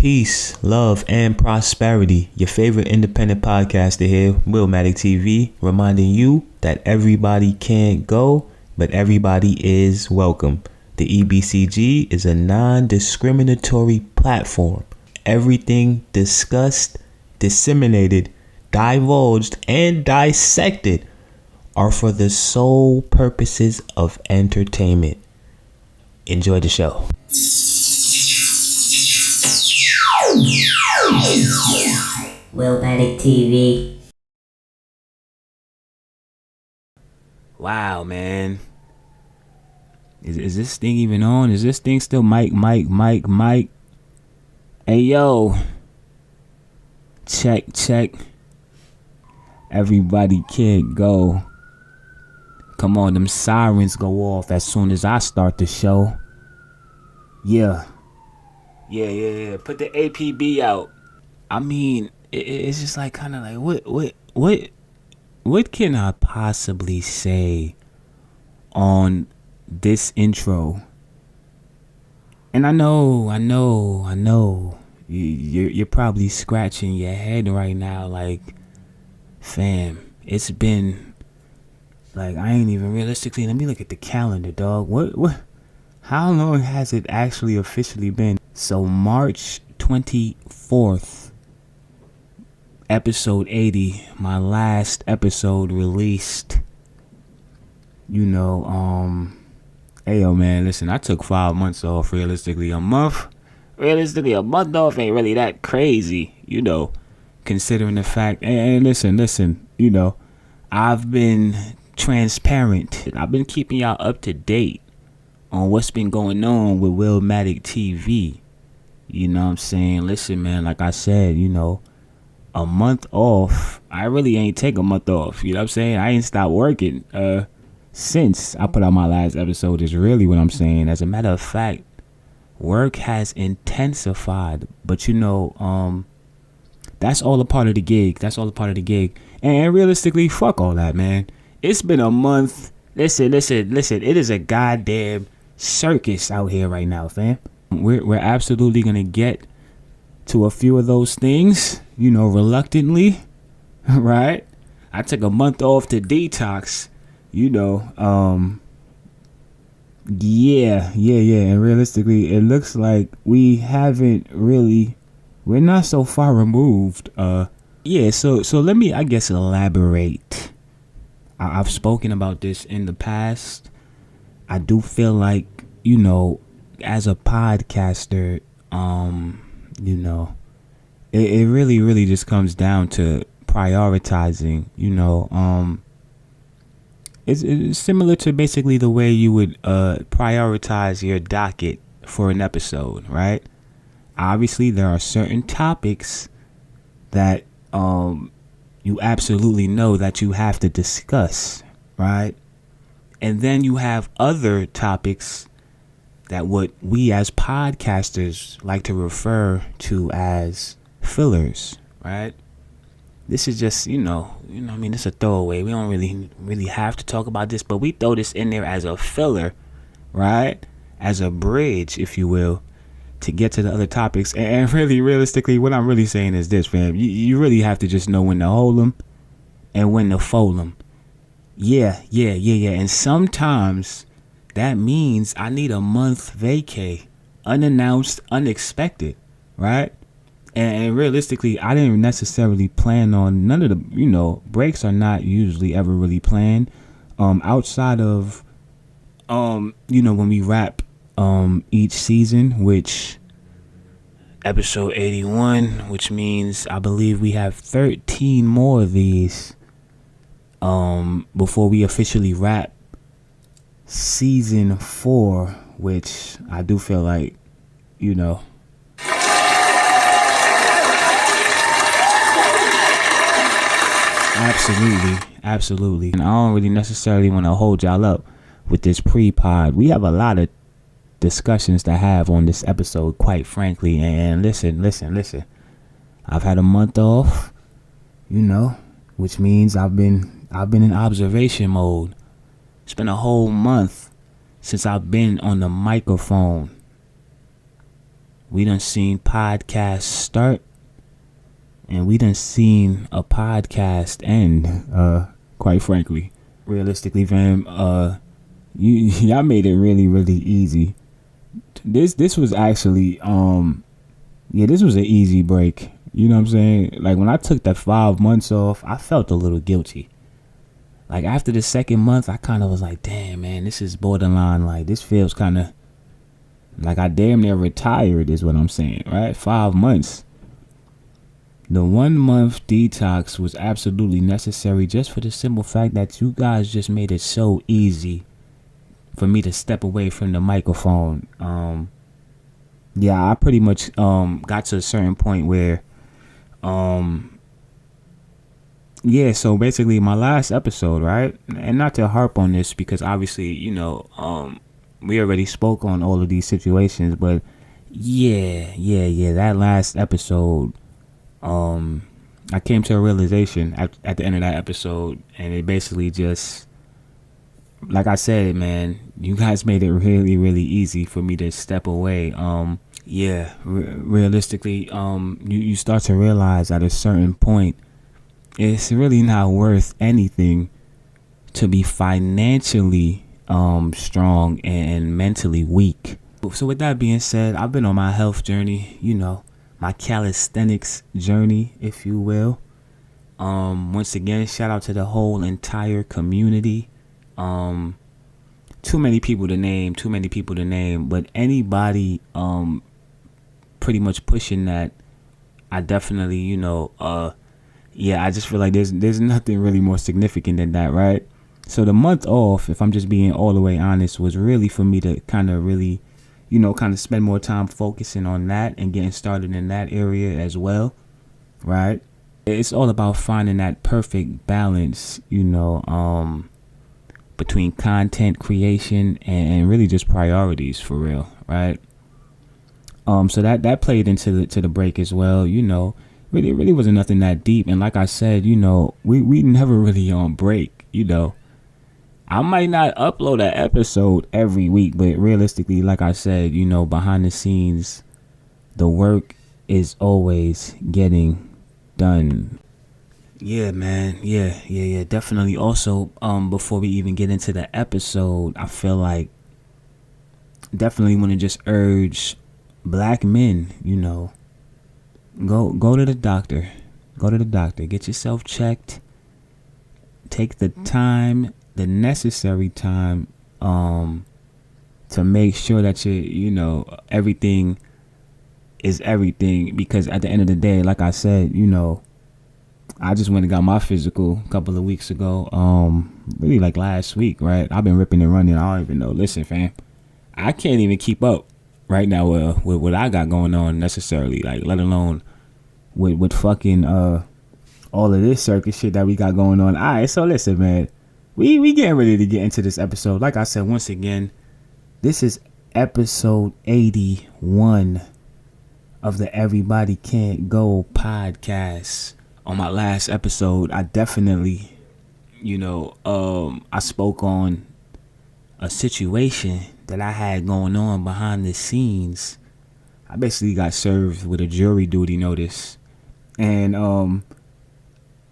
Peace, love, and prosperity. Your favorite independent podcaster here, Willmatic TV, reminding you that everybody can't go, but everybody is welcome. The EBCG is a non-discriminatory platform. Everything discussed, disseminated, divulged, and dissected are for the sole purposes of entertainment. Enjoy the show. Willmatic TV. Wow, man. Is this thing even on? Is this thing still mic? Hey, yo. Check. Everybody can't go. Come on, them sirens go off as soon as I start the show. Yeah. Put the APB out. I mean, it's just like kind of like what can I possibly say on this intro? And I know. You're probably scratching your head right now, like, fam, it's been like I ain't even realistically. Let me look at the calendar, dog. What? How long has it actually officially been? So March 24th, episode 80, my last episode released. Hey yo, man, listen, I took 5 months off. Realistically, a month off ain't really that crazy, considering the fact. And listen, I've been transparent. I've been keeping y'all up to date on what's been going on with Willmatic TV. You know what I'm saying? Listen, man, like I said, a month off. I really ain't take a month off. You know what I'm saying? I ain't stopped working since I put out my last episode is really what I'm saying. As a matter of fact, work has intensified. But that's all a part of the gig. And realistically, fuck all that, man. It's been a month. Listen. It is a goddamn circus out here right now, fam. We're absolutely gonna get to a few of those things, reluctantly, right? I took a month off to detox, and realistically, it looks like we're not so far removed. So let me, I guess, elaborate. I've spoken about this in the past. I do feel like, as a podcaster, it really just comes down to prioritizing. It's similar to basically the way you would prioritize your docket for an episode, right? Obviously, there are certain topics that you absolutely know that you have to discuss, right? And then you have other topics that what we as podcasters like to refer to as fillers, right? This is just, it's a throwaway. We don't really have to talk about this, but we throw this in there as a filler, right? As a bridge, if you will, to get to the other topics. And really, realistically, what I'm really saying is this, fam. You really have to just know when to hold them and when to fold them. Yeah. And sometimes that means I need a month vacay, unannounced, unexpected, right? And realistically, I didn't necessarily plan on none of the, breaks are not usually ever really planned. Outside of, when we wrap, each season, which episode 81, which means I believe we have 13 more of these, before we officially wrap season 4, which I do feel like, Absolutely. And I don't really necessarily want to hold y'all up with this pre-pod. We have a lot of discussions to have on this episode, quite frankly. And listen. I've had a month off, which means I've been in observation mode. It's been a whole month since I've been on the microphone. We done seen podcasts start, and we done seen a podcast end. Quite frankly, realistically, fam, y'all made it really, really easy. This was actually this was an easy break. You know what I'm saying? Like, when I took that 5 months off, I felt a little guilty. Like, after the second month, I kind of was like, damn, man, this is borderline. Like, this feels kind of like I damn near retired is what I'm saying, right? 5 months. The 1 month detox was absolutely necessary, just for the simple fact that you guys just made it so easy for me to step away from the microphone. I pretty much got to a certain point where so basically my last episode, right? And not to harp on this, because obviously, we already spoke on all of these situations, but that last episode, I came to a realization at the end of that episode, and it basically just, like I said, man, you guys made it really, really easy for me to step away. Realistically, you start to realize at a certain point, it's really not worth anything to be financially strong and mentally weak. So with that being said, I've been on my health journey, my calisthenics journey, if you will. Once again, shout out to the whole entire community. Too many people to name, but anybody pretty much pushing that, I definitely, I just feel like there's nothing really more significant than that, right? So the month off, if I'm just being all the way honest, was really for me to kind of really, kind of spend more time focusing on that and getting started in that area as well, right? It's all about finding that perfect balance, between content creation and really just priorities, for real, right? So that played into the break as well, really wasn't nothing that deep. And like I said, we never really on break. I might not upload an episode every week, but realistically, like I said, behind the scenes, the work is always getting done. Yeah, man. Yeah. Definitely. Also, before we even get into the episode, I feel like definitely want to just urge black men, go to the doctor. Go to the doctor. Get yourself checked. Take the time, the necessary time, to make sure that everything is everything. Because at the end of the day, like I said, I just went and got my physical a couple of weeks ago. Really like last week, right? I've been ripping and running. I don't even know. Listen, fam, I can't even keep up right now with what I got going on necessarily. Like, let alone with fucking all of this circus shit that we got going on. All right, so listen, man, we getting ready to get into this episode. Like I said, once again, this is episode 81 of the Everybody Can't Go podcast. On my last episode, I definitely, I spoke on a situation that I had going on behind the scenes. I basically got served with a jury duty notice. And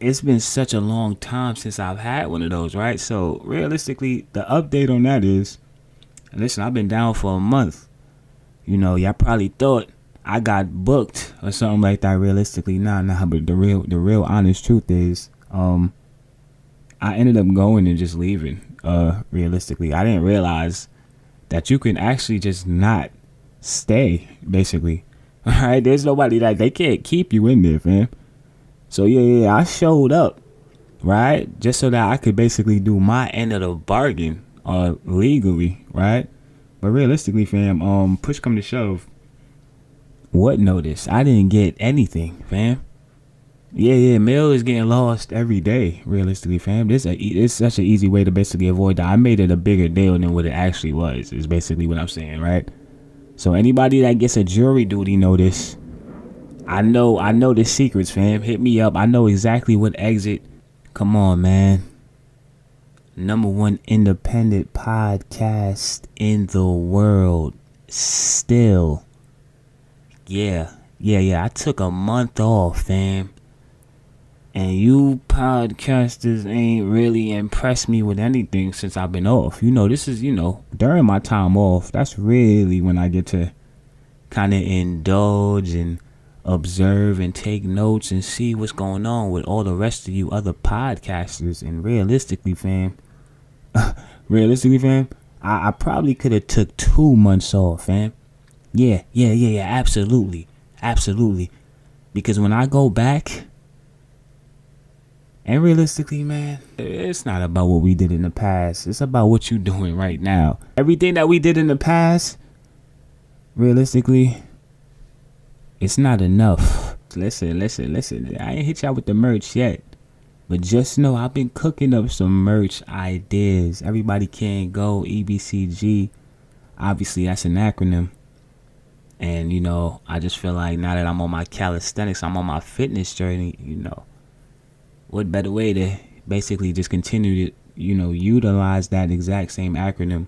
it's been such a long time since I've had one of those, right? So realistically, the update on that is, listen, I've been down for a month. Y'all probably thought I got booked or something like that. Realistically, nah. But the real honest truth is, I ended up going and just leaving. Realistically, I didn't realize that you can actually just not stay. Basically, all right. There's nobody that they can't keep you in there, fam. So yeah, I showed up, right, just so that I could basically do my end of the bargain, legally, right. But realistically, fam, push come to shove. What notice? I didn't get anything, fam. Yeah, mail is getting lost every day, realistically, fam. It's such an easy way to basically avoid that. I made it a bigger deal than what it actually was, is basically what I'm saying, right? So anybody that gets a jury duty notice, I know the secrets, fam. Hit me up. I know exactly what exit. Come on, man. #1 independent podcast in the world. Still Yeah. I took a month off, fam. And you podcasters ain't really impressed me with anything since I've been off. This is, during my time off, that's really when I get to kind of indulge and observe and take notes and see what's going on with all the rest of you other podcasters. And realistically, fam, I probably could have took 2 months off, fam. Yeah, absolutely. Because when I go back, and realistically, man, it's not about what we did in the past. It's about what you're doing right now. Everything that we did in the past, realistically, it's not enough. Listen. I ain't hit y'all with the merch yet. But just know I've been cooking up some merch ideas. Everybody Can Go, EBCG. Obviously, that's an acronym. And, I just feel like now that I'm on my calisthenics, I'm on my fitness journey, what better way to basically just continue to, utilize that exact same acronym.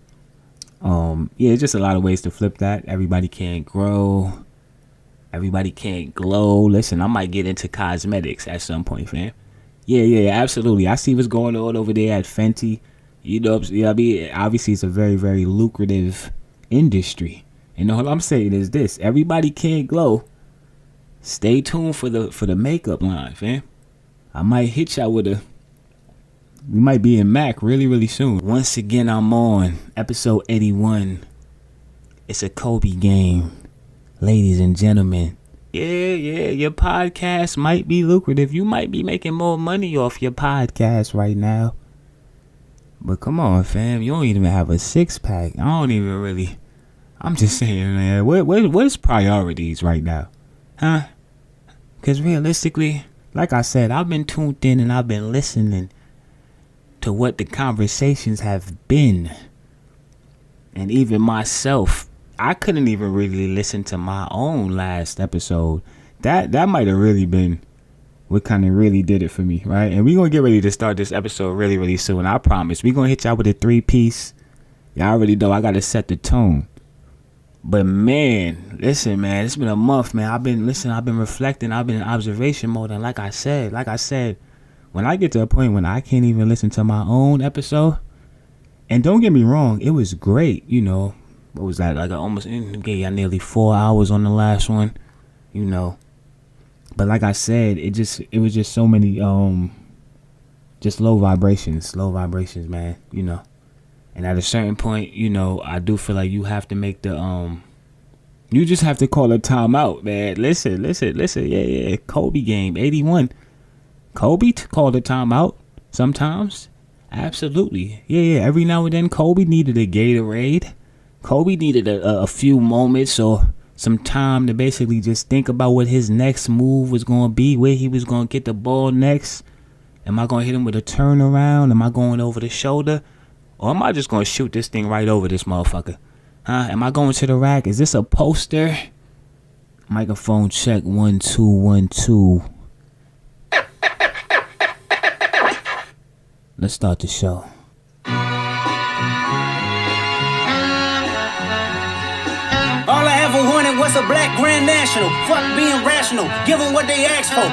It's just a lot of ways to flip that. Everybody can't grow. Everybody can't glow. Listen, I might get into cosmetics at some point, fam. Yeah, absolutely. I see what's going on over there at Fenty. Obviously it's a very, very lucrative industry. And all I'm saying is this: everybody can't glow. Stay tuned for the makeup line, fam. I might hit y'all we might be in Mac really, really soon. Once again, I'm on episode 81. It's a Kobe game. Ladies and gentlemen. Yeah, your podcast might be lucrative. You might be making more money off your podcast right now. But come on, fam. You don't even have a 6-pack. I'm just saying, man. What's priorities right now? Huh? Because realistically, like I said, I've been tuned in and I've been listening to what the conversations have been. And even myself, I couldn't even really listen to my own last episode. That might have really been what kind of really did it for me, right? And we're going to get ready to start this episode really, really soon. I promise. We're going to hit y'all with a 3-piece. Y'all already know I got to set the tone. But man, listen, man, it's been a month, man. I've been reflecting, I've been in observation mode. And like I said, when I get to a point when I can't even listen to my own episode, and don't get me wrong, it was great, What was that? Like I almost gave y'all nearly 4 hours on the last one, But like I said, it was just so many, just low vibrations, man, And at a certain point, I do feel like you have to make you just have to call a timeout, man. Listen. Yeah. Kobe game, 81. Kobe called a timeout sometimes. Absolutely. Yeah. Every now and then, Kobe needed a Gatorade. Kobe needed a few moments or some time to basically just think about what his next move was going to be, where he was going to get the ball next. Am I going to hit him with a turnaround? Am I going over the shoulder? Or am I just going to shoot this thing right over this motherfucker? Huh? Am I going to the rack? Is this a poster? Microphone check 1 2 1 2. Let's start the show. All I ever wanted was a black grand national. Fuck being rational. Give them what they ask for.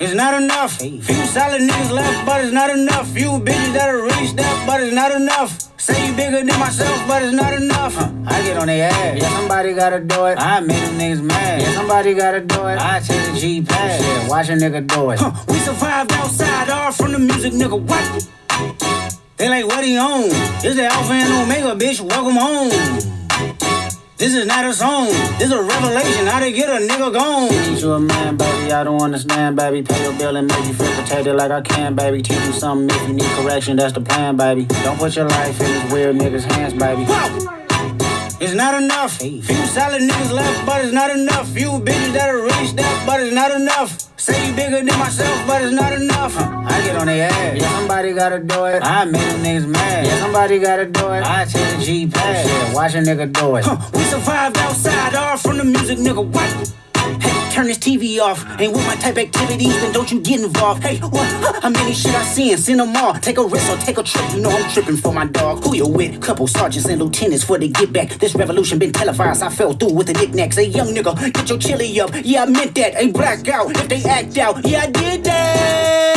It's not enough. Few solid niggas left, but it's not enough. Few bitches that'll really step, but it's not enough. Say you bigger than myself, but it's not enough. I get on their ass. Yeah, somebody gotta do it. I make them niggas mad. Yeah, somebody gotta do it. I take the G-Pad. Yeah, watch a nigga do it. We survived outside, all from the music, nigga. What? They like, what he on? It's the Alpha and Omega, bitch. Welcome home. This is not a song, this is a revelation, how to get a nigga gone. Need you a man, baby, I don't understand, baby. Pay your bill and make you feel protected like I can, baby. Teach you something if you need correction, that's the plan, baby. Don't put your life in these weird niggas' hands, baby. Whoa! It's not enough. Few solid niggas left, but it's not enough. Few bitches that'll really step, but it's not enough. Say you bigger than myself, but it's not enough. I get on their ass. Yeah, somebody gotta do it. I make them niggas mad. Yeah, somebody gotta do it. I take the G-Pad. Yeah, watch a nigga do it. We survived outside, all from the music, nigga. What? Hey, turn this TV off. Ain't with my type activities, then don't you get involved. Hey, what? How many shit I seen them all. Take a risk or take a trip, you know I'm tripping for my dog. Who you with? Couple sergeants and lieutenants for the get back. This revolution been televised, I fell through with the knickknacks. Hey, young nigga, get your chili up. Yeah, I meant that. Hey, black out if they act out. Yeah, I did that.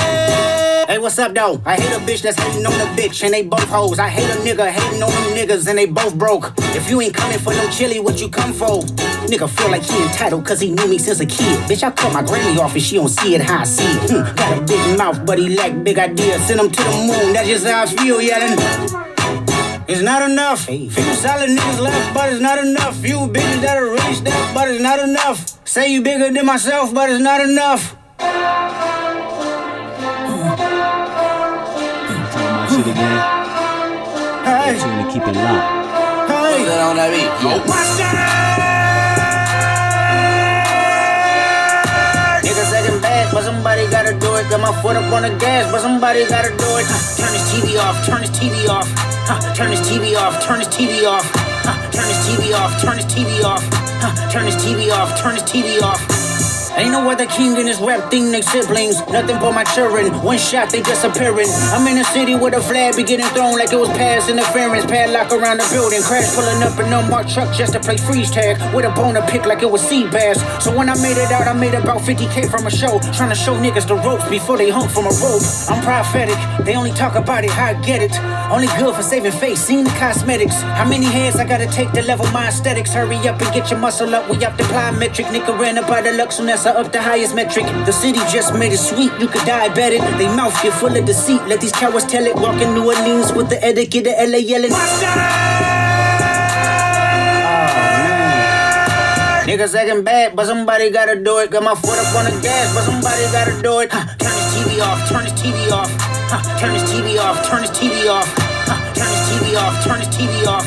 Hey, what's up, though? I hate a bitch that's hating on a bitch, and they both hoes. I hate a nigga hating on them niggas, and they both broke. If you ain't coming for no chili, what you come for? Nigga feel like he entitled cause he knew me since a kid. Bitch, I cut my granny off and she don't see it how I see it. Got a big mouth, but he lack big ideas. Send him to the moon, that's just how I feel, yelling. It's not enough. Few solid niggas left, but it's not enough. Few bitches that are really stepped, but it's not enough. Say you bigger than myself, but it's not enough. Shit again. Hey. Trying to keep it locked. Hey. On that beat. Niggas second bad, but somebody gotta do it. Got my foot up on the gas, but somebody gotta do it. Turn this TV off, turn this TV off. Turn this TV off, turn this TV off. Turn this TV off, turn this TV off. Turn this TV off, turn this TV off. Ain't no other king in this rap thing, they siblings. Nothing but my children. One shot, they disappearing. I'm in a city with a flag be getting thrown like it was past interference. Padlock around the building. Crash pulling up an unmarked truck just to play freeze tag. With a bone to pick like it was sea bass. So when I made it out, I made about 50K from a show. Trying to show niggas the ropes before they hung from a rope. I'm prophetic. They only talk about it, how I get it. Only good for saving face, seen the cosmetics. How many heads I gotta take to level my aesthetics? Hurry up and get your muscle up. We up the plyometric. Nigga ran up by the Lux and that's up the highest metric. The city just made it sweet, you could diabetic. They mouth get full of deceit, let these cowards tell it. Walk in New Orleans with the etiquette of LA yelling. Niggas acting bad, but somebody gotta do it. Got my foot up on the gas, but somebody gotta do it. Turn this TV off, turn this TV off. Turn this TV off, turn this TV off. Turn this TV off, turn this TV off.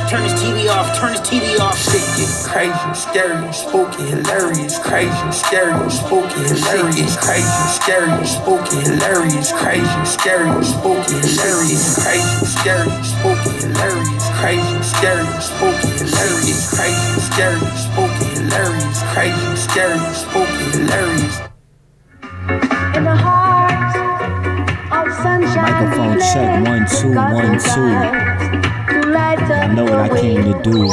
Turn this TV off, turn this TV off. Shit get crazy, scary, spooky, hilarious, crazy, scary, spooky, hilarious, crazy, scary, spooky, hilarious, crazy, scary, spooky, hilarious, crazy, scary, spooky, hilarious, crazy, scary, spooky, hilarious, crazy, scary, spooky, hilarious, crazy, scary, spooky, hilarious. In the heart of sunshine. Microphone check 1 2 1 2. I know what I came to do.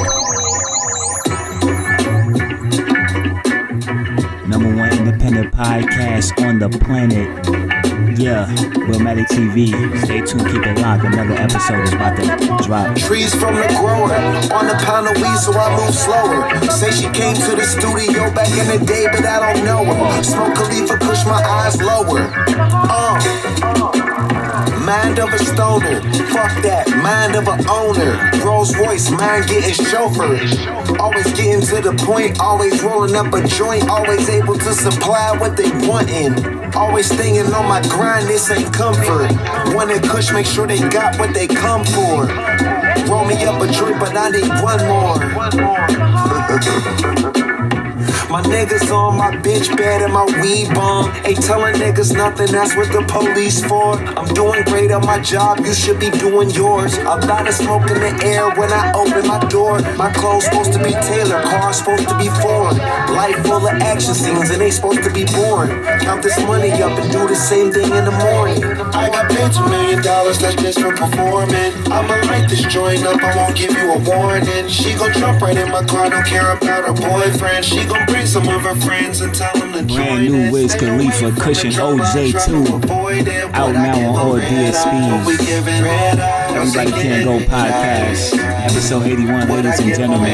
#1 independent podcast on the planet. Yeah, Willmatic TV. Stay tuned, keep it locked. Another episode is about to drop. Trees from the grower, on a pound of weed, so I move slower. Say she came to the studio back in the day, but I don't know her. Smoke a leaf and push my eyes lower. Mind of a stoner, fuck that, mind of a owner. Rolls Royce, mind getting chauffeur. Always getting to the point, always rolling up a joint. Always able to supply what they wantin'. Always staying on my grind, this ain't comfort. Wanna kush, make sure they got what they come for. Roll me up a joint, but I need one more. My niggas on my bitch bed and my weed bomb. Ain't telling niggas nothing, that's what the police for. I'm doing great on my job, you should be doing yours. A lot of smoke in the air when I open my door. My clothes supposed to be tailored, cars supposed to be foreign. Life full of action scenes and they supposed to be boring. Count this money up and do the same thing in the morning. I got paid $2 million, that's just for performing. I'ma light this joint up, I won't give you a warning. She gon' jump right in my car, don't care about her boyfriend. She gon' bring some of her friends and tell them to join. Brand new Wiz Khalifa, Cushion OJ2. Out now on all DSPs. Everybody Can Go podcast. Episode 81, ladies and gentlemen.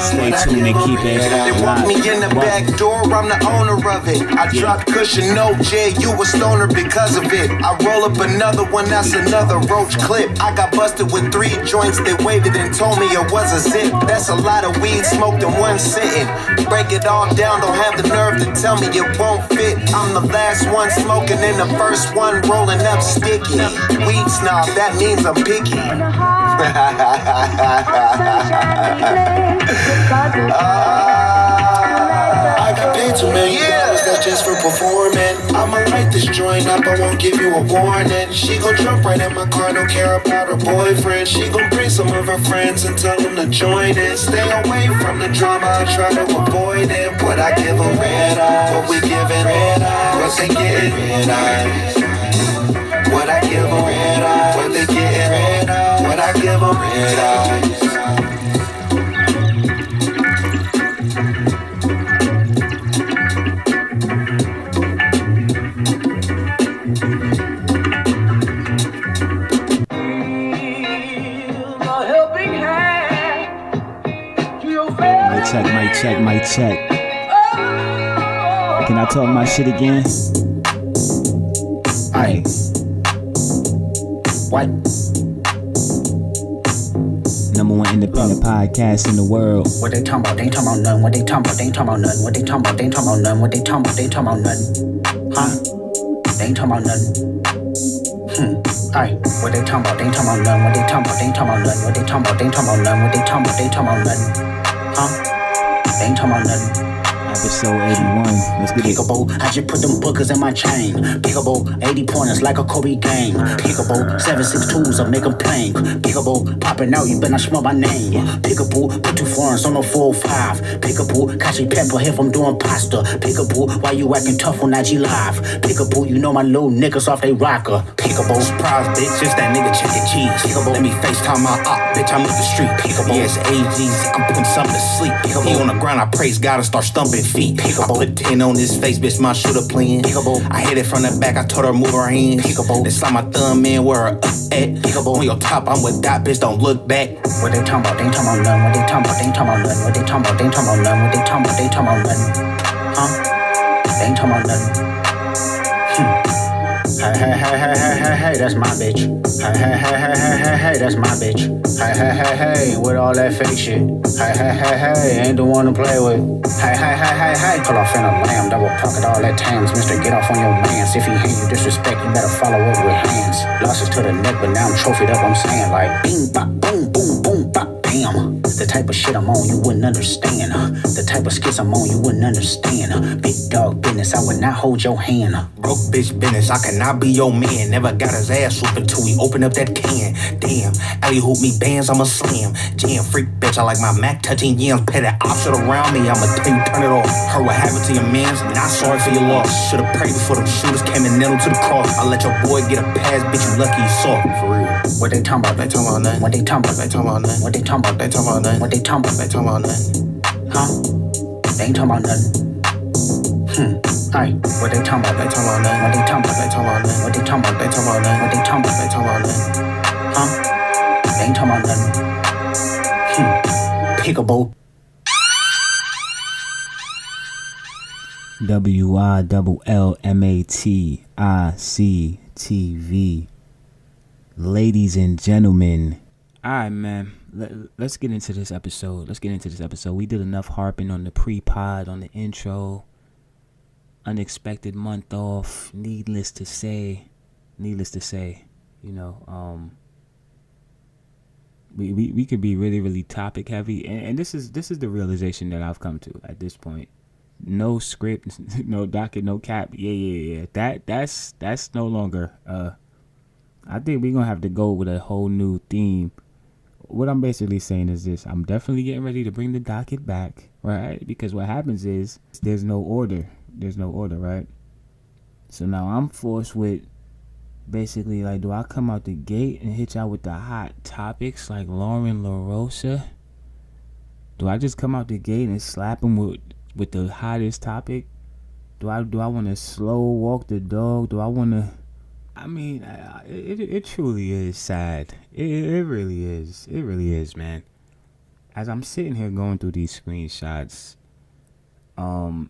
Stay tuned and keep it They walk me in the back door, I'm the owner of it. I dropped Cushion OJ, you a stoner because of it. I roll up another one, that's another roach clip. I got busted with 3 joints, they waited and told me it was a zip. That's a lot of weed smoked in one sitting. Break it all down, don't have the nerve to tell me it won't fit. I'm the last one smoking and the first one rolling up sticky. Weed snob, that means I'm picky. I got paid $2 million, that's just for performing. I'ma light this this joint up, I won't give you a warning. She gon' jump right in my car, don't care about her boyfriend. She gon' bring some of her friends and tell them to join in. Stay away from the drama, I try to avoid it. What I give them red eyes, what we giving red eyes, what they getting red eyes. What I give them red eyes, what they getting red eyes, what I give them red eyes. Mic check. Can I talk my shit again? Aye. What? Number one independent podcast in the world. What they talking about? They ain't talking about none. What they talking about? They ain't talking about none. What they talking about? They ain't talking about none. What they talking about? They ain't talking about none. Huh? They ain't talking about none. Aye. What they talking about? They ain't talking about none. What they talking about? They ain't talking about none. What they talking about? They ain't talking about none. What they talking about? They ain't talking about none. Huh? They ain't talking about nothing. Episode 81. Let's get it. Pickable, I just put them bookers in my chain. Pickable, 80 pointers like a Kobe game. Pickable, 7.62s, I make them plain. Pickable, popping out, you better not smell my name. Pickable, put 2 foreigns on the 405. Pickable, catch a pepper if I'm doing pasta. Pickable, why you acting tough on IG Live? Pickable, you know my little niggas off they rocker. Pickable, surprise bitch, just that nigga chicken cheese. Pickable, let me FaceTime my op, bitch, I'm up the street. Pickable, yes, AGs, I'm putting something to sleep. Pickable, he on the ground, I praise God and start stumping feet. Pickable. I put 10 on his face, bitch, my shooter playing. Pickable. I hit it from the back, I told her move her hands. Pickable. They slide my thumb in where her up at. Pickable. On your top, I'm with that bitch, don't look back. What they talking about? They ain't talking about none. What they talking about? They ain't talking about none. What they talking about? They ain't talking about none. What they talking about? They ain't talking about none. Huh? They ain't talking about none. Hey, that's my bitch. Hey, that's my bitch. Hey, with all that fake shit. Hey, ain't the one to play with. Hey, pull off in a lamb, double pocket all that tams. Mister, get off on your mans. If he hate you disrespect, you better follow up with hands. Losses to the neck, but now I'm trophied up, I'm saying like bing, bop, boom, boom, boom, bop. Damn, the type of shit I'm on, you wouldn't understand. The type of skits I'm on, you wouldn't understand. Big dog business, I would not hold your hand. Broke bitch business, I cannot be your man. Never got his ass whooped until he opened up that can. Damn, alley hoop me bands, I'm a slam. Jam freak bitch, I like my Mac touching yams. Pay that option around me, I'ma tell you turn it off. Heard what happened to your mans, not sorry for your loss. Should've prayed before them shooters came and nailed to the cross. I let your boy get a pass, bitch, you lucky you saw. For real. What they talking about? They talking about nothing. What they talking about? They talking about nothing. What they talking about? They talking about nothing. What they talking about? They talking about nothing. Huh? They ain't talking about nothing. Aye. What they talking about? They talking about nothing. What they talking about? They talking about nothing. What they talking about? They talking about nothing. What they talking about? They talking about nothing. Huh? They ain't talking about nothing. Pickable. WILLMATICTV. Ladies and gentlemen. Alright, man. Let's get into this episode. We did enough harping on the pre-pod, on the intro. Unexpected month off. Needless to say, you know, we could be really, really topic heavy, and this is the realization that I've come to at this point. No script, no docket, no cap. Yeah. That's no longer. I think we're gonna have to go with a whole new theme. What I'm basically saying is this: I'm definitely getting ready to bring the docket back, right? Because what happens is there's no order, right? So now I'm forced with basically like, do I come out the gate and hit y'all with the hot topics like Lauren LaRosa? Do I just come out the gate and slap him with the hottest topic? Do I want to slow walk the dog? Do I want to? I mean, it truly is sad. It really is. It really is, man. As I'm sitting here going through these screenshots, bro,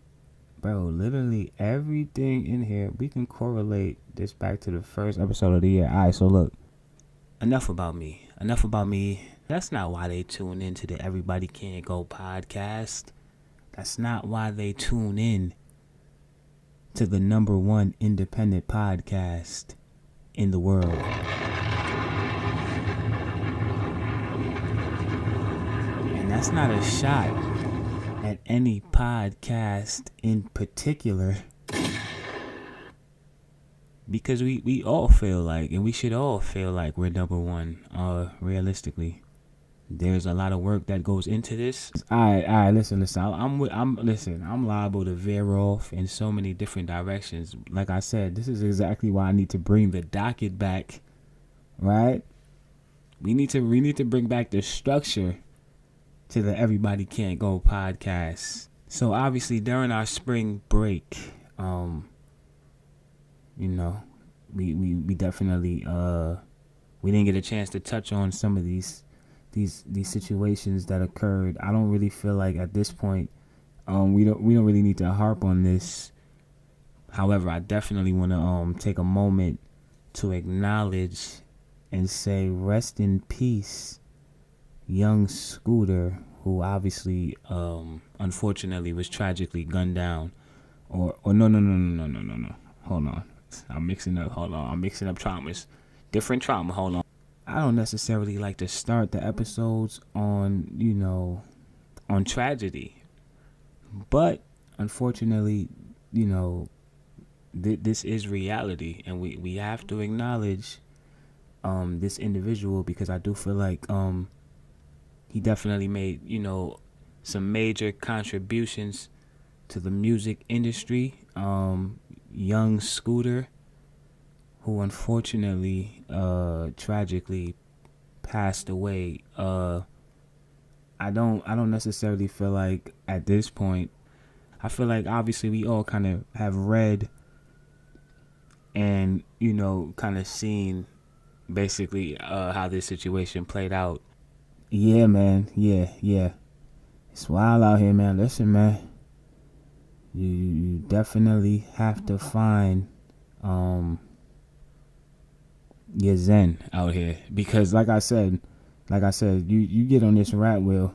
literally everything in here, we can correlate this back to the first episode of the year. All right, so look, enough about me. That's not why they tune into the Everybody Can't Go podcast. That's not why they tune in to the number one independent podcast in the world. And that's not a shot at any podcast in particular. because we all feel like, and we should all feel like we're number one. Realistically, there's a lot of work that goes into this. All right. Listen. I'm liable to veer off in so many different directions. Like I said, this is exactly why I need to bring the docket back. Right? We need to bring back the structure to the Everybody Can't Go podcast. So obviously during our spring break, we definitely we didn't get a chance to touch on some of these situations that occurred. I don't really feel like at this point we don't really need to harp on this. However, I definitely want to take a moment to acknowledge and say rest in peace, young Scooter, who obviously unfortunately was tragically gunned down. Or no. Hold on. I'm mixing up traumas. Different trauma. Hold on. I don't necessarily like to start the episodes on tragedy. But unfortunately, this is reality, and we have to acknowledge this individual, because I do feel like he definitely made some major contributions to the music industry. Young Scooter, who unfortunately tragically passed away. I don't necessarily feel like at this point, I feel like obviously we all kind of have read and kind of seen basically how this situation played out. Yeah, man. Yeah. It's wild out here, man. Listen, man. You definitely have to find your zen out here, because like I said, you get on this rat wheel.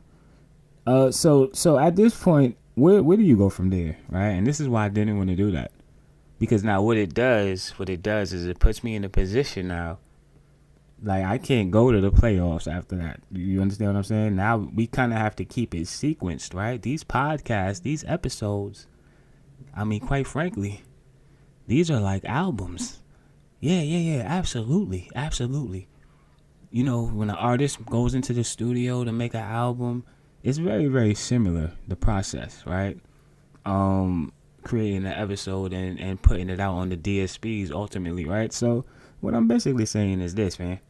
So at this point, where do you go from there, right? And this is why I didn't want to do that, because now what it does is it puts me in a position now. Like, I can't go to the playoffs after that. You understand what I'm saying? Now we kind of have to keep it sequenced, right? These podcasts, these episodes, I mean, quite frankly, these are like albums. Yeah, absolutely. When an artist goes into the studio to make an album, it's very, very similar, the process, right? Creating an episode and putting it out on the DSPs ultimately, right? So what I'm basically saying is this, man.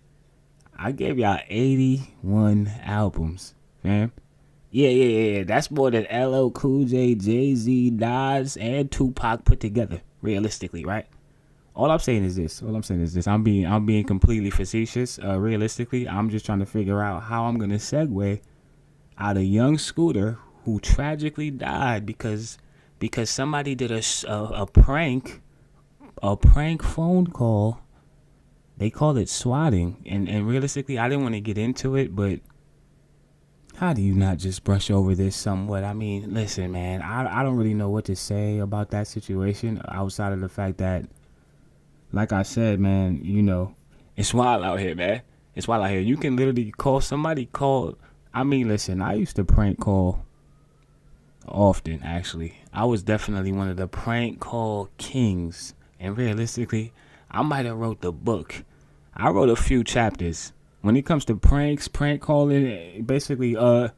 I gave y'all 81 albums, fam. Yeah. That's more than LL Cool J, Jay-Z, Nas, and Tupac put together, realistically, right? All I'm saying is this. I'm being completely facetious. Realistically, I'm just trying to figure out how I'm gonna segue out of young Scooter, who tragically died because somebody did a prank phone call. They call it swatting, and realistically, I didn't want to get into it, but how do you not just brush over this somewhat? I mean, listen, man, I don't really know what to say about that situation outside of the fact that, like I said, man, it's wild out here, man. It's wild out here. You can literally I mean, listen, I used to prank call often, actually. I was definitely one of the prank call kings, and realistically, I might have wrote the book. I wrote a few chapters. When it comes to pranks, prank calling, basically all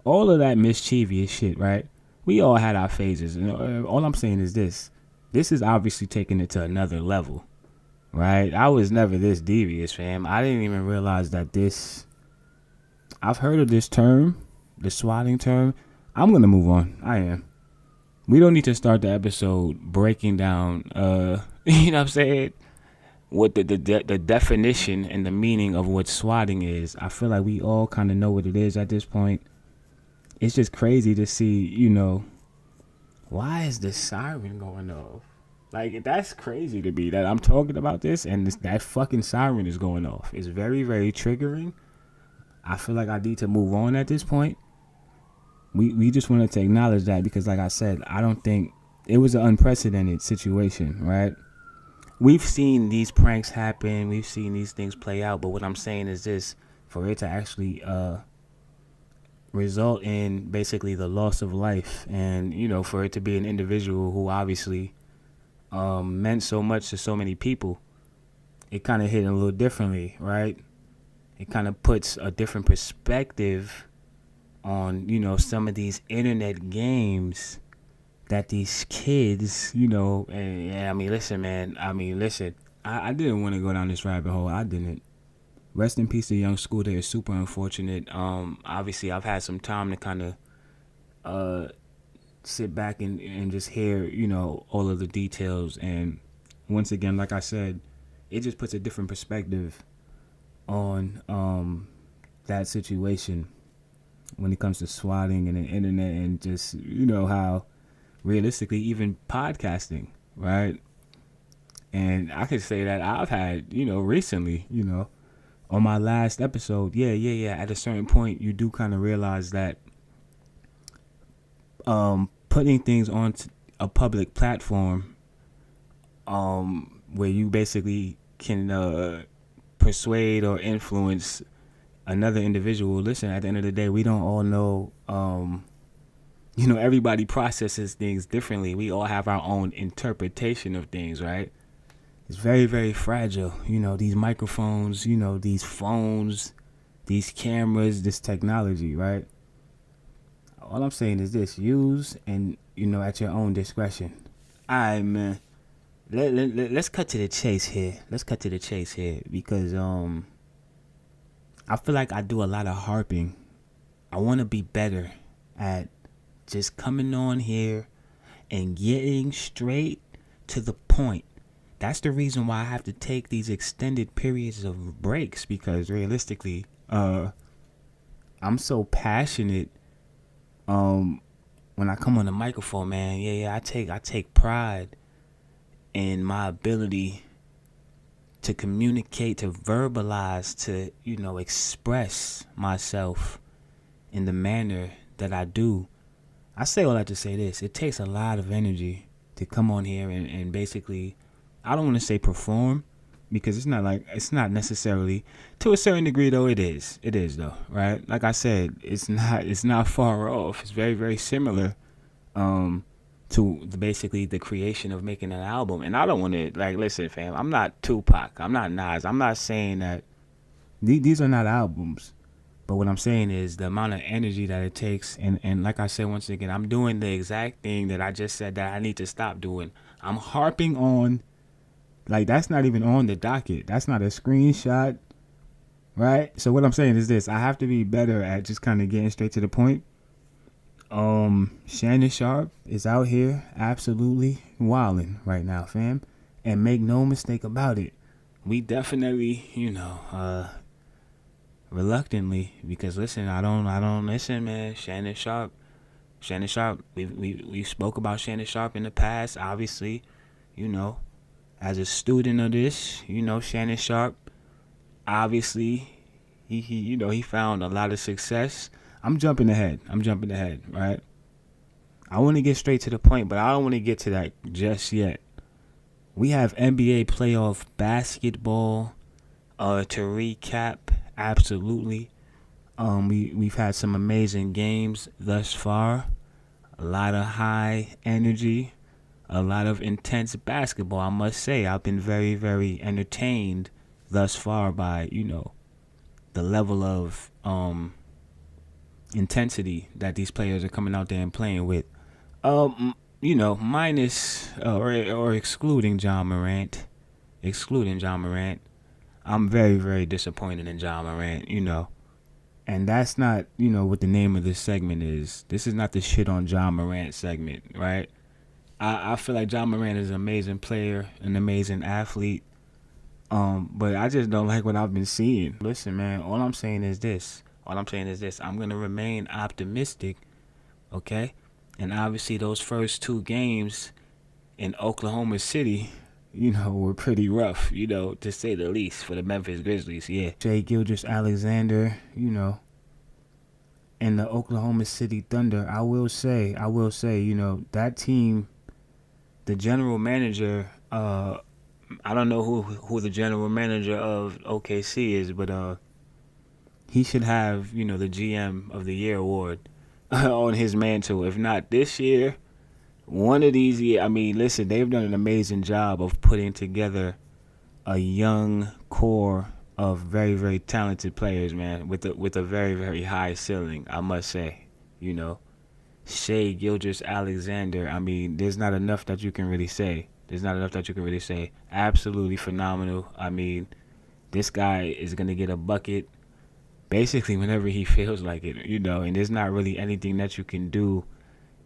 of that mischievous shit, right? We all had our phases. And all I'm saying is this. This is obviously taking it to another level, right? I was never this devious, fam. I didn't even realize that I've heard of this term, the swatting term. I'm going to move on. I am. We don't need to start the episode breaking down, you know what I'm saying, what the definition and the meaning of what swatting is. I feel like we all kind of know what it is at this point. It's just crazy to see, why is the siren going off? Like, that's crazy to me that I'm talking about this and that fucking siren is going off. It's very, very triggering. I feel like I need to move on at this point. We just wanted to acknowledge that because, like I said, I don't think it was an unprecedented situation, right? We've seen these pranks happen. We've seen these things play out. But what I'm saying is this, for it to actually result in basically the loss of life and, for it to be an individual who obviously meant so much to so many people, it kind of hit a little differently, right? It kind of puts a different perspective on, some of these internet games that these kids, and yeah, listen, man. Listen, I didn't want to go down this rabbit hole. I didn't. Rest in peace to young Scooter. It's super unfortunate. Obviously, I've had some time to kind of sit back and just hear, all of the details. And once again, like I said, it just puts a different perspective on that situation when it comes to swatting and the internet, and just, how realistically even podcasting, right? And I could say that I've had, recently, on my last episode, yeah. At a certain point, you do kind of realize that putting things on a public platform, where you basically can persuade or influence another individual. Listen, at the end of the day, we don't all know. Everybody processes things differently. We all have our own interpretation of things, right? It's very, very fragile. These microphones, these phones, these cameras, this technology, right? All I'm saying is this: use and, at your own discretion. All right, man. Let's cut to the chase here. Because I feel like I do a lot of harping. I want to be better at just coming on here and getting straight to the point. That's the reason why I have to take these extended periods of breaks, because realistically, I'm so passionate when I come on the microphone, man. Yeah, I take pride in my ability to communicate, to verbalize, to, express myself in the manner that I do. I say all that to say this: it takes a lot of energy to come on here and basically, I don't want to say perform, because it's not necessarily, to a certain degree though. It is though, right? Like I said, it's not far off. It's very, very similar to basically the creation of making an album. And I don't want to, listen, fam, I'm not Tupac, I'm not Nas, I'm not saying that these are not albums. But what I'm saying is the amount of energy that it takes. And like I said, once again, I'm doing the exact thing that I just said that I need to stop doing. I'm harping on, that's not even on the docket. That's not a screenshot, right? So what I'm saying is this: I have to be better at just kind of getting straight to the point. Shannon Sharp is out here absolutely wilding right now, fam. And make no mistake about it, we definitely, reluctantly, because listen, I don't listen, man. Shannon Sharp. We spoke about Shannon Sharp in the past, obviously, as a student of this, Shannon Sharp, obviously, he found a lot of success. I'm jumping ahead, right? I want to get straight to the point, but I don't want to get to that just yet. We have NBA playoff basketball to recap. Absolutely. We've had some amazing games thus far. A lot of high energy, a lot of intense basketball. I must say, I've been very, very entertained thus far by, the level of intensity that these players are coming out there and playing with. Minus or excluding John Morant. I'm very, very disappointed in John Morant, And that's not, what the name of this segment is. This is not the shit on John Morant segment, right? I feel like John Morant is an amazing player, an amazing athlete. But I just don't like what I've been seeing. Listen, man, all I'm saying is this. I'm going to remain optimistic, okay? And obviously those first two games in Oklahoma City, were pretty rough, to say the least, for the Memphis Grizzlies, yeah. Shai Gilgeous-Alexander, and the Oklahoma City Thunder, I will say, that team, the general manager, I don't know who the general manager of OKC is, but he should have, the GM of the Year award on his mantle. If not this year, one of these, yeah, I mean, listen, they've done an amazing job of putting together a young core of very, very talented players, man, with a very, very high ceiling, I must say. You know, Shea Gilgeous Alexander. I mean, there's not enough that you can really say. Absolutely phenomenal. I mean, this guy is gonna get a bucket basically whenever he feels like it, you know, and there's not really anything that you can do.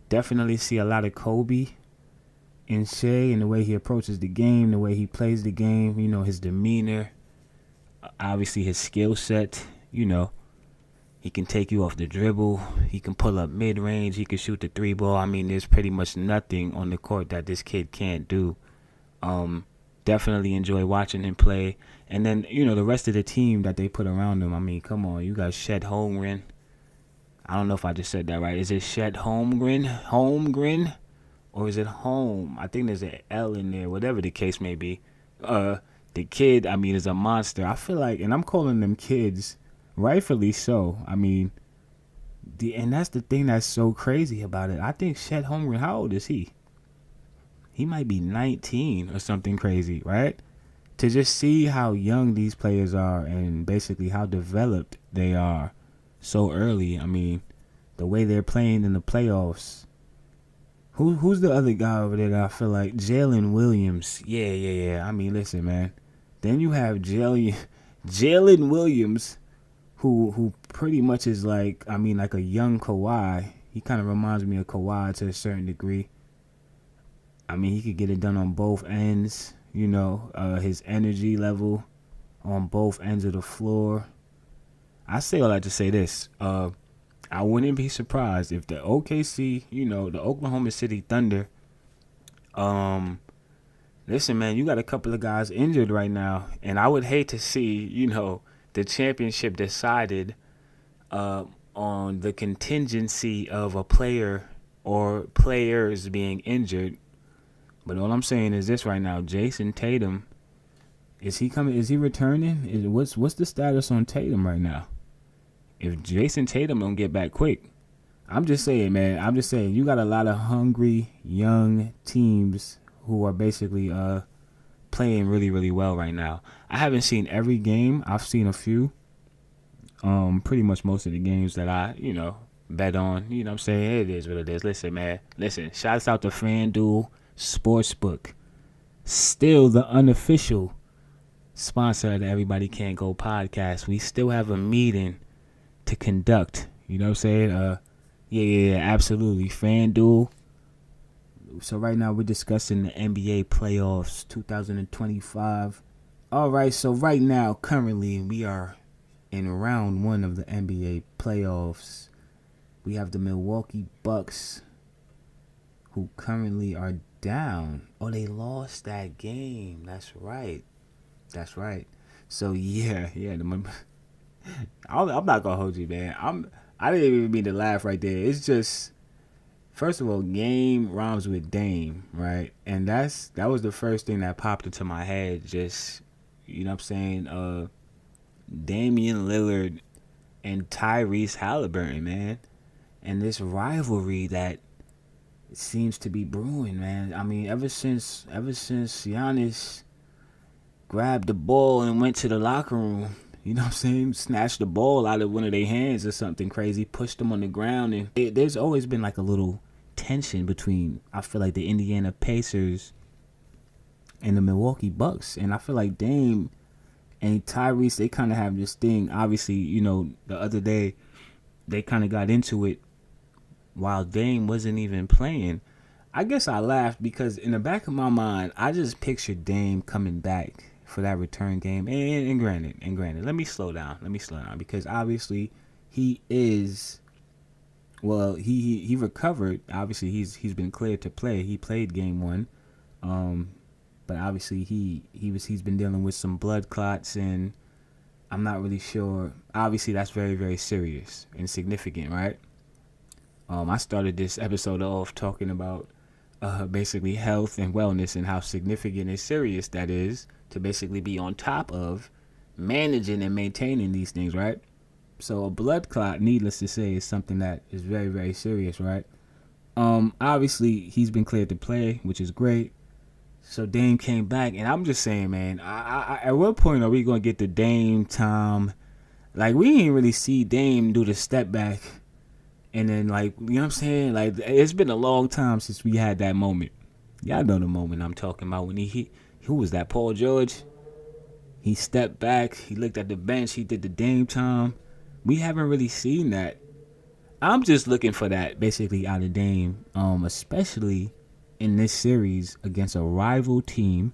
Definitely see a lot of Kobe in Shea and the way he approaches the game, the way he plays the game, you know, his demeanor, obviously his skill set, you know. He can take you off the dribble. He can pull up mid-range. He can shoot the three ball. I mean, there's pretty much nothing on the court that this kid can't do. Definitely enjoy watching him play. And then, you know, the rest of the team that they put around him. I mean, come on. You got Chet Holmgren. I don't know if I just said that right. Is it Chet Holmgren? Holmgren? Or is it Home? I think there's an L in there. Whatever the case may be. The kid, I mean, is a monster. I feel like, and I'm calling them kids, rightfully so. I mean, and that's the thing that's so crazy about it. I think Chet Holmgren, how old is he? He might be 19 or something crazy, right? To just see how young these players are and basically how developed they are so early. I mean, the way they're playing in the playoffs. Who's the other guy over there that I feel like? Jalen Williams. Yeah. I mean, listen, man. Then you have Jalen Williams, who pretty much is like, I mean, like a young Kawhi. He kind of reminds me of Kawhi to a certain degree. I mean, he could get it done on both ends, you know, his energy level on both ends of the floor. I say all that to say this. I wouldn't be surprised if the OKC, you know, the Oklahoma City Thunder, listen, man, you got a couple of guys injured right now, and I would hate to see, you know, the championship decided on the contingency of a player or players being injured. But all I'm saying is this right now: Jason Tatum, is he coming? Is he returning? What's the status on Tatum right now? If Jason Tatum don't get back quick, I'm just saying, man. I'm just saying, you got a lot of hungry young teams who are basically playing really, really well right now. I haven't seen every game. I've seen a few. Pretty much most of the games that I, you know, bet on. You know what I'm saying? It is what it is. Listen, man. Listen, shouts out to FanDuel Sportsbook. Still the unofficial sponsor of the Everybody Can't Go podcast. We still have a meeting to conduct. You know what I'm saying? Yeah, absolutely. FanDuel. So right now we're discussing the NBA playoffs 2025. All right, so right now, currently, we are in round 1 of the NBA playoffs. We have the Milwaukee Bucks, who currently are down. Oh, they lost that game. That's right. So yeah. I'm not gonna hold you, man. I didn't even mean to laugh right there. It's just, first of all, game rhymes with Dame, right? And that was the first thing that popped into my head. Just, you know what I'm saying? Damian Lillard and Tyrese Halliburton, man. And this rivalry that seems to be brewing, man. I mean, ever since Giannis grabbed the ball and went to the locker room, you know what I'm saying, snatched the ball out of one of their hands or something crazy, pushed them on the ground, and there's always been like a little tension between, I feel like, the Indiana Pacers and the Milwaukee Bucks. And I feel like Dame and Tyrese, they kind of have this thing. Obviously, you know, the other day they kind of got into it while Dame wasn't even playing. I guess I laughed because in the back of my mind, I just pictured Dame coming back for that return game. And granted, let me slow down because obviously he is, well, he recovered. Obviously he's been cleared to play. He played game 1. But obviously he's been dealing with some blood clots, and I'm not really sure. Obviously that's very, very serious and significant, right? I started this episode off talking about basically health and wellness and how significant and serious that is to basically be on top of managing and maintaining these things, right? So a blood clot, needless to say, is something that is very, very serious, right? Obviously he's been cleared to play, which is great. So Dame came back, and I'm just saying, man, at what point are we gonna get the Dame time? Like, we ain't really see Dame do the step back, and then, like, you know what I'm saying? Like, it's been a long time since we had that moment. Y'all know the moment I'm talking about, when he who was that, Paul George? He stepped back, he looked at the bench, he did the Dame time. We haven't really seen that. I'm just looking for that basically out of Dame, especially in this series against a rival team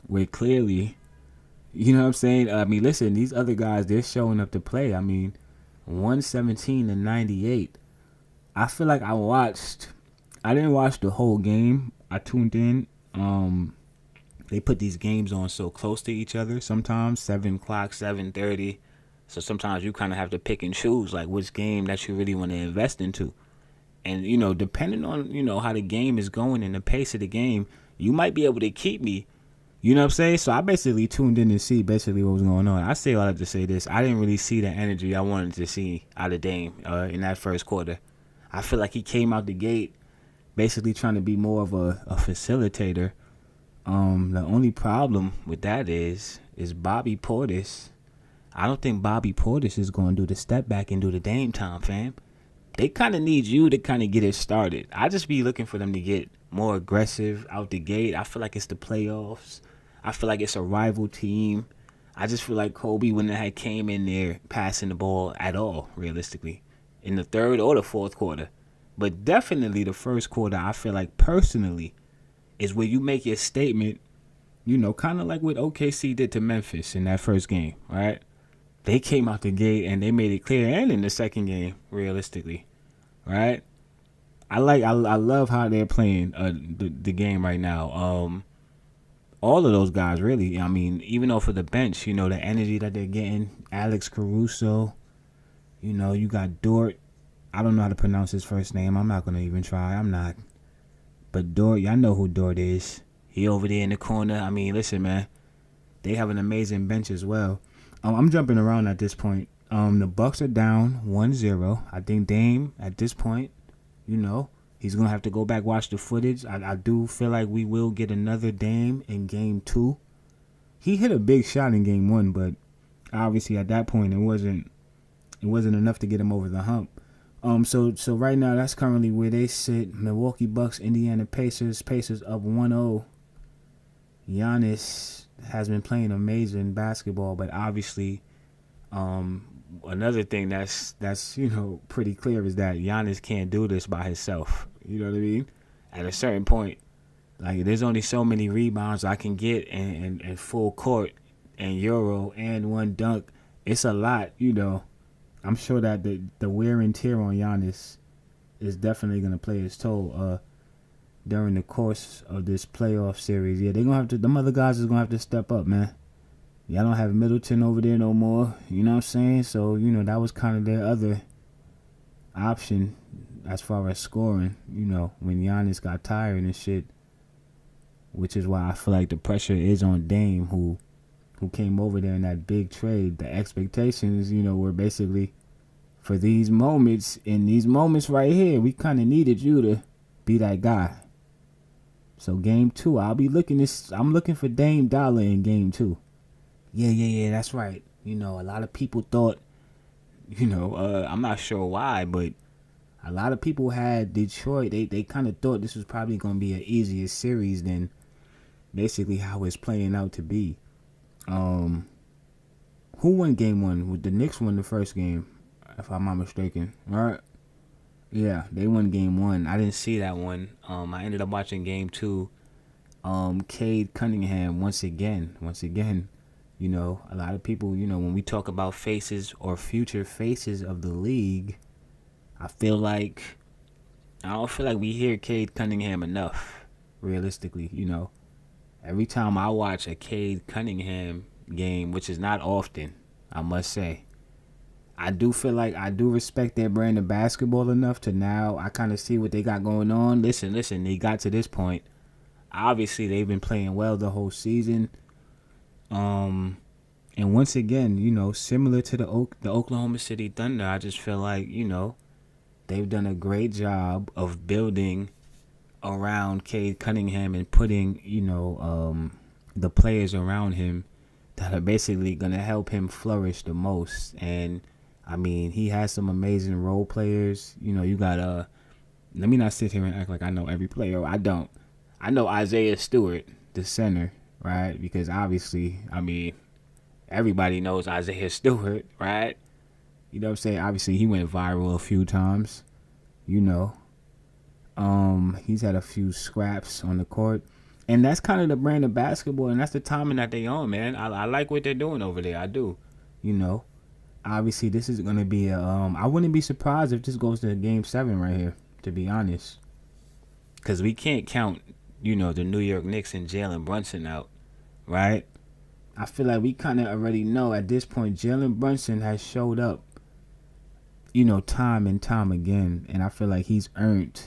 where clearly, you know what I'm saying? I mean, listen, these other guys, they're showing up to play. I mean, 117 to 98. I feel like I didn't watch the whole game. I tuned in. They put these games on so close to each other sometimes, 7 o'clock, 7:30. So sometimes you kind of have to pick and choose, like, which game that you really want to invest into. And, you know, depending on, you know, how the game is going and the pace of the game, you might be able to keep me. You know what I'm saying? So I basically tuned in to see basically what was going on. I say all that to say this. I didn't really see the energy I wanted to see out of Dame in that first quarter. I feel like he came out the gate basically trying to be more of a facilitator. The only problem with that is Bobby Portis. I don't think Bobby Portis is going to do the step back and do the Dame time, fam. They kind of need you to kind of get it started. I just be looking for them to get more aggressive out the gate. I feel like it's the playoffs. I feel like it's a rival team. I just feel like Kobe wouldn't have came in there passing the ball at all, realistically, in the third or the fourth quarter. But definitely the first quarter, I feel like personally, is where you make your statement, you know, kind of like what OKC did to Memphis in that first game, right? They came out the gate and they made it clear, and in the second game, realistically, right? I love how they're playing the game right now. All of those guys, really. I mean, even off of the bench, you know, the energy that they're getting. Alex Caruso, you know, you got Dort. I don't know how to pronounce his first name. I'm not gonna even try. I'm not. But Dort, y'all know who Dort is. He over there in the corner. I mean, listen, man, they have an amazing bench as well. I'm jumping around at this point. The Bucks are down 1-0. I think Dame at this point, you know, he's gonna have to go back, watch the footage. I do feel like we will get another Dame in game 2. He hit a big shot in game 1, but obviously at that point it wasn't enough to get him over the hump. So right now that's currently where they sit. Milwaukee Bucks, Indiana Pacers. Pacers up 1-0. Giannis has been playing amazing basketball, but obviously, another thing that's you know pretty clear is that Giannis can't do this by himself. You know what I mean? At a certain point, like, there's only so many rebounds I can get in full court and Euro and one dunk. It's a lot, you know. I'm sure that the wear and tear on Giannis is definitely gonna play its toll during the course of this playoff series. Yeah, they're gonna have to. Them other guys is gonna have to step up, man. Y'all don't have Middleton over there no more. You know what I'm saying? So, you know, that was kind of their other option as far as scoring. You know, when Giannis got tired and shit, which is why I feel like the pressure is on Dame, who came over there in that big trade. The expectations, you know, were basically for these moments. In these moments right here, we kind of needed you to be that guy. So game 2, I'm looking for Dame Dollar in game 2. Yeah, that's right. You know, a lot of people thought, you know, I'm not sure why, but a lot of people had Detroit. They kind of thought this was probably going to be an easier series than basically how it's playing out to be. Who won game 1? The Knicks won the first game, if I'm not mistaken. All right. Yeah, they won game 1. I didn't see that one. I ended up watching game 2. Cade Cunningham once again. You know, a lot of people, you know, when we talk about faces or future faces of the league, I don't feel like we hear Cade Cunningham enough, realistically, you know. Every time I watch a Cade Cunningham game, which is not often, I must say, I do feel like I do respect their brand of basketball enough to now I kind of see what they got going on. Listen, they got to this point. Obviously, they've been playing well the whole season. And once again, you know, similar to the Oklahoma City Thunder, I just feel like, you know, they've done a great job of building around Cade Cunningham and putting, the players around him that are basically going to help him flourish the most. And, I mean, he has some amazing role players. You got, let me not sit here and act like I know every player. I don't. I know Isaiah Stewart, the center, right? Because obviously, I mean, everybody knows Isaiah Stewart, right? You know what I'm saying? Obviously, he went viral a few times, He's had a few scraps on the court. And that's kind of the brand of basketball, and that's the timing that they on, man. I like what they're doing over there. I do. Obviously, this is going to be I wouldn't be surprised if this goes to Game 7 right here, to be honest. Because we can't count, the New York Knicks and Jalen Brunson out, right? I feel like we kind of already know at this point Jalen Brunson has showed up, time and time again. And I feel like he's earned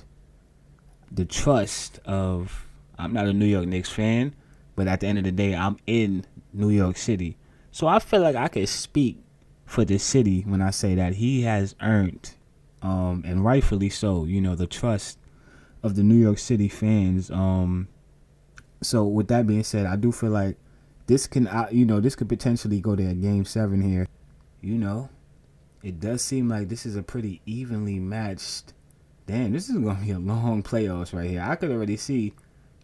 the trust of, I'm not a New York Knicks fan, but at the end of the day, I'm in New York City. So I feel like I could speak for the city when I say that he has earned, and rightfully so, the trust of the New York City fans. So with that being said, I do feel like this can, this could potentially go to a Game 7 here. It does seem like this is a pretty evenly matched. Damn, this is going to be a long playoffs right here. I could already see.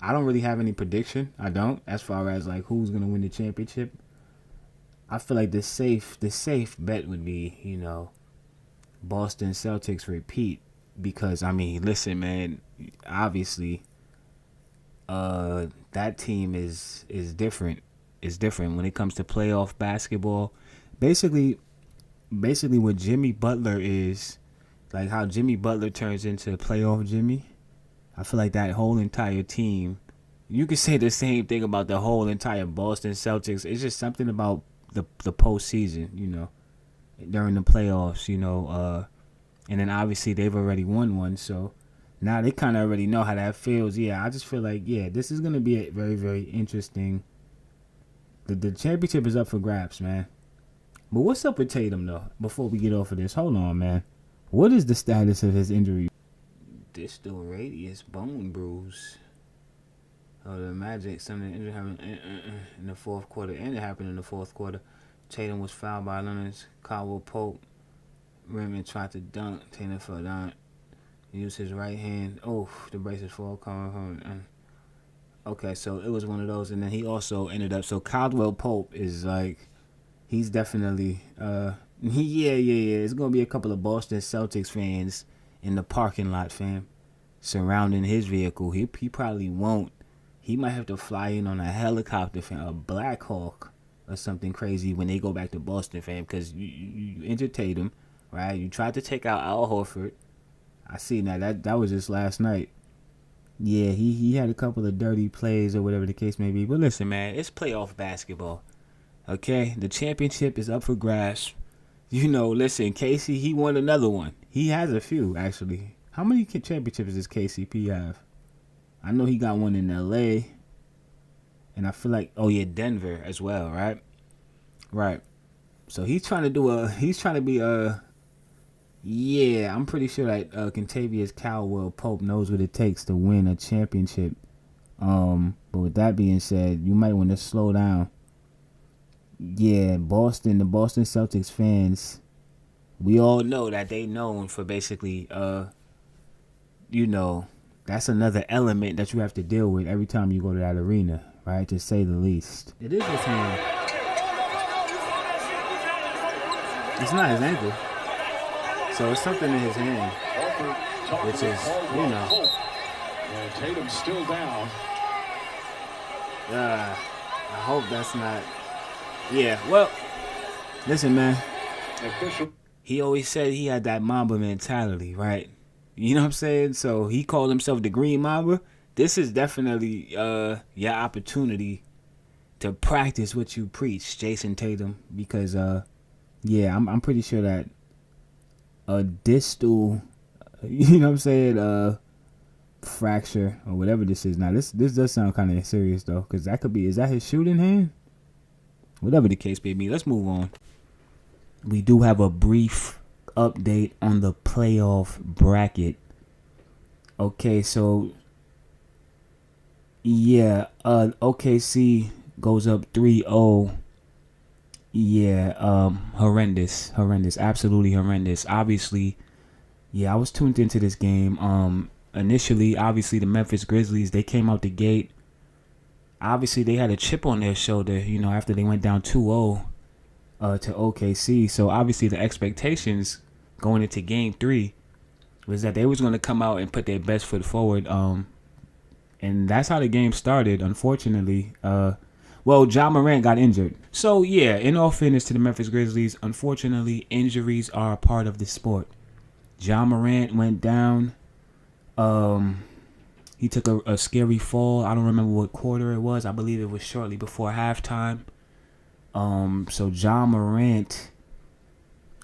I don't really have any prediction. I don't, as far as like who's going to win the championship. I feel like the safe bet would be, Boston Celtics repeat. Because, I mean, listen, man, obviously, that team is different. It's different when it comes to playoff basketball. Basically what Jimmy Butler is, like how Jimmy Butler turns into playoff Jimmy, I feel like that whole entire team, you could say the same thing about the whole entire Boston Celtics. It's just something about the postseason, during the playoffs, and then obviously they've already won one, so now they kind of already know how that feels. Yeah, I just feel like, this is going to be a very, very interesting. The championship is up for grabs, man. But what's up with Tatum, though, before we get off of this? Hold on, man. What is the status of his injury? Distal radius bone bruise. Oh, the Magic, something injury happened in the fourth quarter, and it happened in the fourth quarter. Tatum was fouled by Leonard's Caldwell Pope. Raymond tried to dunk. Tatum fell down. He used his right hand. Oh, the braces fall coming from. Okay, so it was one of those, and then he also ended up. So Caldwell Pope is like, he's definitely. Yeah. It's gonna be a couple of Boston Celtics fans in the parking lot, fam, surrounding his vehicle. He probably won't. He might have to fly in on a helicopter, fam, a Black Hawk or something crazy when they go back to Boston, fam, because you injured Tatum, right? You tried to take out Al Horford. I see now that was just last night. Yeah, he had a couple of dirty plays or whatever the case may be. But listen, man, it's playoff basketball. Okay? The championship is up for grabs. Listen, Casey, he won another one. He has a few, actually. How many championships does KCP have? I know he got one in LA. And I feel like, Denver as well, right? Right. So he's trying to be I'm pretty sure that Kentavious Caldwell Pope knows what it takes to win a championship. But with that being said, you might want to slow down. Yeah, the Boston Celtics fans, we all know that they known for basically, that's another element that you have to deal with every time you go to that arena, right? To say the least. It is his hand. It's not his ankle. So it's something in his hand, which is, And Tatum's still down. I hope that's not. Yeah, well, listen, man. He always said he had that Mamba mentality, right? You know what I'm saying? So he called himself the Green Mamba. This is definitely your opportunity to practice what you preach, Jason Tatum, because I'm pretty sure that a distal, fracture or whatever this is. Now this does sound kind of serious though, because is that his shooting hand? Whatever the case may be, let's move on. We do have a brief update on the playoff bracket. Okay, so yeah, OKC goes up 3-0. Yeah, horrendous, absolutely horrendous. Obviously, yeah, I was tuned into this game. Initially, obviously, the Memphis Grizzlies, they came out the gate. Obviously, they had a chip on their shoulder, after they went down 2-0 to OKC. So, obviously, the expectations going into Game 3 was that they was going to come out and put their best foot forward. And that's how the game started, unfortunately. Ja Morant got injured. So, yeah, in all fairness to the Memphis Grizzlies, unfortunately, injuries are a part of the sport. Ja Morant went down. He took a scary fall. I don't remember what quarter it was. I believe it was shortly before halftime. So Ja Morant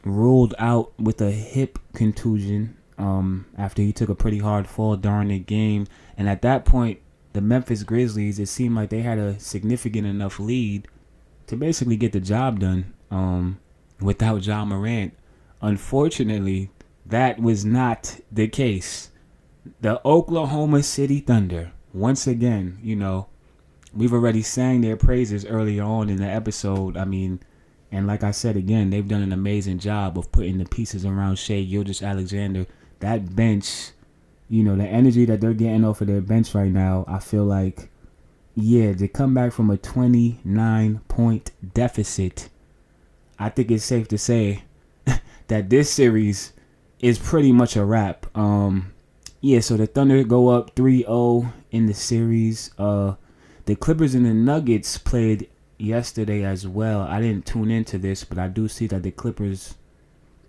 ruled out with a hip contusion after he took a pretty hard fall during the game. And at that point, the Memphis Grizzlies, it seemed like they had a significant enough lead to basically get the job done without Ja Morant. Unfortunately, that was not the case. The Oklahoma City Thunder, once again, we've already sang their praises earlier on in the episode. And like I said again, they've done an amazing job of putting the pieces around Shai Gilgeous-Alexander. That bench, the energy that they're getting off of their bench right now, I feel like, to come back from a 29-point deficit, I think it's safe to say that this series is pretty much a wrap. So the Thunder go up 3-0 in the series. The Clippers and the Nuggets played yesterday as well. I didn't tune into this, but I do see that the Clippers,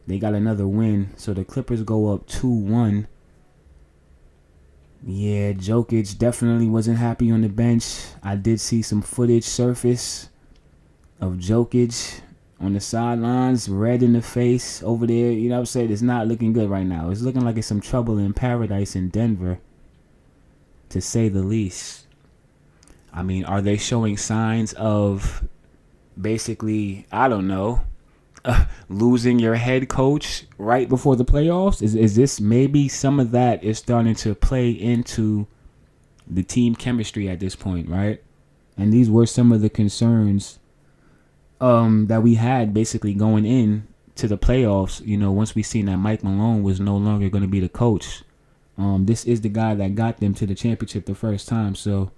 they got another win. So the Clippers go up 2-1. Yeah, Jokic definitely wasn't happy on the bench. I did see some footage surface of Jokic on the sidelines, red in the face over there. You know what I'm saying? It's not looking good right now. It's looking like it's some trouble in paradise in Denver, to say the least. Are they showing signs of basically, I don't know, losing your head coach right before the playoffs? Is this maybe some of that is starting to play into the team chemistry at this point, right? And these were some of the concerns that we had basically going in to the playoffs. Once we seen that Mike Malone was no longer going to be the coach. This is the guy that got them to the championship the first time. So,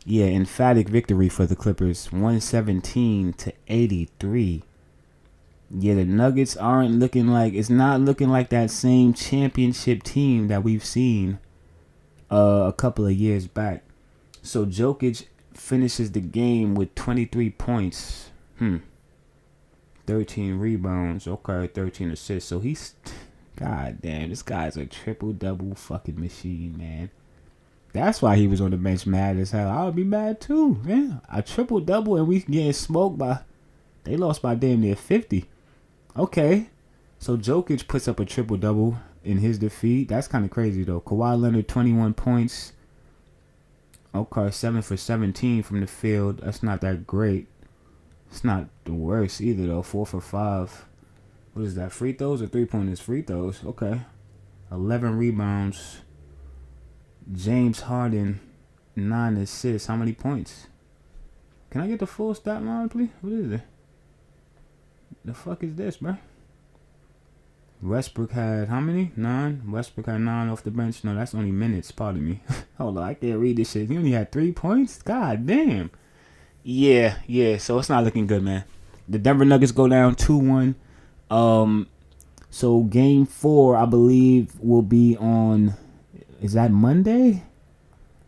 yeah, emphatic victory for the Clippers, 117-83. Yeah, the Nuggets it's not looking like that same championship team that we've seen a couple of years back. So Jokic finishes the game with 23 points. 13 rebounds. Okay, 13 assists. So he's, god damn, this guy's a triple-double fucking machine, man. That's why he was on the bench mad as hell. I would be mad too, man. A triple-double and we getting smoked they lost by damn near 50. Okay. So Jokic puts up a triple-double in his defeat. That's kind of crazy, though. Kawhi Leonard, 21 points. Okay, 7 for 17 from the field. That's not that great. It's not the worst either, though. 4 for 5. What is that, free throws or three-pointers? Free throws. Okay. 11 rebounds. James Harden, 9 assists. How many points? Can I get the full stat line, please? What is it? The fuck is this, bro? Westbrook had how many? 9. Westbrook had 9 off the bench. No, that's only minutes. Pardon me. Hold on, I can't read this shit. He only had 3 points? God damn. Yeah. So it's not looking good, man. The Denver Nuggets go down 2-1. So game 4, I believe, will be on. Is that Monday?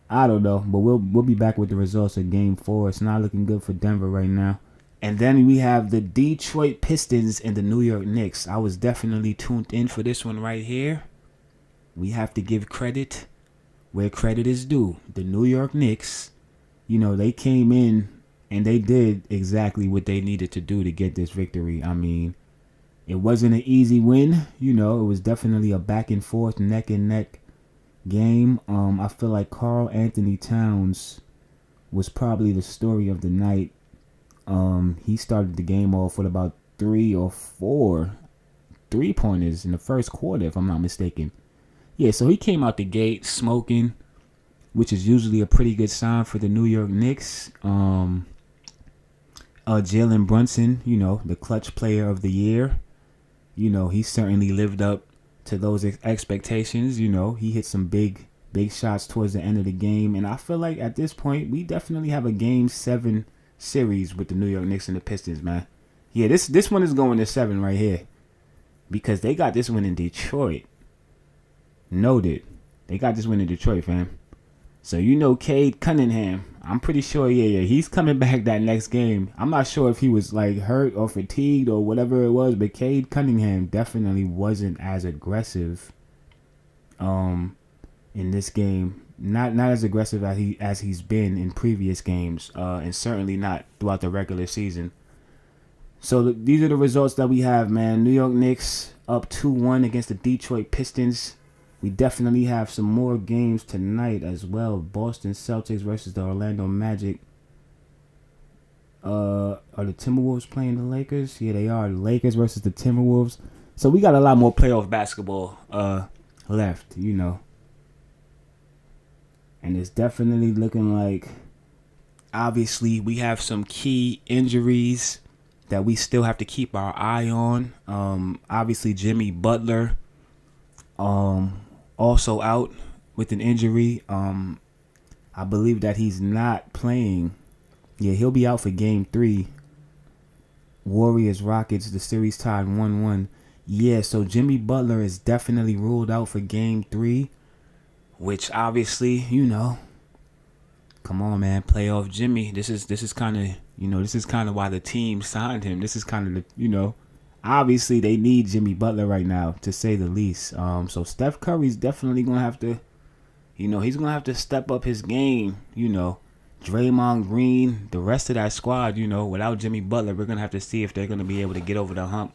I don't know, but we'll be back with the results of game 4. It's not looking good for Denver right now. And then we have the Detroit Pistons and the New York Knicks. I was definitely tuned in for this one right here. We have to give credit where credit is due. The New York Knicks, they came in and they did exactly what they needed to do to get this victory. It wasn't an easy win. It was definitely a back and forth, neck and neck game. I feel like Karl Anthony Towns was probably the story of the night. He started the game off with about 3 or 4 3-pointers in the first quarter, if I'm not mistaken. Yeah, so he came out the gate smoking, which is usually a pretty good sign for the New York Knicks. Jalen Brunson, the clutch player of the year, he certainly lived up to those expectations. He hit some big shots towards the end of the game. And I feel like at this point, we definitely have a Game 7 series with the New York Knicks and the Pistons, man. Yeah, this one is going to 7 right here. Because they got this one in Detroit. Noted. They got this one in Detroit, fam. So Cade Cunningham, I'm pretty sure, he's coming back that next game. I'm not sure if he was like hurt or fatigued or whatever it was, but Cade Cunningham definitely wasn't as aggressive in this game. Not as aggressive as he's been in previous games, and certainly not throughout the regular season. So these are the results that we have, man. New York Knicks up 2-1 against the Detroit Pistons. We definitely have some more games tonight as well. Boston Celtics versus the Orlando Magic. Are the Timberwolves playing the Lakers? Yeah, they are. The Lakers versus the Timberwolves. So we got a lot more playoff basketball left, And it's definitely looking like, obviously, we have some key injuries that we still have to keep our eye on. Obviously, Jimmy Butler. Also out with an injury. I believe that he's not playing. Yeah, he'll be out for Game 3. Warriors Rockets, the series tied 1-1. Yeah, so Jimmy Butler is definitely ruled out for Game 3, which obviously, come on, man, playoff Jimmy. This is kind of why the team signed him. This is kind of the obviously, they need Jimmy Butler right now, to say the least. So Steph Curry's definitely going to have to, he's going to have to step up his game. Draymond Green, the rest of that squad, without Jimmy Butler, we're going to have to see if they're going to be able to get over the hump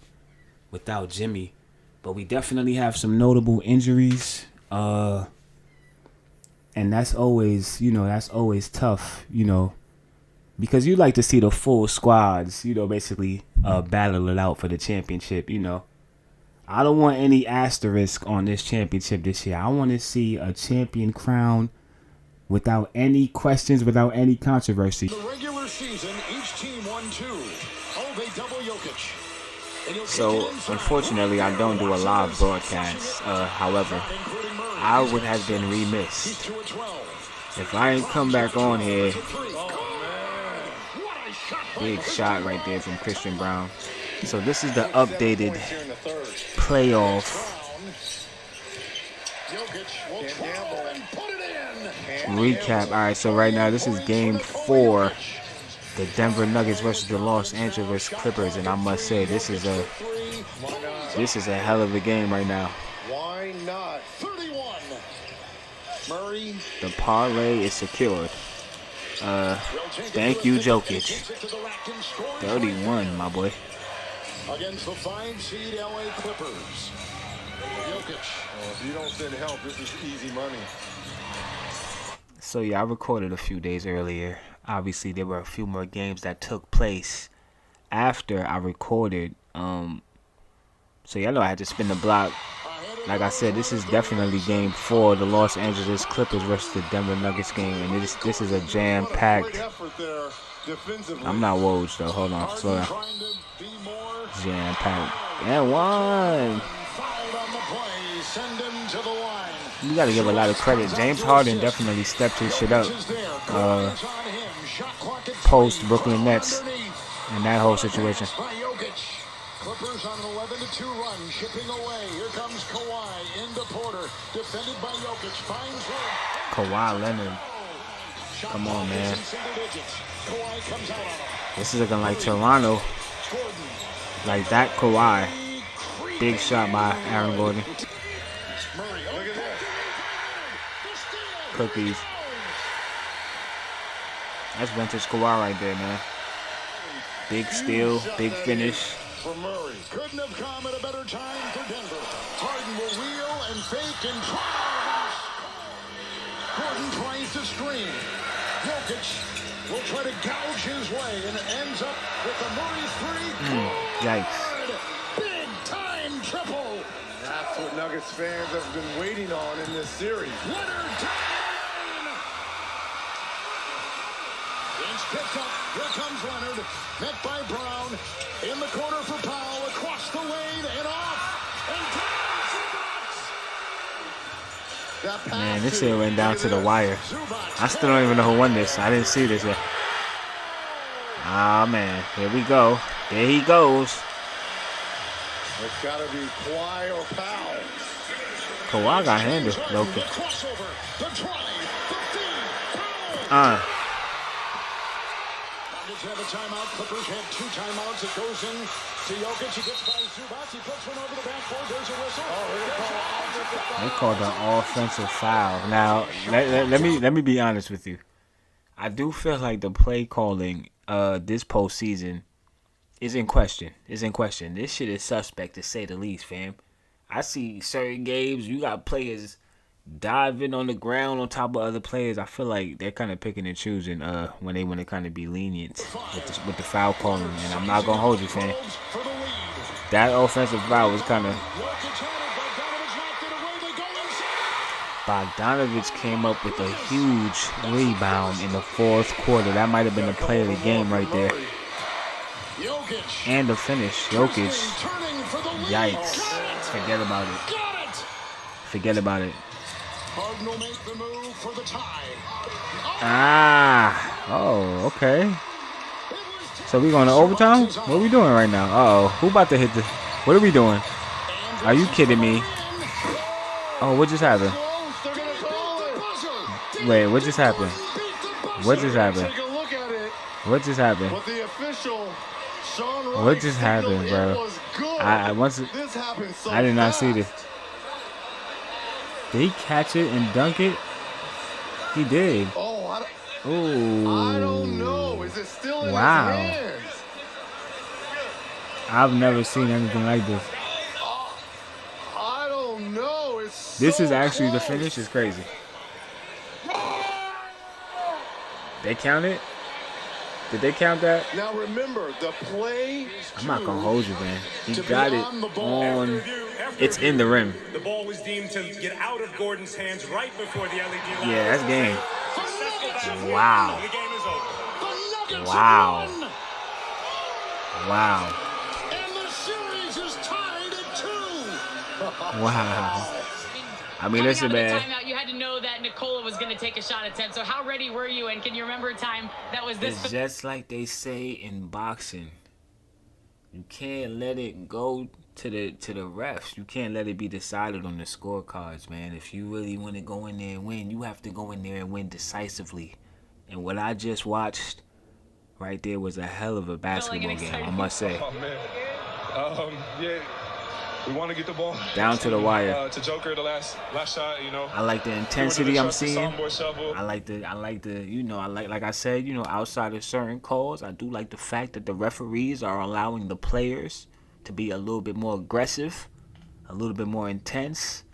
without Jimmy. But we definitely have some notable injuries. And that's always, tough, because you like to see the full squads, basically battle it out for the championship, I don't want any asterisk on this championship this year. I want to see a champion crown without any questions, without any controversy. The regular season, each team won 2. Oh, they double Jokic. So, unfortunately, I don't do a live broadcast. However, I would have been remiss if I ain't come back on here. Big shot right there from Christian Brown. So this is the updated playoff recap. All right, so right now this is Game 4, the Denver Nuggets versus the Los Angeles Clippers, and I must say this is a hell of a game right now. Why not? 31. Murray. The parlay is secured. Thank you, Jokic. 31, my boy. Against the 5-seed LA Clippers. Jokic. If you don't send help, this is easy money. So yeah, I recorded a few days earlier. Obviously, there were a few more games that took place after I recorded. So yeah, I know I had to spin the block. Like I said, this is definitely Game 4, the Los Angeles Clippers versus the Denver Nuggets game, and this is a jam-packed. I'm not Woj though. Hold on, slow down. Jam-packed and one. You gotta give a lot of credit. James Harden definitely stepped his shit up. Post Brooklyn Nets and that whole situation. Clippers on an 11-2 run, chipping away. Here comes Kawhi into Porter, defended by Jokic, finds room. Kawhi Leonard. Come on, man. This is looking like Toronto. Like that Kawhi. Big shot by Aaron Gordon. Cookies. That's vintage Kawhi right there, man. Big steal, big finish. For Murray. Couldn't have come at a better time for Denver. Harden will wheel and fake and try. Gordon tries to screen. Jokic will try to gouge his way and ends up with the Murray 3. Yikes. Big time triple. That's what Nuggets fans have been waiting on in this series. Leonard down. Inch picked up. Here comes Leonard. Met by Brown. In the corner for Powell. Across the lane and off. And down Zubac. Man, this shit went down to the wire. I still don't even know who won this. I didn't see this yet. Ah, man. Here we go. There he goes. It's got to be Kawhi or Powell. Kawhi got handled. Loki. Crossover. The drive. The feed. Uh. Nuggets have a timeout. Clippers have 2 timeouts. It goes in to Jokic. He gets by Zubac. He puts one over the backboard. There's a whistle. They called an offensive foul. Now, let me be honest with you. I do feel like the play calling this postseason is in question. This shit is suspect to say the least, fam. I see certain games, you got players diving on the ground on top of other players. I feel like they're kind of picking and choosing when they want to kind of be lenient with the foul calling. And I'm not going to hold you, fam. That offensive foul was kind of... Bogdanovich came up with a huge rebound in the fourth quarter. That might have been the play of the game right there. And the finish. Jokic. Yikes. Forget about it. Forget about it. Ah. Oh, okay. So we going to overtime? What are we doing right now? Uh-oh. Who about to hit the... What are we doing? Are you kidding me? Oh, what just happened? Wait, what just happened? What just happened? What just happened? What just happened, bro? I did not see this. Did he catch it and dunk it? He did. Oh, Ooh. I don't know. Is it still in Wow. his hands? I've never seen anything like this. I don't know. It's This so is actually the close. finish. Is crazy. They count it? Did they count that? Now remember, the play. I'm not gonna hold you, man. He got it on. It's in the rim. The ball was deemed to get out of Gordon's hands right before the LED light. Yeah, that's game. Successful Wow. The game is over. Wow. Wow. And the series is tied at 2. Wow. I mean, Coming listen, out of the man. timeout, you had to know that Nikola was going to take a shot at 10. So how ready were you? And can you remember a time that was this? It's just like they say in boxing. You can't let it go to the refs. You can't let it be decided on the scorecards, man. If you really want to go in there and win, you have to go in there and win decisively. And what I just watched right there was a hell of a basketball game, I must say. Oh, man. Yeah. We want to get the ball Down to the wire. To Joker, the last shot, you know. I like the intensity I'm seeing. Shovel. I like the, you know, like I said, you know, outside of certain calls, I do like the fact that the referees are allowing the players to be a little bit more aggressive, a little bit more intense,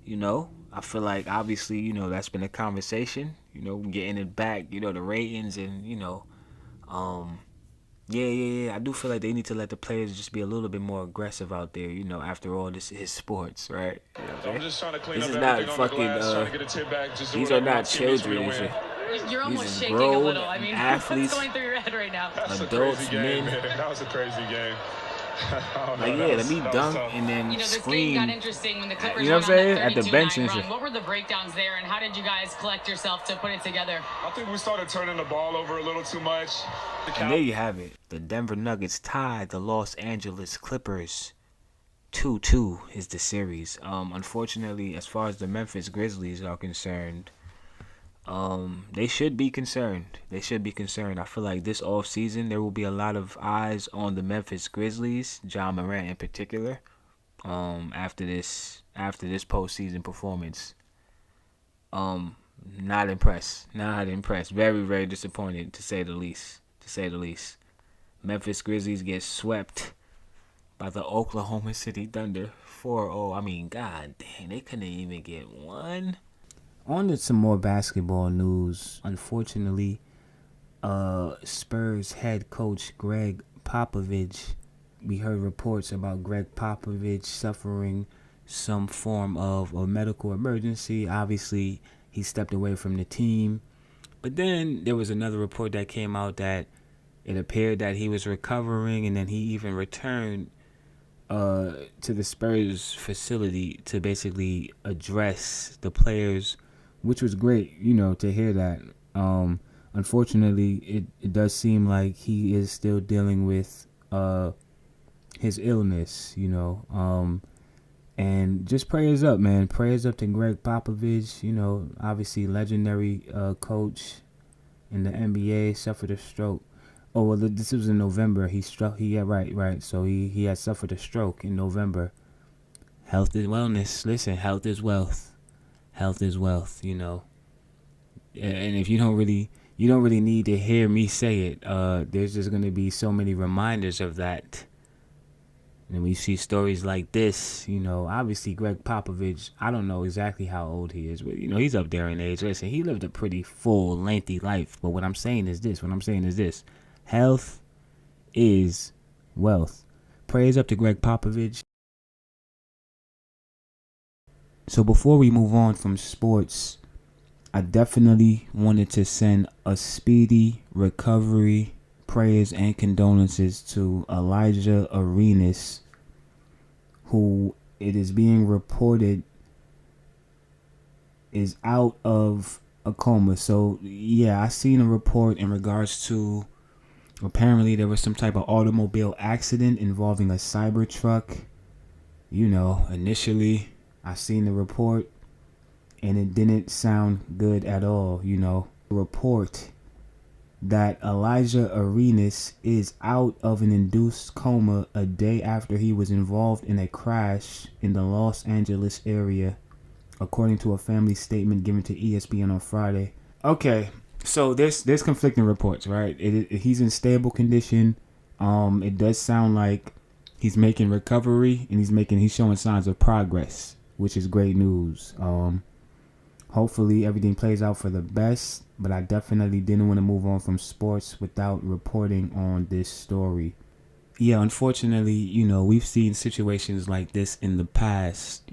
you know. I feel like, obviously, you know, that's been a conversation, you know, getting it back, you know, the ratings and, you know, yeah. I do feel like they need to let the players just be a little bit more aggressive out there, you know, after all, this is sports, right? You know, I'm just trying to clean this up is not everything on fucking, the glass, trying to get a tip back, just do these are whatever my not teammates want children. to These win. You're are almost shaking a grown little. I mean, athletes. what's going through your head right now? That's adults, a crazy game, men. man. That was a crazy game. Like, yeah, let me dunk and then You know, this scream. game got interesting when the Clippers You know what I'm went on saying? At that the bench 32-9 and run. shit. What were the breakdowns there, and how did you guys collect yourself to put it together? I think we started turning the ball over a little too much. And there you have it. The Denver Nuggets tied the Los Angeles Clippers. 2-2 is the series. Unfortunately, as far as the Memphis Grizzlies are concerned, they should be concerned. I feel like this offseason there will be a lot of eyes on the Memphis Grizzlies, John Morant in particular, after this postseason performance. Not impressed. Very, very disappointed to say the least. Memphis Grizzlies get swept by the Oklahoma City Thunder 4-0. I mean, god dang, they couldn't even get one. On to some more basketball news. Unfortunately, Spurs head coach Greg Popovich, we heard reports about Greg Popovich suffering some form of a medical emergency. Obviously, he stepped away from the team. But then there was another report that came out that it appeared that he was recovering, and then he even returned to the Spurs facility to basically address the players, which was great, to hear that. Unfortunately, it does seem like he is still dealing with his illness, and just prayers up, man. Prayers up to Greg Popovich, obviously legendary coach in the NBA, suffered a stroke. Oh, well, this was in November. Right. So he had suffered a stroke in November. Health is wellness. Listen, health is wealth. Health is wealth, And if you don't really need to hear me say it. There's just going to be so many reminders of that. And we see stories like this, obviously Greg Popovich, I don't know exactly how old he is, but, he's up there in age. Listen, he lived a pretty full, lengthy life. But what I'm saying is this. Health is wealth. Praise up to Greg Popovich. So before we move on from sports, I definitely wanted to send a speedy recovery, prayers, and condolences to Elijah Arenas, who it is being reported is out of a coma. So, yeah, I seen a report in regards to apparently there was some type of automobile accident involving a Cybertruck. Initially I seen the report and it didn't sound good at all. Report that Elijah Arenas is out of an induced coma a day after he was involved in a crash in the Los Angeles area, according to a family statement given to ESPN on Friday. Okay, so there's conflicting reports, right? He's in stable condition. It does sound like he's making recovery and he's showing signs of progress, which is great news. Hopefully everything plays out for the best, but I definitely didn't want to move on from sports without reporting on this story. Yeah, unfortunately, we've seen situations like this in the past,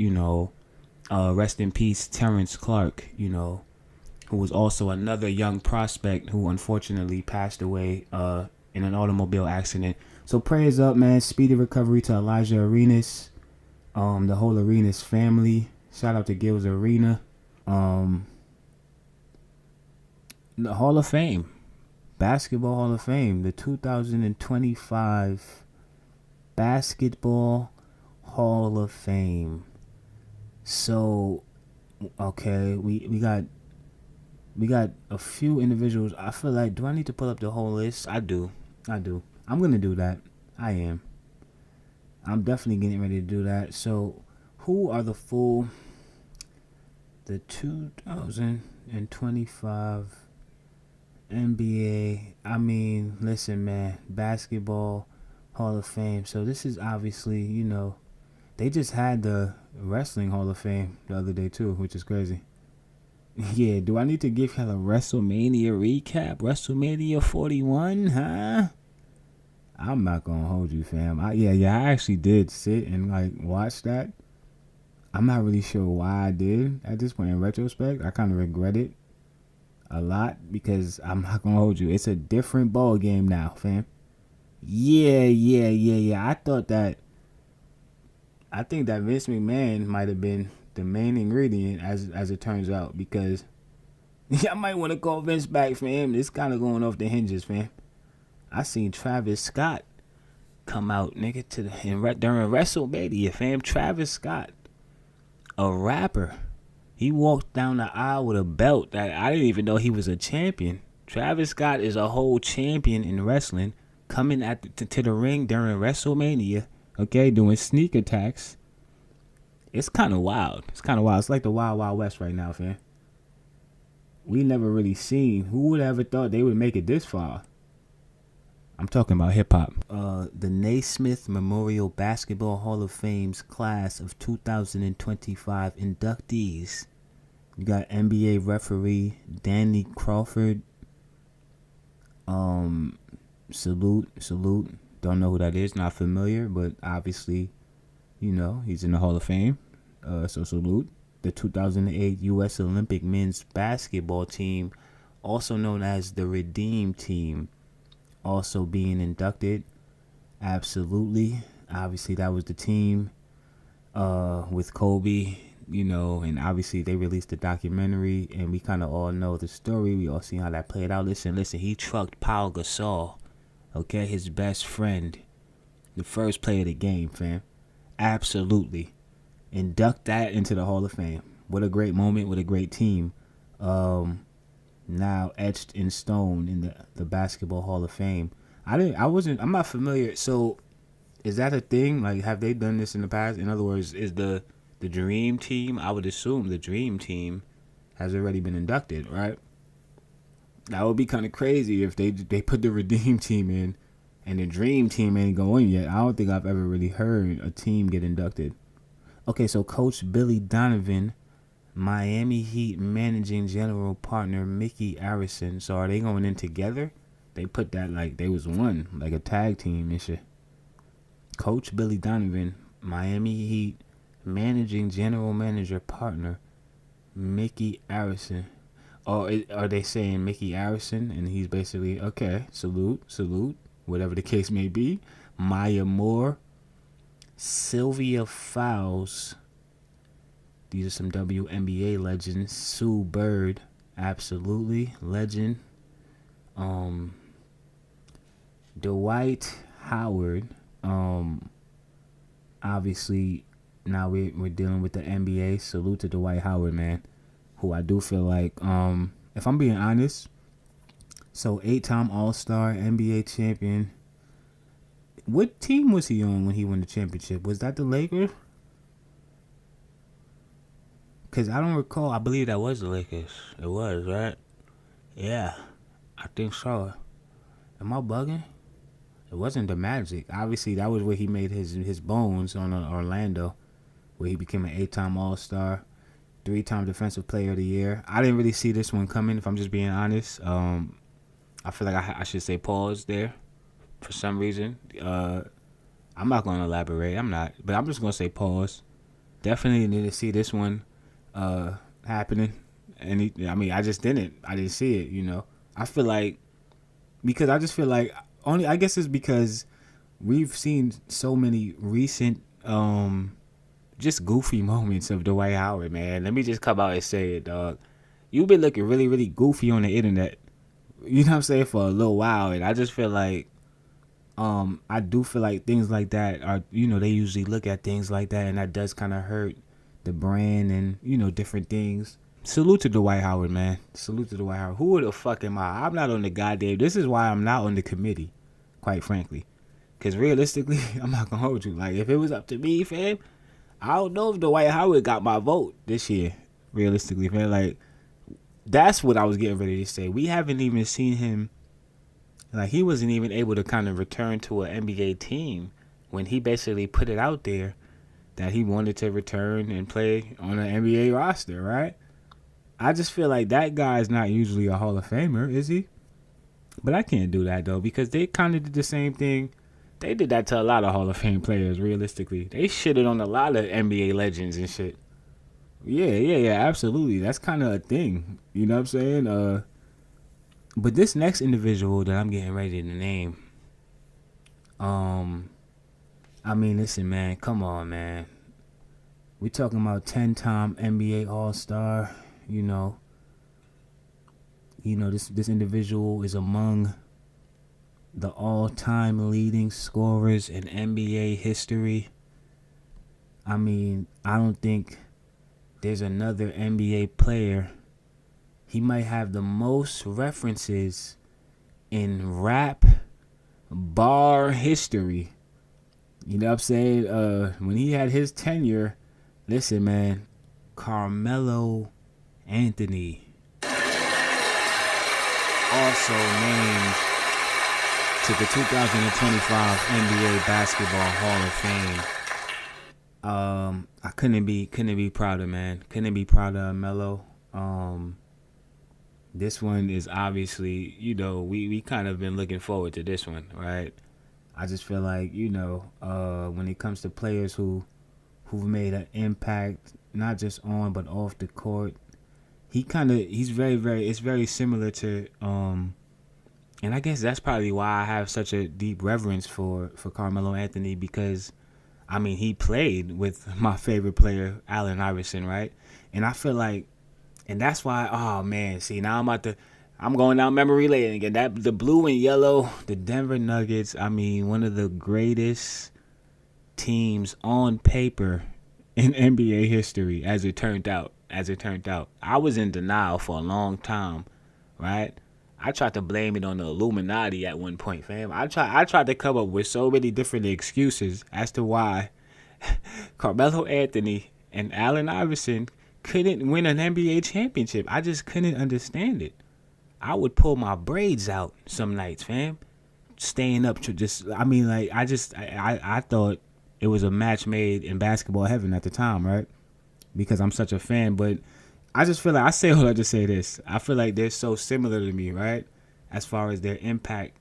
rest in peace, Terrence Clark, who was also another young prospect who unfortunately passed away in an automobile accident. So prayers up, man. Speedy recovery to Elijah Arenas, the whole Arenas family. Shout out to Gil's Arena. The Hall of Fame, Basketball Hall of Fame, the 2025 Basketball Hall of Fame. So, okay, we got a few individuals. I feel like, do I need to pull up the whole list? I do. I'm gonna do that. I am. I'm definitely getting ready to do that. So, who are the 2025 NBA? I mean, listen, man, Basketball Hall of Fame. So this is obviously, they just had the Wrestling Hall of Fame the other day too, which is crazy. Yeah, do I need to give y'all a WrestleMania recap? WrestleMania 41, huh? I'm not gonna hold you, fam. I actually did sit and watch that. I'm not really sure why I did at this point. In retrospect, I kind of regret it a lot because I'm not gonna hold you. It's a different ball game now, fam. Yeah. I think that Vince McMahon might have been the main ingredient as it turns out, because I might want to call Vince back, fam. It's kind of going off the hinges, fam. I seen Travis Scott come out, nigga, during WrestleMania, fam. Travis Scott, a rapper. He walked down the aisle with a belt that I didn't even know he was a champion. Travis Scott is a whole champion in wrestling, coming to the ring during WrestleMania, okay, doing sneak attacks. It's kind of wild. It's like the Wild Wild West right now, fam. We never really seen. Who would have ever thought they would make it this far? I'm talking about hip-hop. The Naismith Memorial Basketball Hall of Fame's class of 2025 inductees. You got NBA referee Danny Crawford. Salute. Don't know who that is. Not familiar, but obviously, he's in the Hall of Fame. So salute. The 2008 U.S. Olympic men's basketball team, also known as the Redeem Team, also being inducted. Absolutely. Obviously, that was the team with Kobe, and obviously they released the documentary, and we kind of all know the story. We all seen how that played out. Listen, he trucked Paul Gasol, okay, his best friend, the first play of the game, fam. Absolutely. Induct that into the Hall of Fame. What a great moment. What a great team. Now etched in stone in the Basketball Hall of Fame. I'm not familiar. So is that a thing? Like, have they done this in the past? In other words, is the Dream Team, I would assume the Dream Team has already been inducted, right? That would be kind of crazy if they put the Redeem Team in and the Dream Team ain't going yet. I don't think I've ever really heard a team get inducted. Okay, so Coach Billy Donovan, Miami Heat managing general partner Mickey Arison. So are they going in together? They put that like they was one, like a tag team and shit. Coach Billy Donovan, Miami Heat managing general manager partner Mickey Arison. Or are they saying Mickey Arison and he's basically, okay, salute, whatever the case may be. Maya Moore, Sylvia Fowles. These are some WNBA legends. Sue Bird, absolutely legend. Dwight Howard. Obviously, now we're dealing with the NBA. Salute to Dwight Howard, man. Who I do feel like, if I'm being honest, so 8-time All-Star, NBA champion. What team was he on when he won the championship? Was that the Lakers? Because I don't recall. I believe that was the Lakers. It was, right? Yeah, I think so. Am I bugging? It wasn't the Magic. Obviously, that was where he made his bones on Orlando, where he became an 8-time All-Star, 3-time Defensive Player of the Year. I didn't really see this one coming, if I'm just being honest. I feel like I should say pause there for some reason. I'm not going to elaborate. I'm not. But I'm just going to say pause. Definitely need to see this one happening. And I just didn't. I didn't see it, I feel like, because I just feel like, I guess it's because we've seen so many recent just goofy moments of Dwight Howard, man. Let me just come out and say it, dog. You've been looking really, really goofy on the internet, you know what I'm saying, for a little while. And I just feel like, I do feel like things like that are, they usually look at things like that, and that does kind of hurt the brand and, different things. Salute to Dwight Howard, man. Salute to Dwight Howard. Who the fuck am I? I'm not on the goddamn. This is why I'm not on the committee, quite frankly. Because realistically, I'm not going to hold you. Like, if it was up to me, fam, I don't know if Dwight Howard got my vote this year, realistically, fam. Like, that's what I was getting ready to say. We haven't even seen him. Like, he wasn't even able to kind of return to an NBA team when he basically put it out there that he wanted to return and play on an NBA roster, right? I just feel like that guy's not usually a Hall of Famer, is he? But I can't do that, though, because they kind of did the same thing. They did that to a lot of Hall of Fame players, realistically. They shitted on a lot of NBA legends and shit. Yeah, absolutely. That's kind of a thing. You know what I'm saying? But this next individual that I'm getting ready to name, listen, man, come on, man. We talking about 10-time NBA All-Star, this individual is among the all-time leading scorers in NBA history. I don't think there's another NBA player. He might have the most references in rap bar history. You know what I'm saying? When he had his tenure, listen, man, Carmelo Anthony, also named to the 2025 NBA Basketball Hall of Fame. I couldn't be prouder, man. Couldn't be prouder of Melo. This one is obviously, we kind of been looking forward to this one, right? I just feel like, when it comes to players who who've made an impact not just on but off the court. He's very, it's very similar to and I guess that's probably why I have such a deep reverence for Carmelo Anthony, because I mean, he played with my favorite player, Allen Iverson, right? And I feel like, and that's why, oh man, see, now I'm going down memory lane again. That the blue and yellow, the Denver Nuggets, I mean, one of the greatest teams on paper in NBA history, as it turned out. I was in denial for a long time, right? I tried to blame it on the Illuminati at one point, fam. I tried to come up with so many different excuses as to why Carmelo Anthony and Allen Iverson couldn't win an NBA championship. I just couldn't understand it. I would pull my braids out some nights, fam. Staying up to just, I mean, like, I thought it was a match made in basketball heaven at the time, right? Because I'm such a fan, but I just feel like, I say all that to say this. I feel like they're so similar to me, right? As far as their impact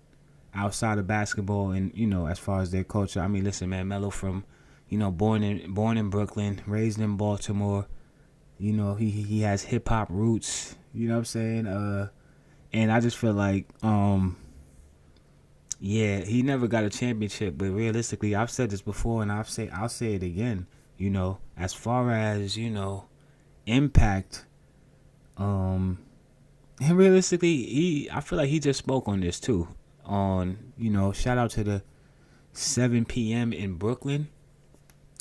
outside of basketball and, you know, as far as their culture. I mean, listen, man, Melo from, you know, born in Brooklyn, raised in Baltimore. You know, he has hip hop roots, you know what I'm saying? And I just feel like, yeah, he never got a championship, but realistically, I've said this before and I'll say it again, you know, as far as, you know, impact, and realistically, I feel like he just spoke on this too. On, you know, shout out to the 7 p.m. in Brooklyn.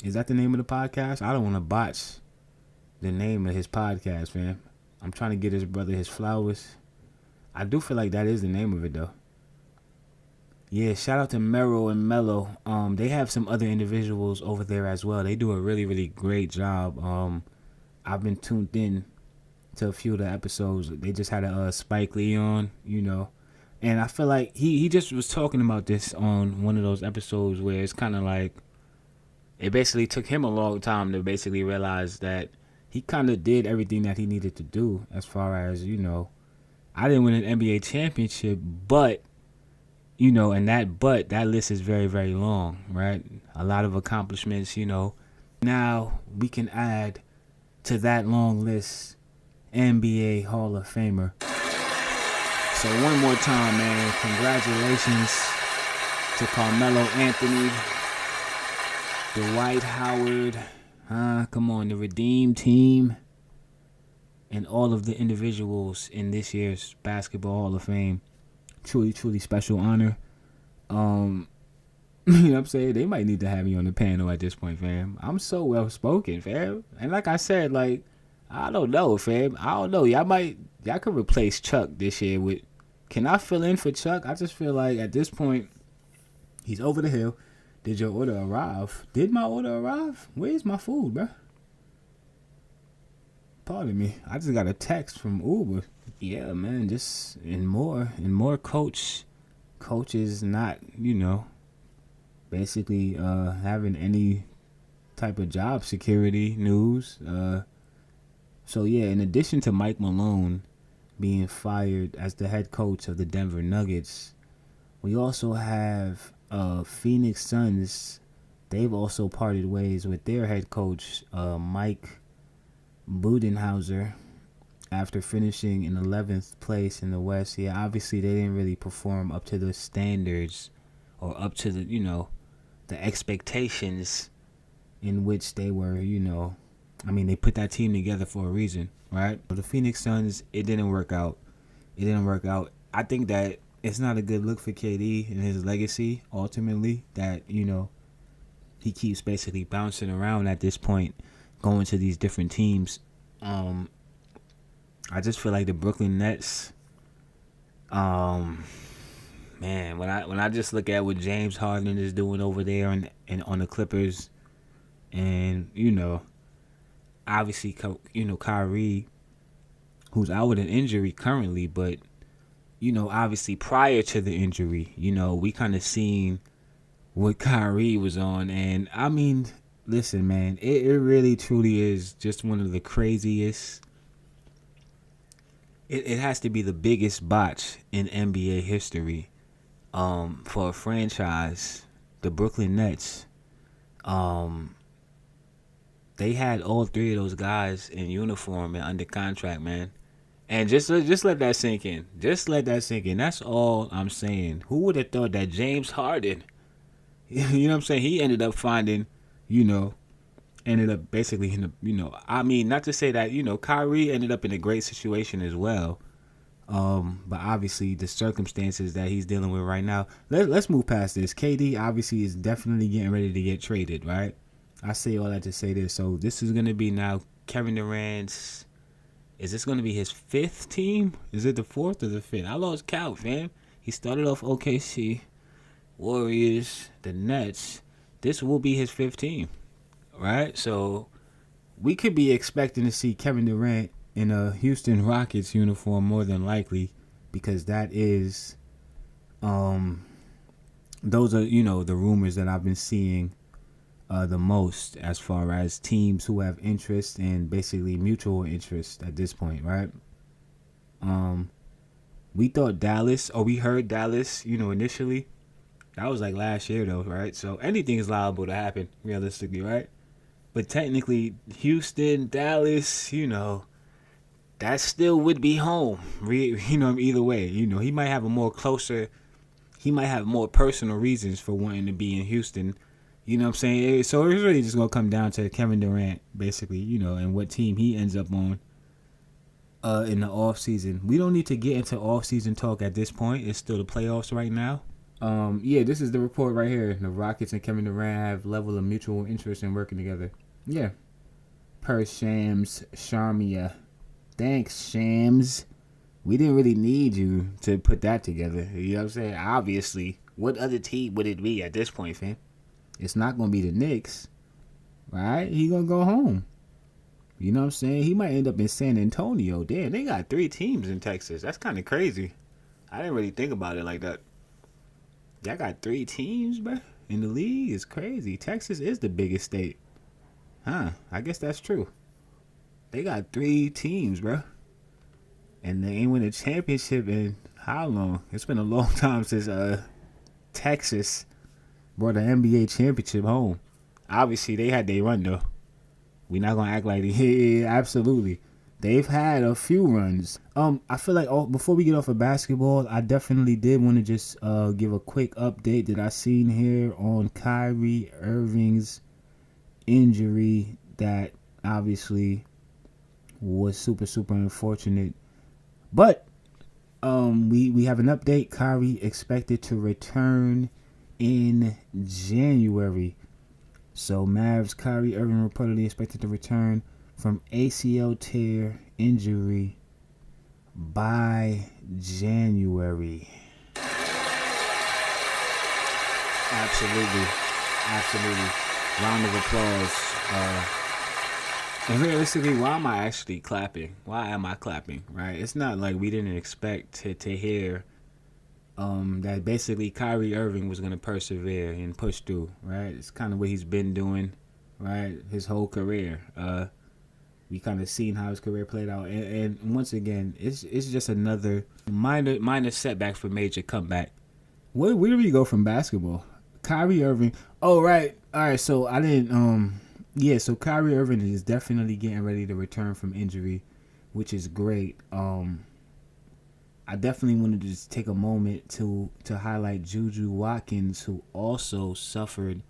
Is that the name of the podcast? I don't want to botch the name of his podcast, man. I'm trying to get his brother his flowers. I do feel like that is the name of it, though. Yeah, shout out to Mero and Mello. They have some other individuals over there as well. They do a really, really great job. I've been tuned in to a few of the episodes. They just had a Spike Lee on, you know. And I feel like he just was talking about this on one of those episodes where it's kind of like, it basically took him a long time to basically realize that he kind of did everything that he needed to do as far as, you know, I didn't win an NBA championship, but, you know, and that list is very, very long, right? A lot of accomplishments, you know. Now we can add to that long list NBA Hall of Famer. So one more time, man, congratulations to Carmelo Anthony, Dwight Howard, come on, the Redeem Team, and all of the individuals in this year's Basketball Hall of Fame. Truly, truly special honor. You know what I'm saying? They might need to have me on the panel at this point, fam. I'm so well spoken, fam. And like I said, like, I don't know, fam. I don't know. Y'all could replace Chuck this year with, can I fill in for Chuck? I just feel like at this point, he's over the hill. Did your order arrive? Did my order arrive? Where's my food, bro? Pardon me. I just got a text from Uber. Yeah, man, just and more coaches not, you know, basically having any type of job security news. So yeah, in addition to Mike Malone being fired as the head coach of the Denver Nuggets, we also have Phoenix Suns. They've also parted ways with their head coach, Mike Budenholzer, after finishing in 11th place in the West. Yeah, obviously they didn't really perform up to the standards or up to the, you know, the expectations in which they were, you know, I mean, they put that team together for a reason, right? But the Phoenix Suns, it didn't work out. I think that it's not a good look for KD and his legacy, ultimately, that, you know, he keeps basically bouncing around at this point, going to these different teams. I just feel like the Brooklyn Nets, man, when I just look at what James Harden is doing over there and on the Clippers, and, you know, obviously, you know, Kyrie, who's out with an injury currently, but, you know, obviously prior to the injury, you know, we kind of seen what Kyrie was on. And, I mean, listen, man, it really truly is just one of the craziest. It has to be the biggest botch in NBA history for a franchise, the Brooklyn Nets, they had all three of those guys in uniform and under contract, man. And just let that sink in. Just let that sink in. That's all I'm saying. Who would have thought that James Harden, you know what I'm saying? He ended up finding, ended up basically in the, I mean, not to say that, Kyrie ended up in a great situation as well. But obviously the circumstances that he's dealing with right now. Let's move past this. KD obviously is definitely getting ready to get traded, right? I say all that to say this. So this is gonna be now Kevin Durant's. Is this gonna be his fifth team? Is it the fourth or the fifth? I lost count, fam. He started off OKC, Warriors, the Nets. This will be his fifth team, right? So we could be expecting to see Kevin Durant in a Houston Rockets uniform more than likely, because that is those are the rumors that I've been seeing the most, as far as teams who have interest and basically mutual interest at this point, right? We thought Dallas, or we heard Dallas, initially. That was like last year though, right? So anything is liable to happen realistically, right? But technically Houston, Dallas, that still would be home. Either way, he might have he might have more personal reasons for wanting to be in Houston. You know what I'm saying? So it's really just going to come down to Kevin Durant, basically, and what team he ends up on in the offseason. We don't need to get into offseason talk at this point. It's still the playoffs right now. Yeah, this is the report right here. The Rockets and Kevin Durant have level of mutual interest in working together. Yeah. Per Shams Sharmia. Thanks, Shams. We didn't really need you to put that together. You know what I'm saying? Obviously, what other team would it be at this point, fam? It's not going to be the Knicks, right? He going to go home. You know what I'm saying? He might end up in San Antonio. Damn, they got 3 teams in Texas. That's kind of crazy. I didn't really think about it like that. Y'all got 3 teams, bro, in the league. It's crazy. Texas is the biggest state. Huh, I guess that's true. They got 3 teams, bro. And they ain't win a championship in how long? It's been a long time since Texas brought an NBA championship home. Obviously, they had their run, though. We're not going to act like yeah, absolutely. They've had a few runs. I feel like before we get off of basketball, I definitely did want to just give a quick update that I seen here on Kyrie Irving's injury that obviously was super, super unfortunate. But we have an update. Kyrie expected to return in January. So Mavs Kyrie Irving reportedly expected to return from ACL tear injury by January. Absolutely. Round of applause. And realistically, why am I actually clapping? Why am I clapping, right? It's not like we didn't expect to hear that basically Kyrie Irving was going to persevere and push through, right? It's kind of what he's been doing, right, his whole career. We kind of seen how his career played out. And once again, it's just another minor setback for major comeback. Where do we go from basketball? Kyrie Irving. Oh, right. All right, so I didn't... Yeah, so Kyrie Irving is definitely getting ready to return from injury, which is great. I definitely wanted to just take a moment to highlight Juju Watkins, who also suffered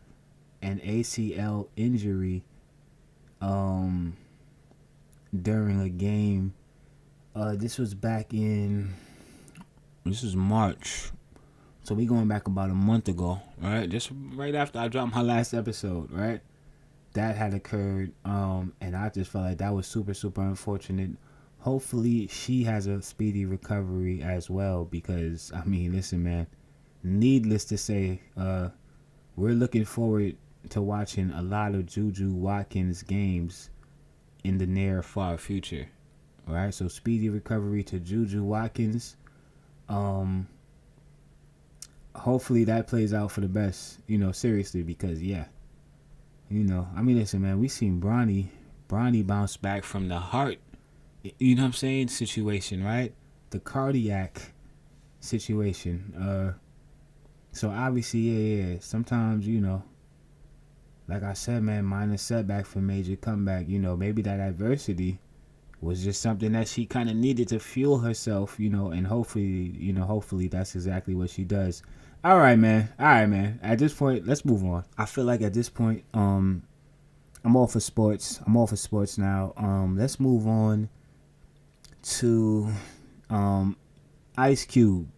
an ACL injury during a game. This was March. So we going back about a month ago, right? Just right after I dropped my last episode, right? That had occurred, and I just felt like that was super, super unfortunate. Hopefully, she has a speedy recovery as well, because, I mean, listen, man, needless to say, we're looking forward to watching a lot of Juju Watkins games in the near far future, all right? So, speedy recovery to Juju Watkins. Hopefully, that plays out for the best, seriously, because, yeah. I mean, listen, man, we seen Bronny bounce back from the heart, situation, right? The cardiac situation. So obviously, yeah. Sometimes, like I said, man, minor setback for major comeback. You know, maybe that adversity was just something that she kind of needed to fuel herself, you know, and hopefully that's exactly what she does. All right, man. At this point, let's move on. I feel like at this point, I'm all for sports. I'm all for sports now. Let's move on to Ice Cube.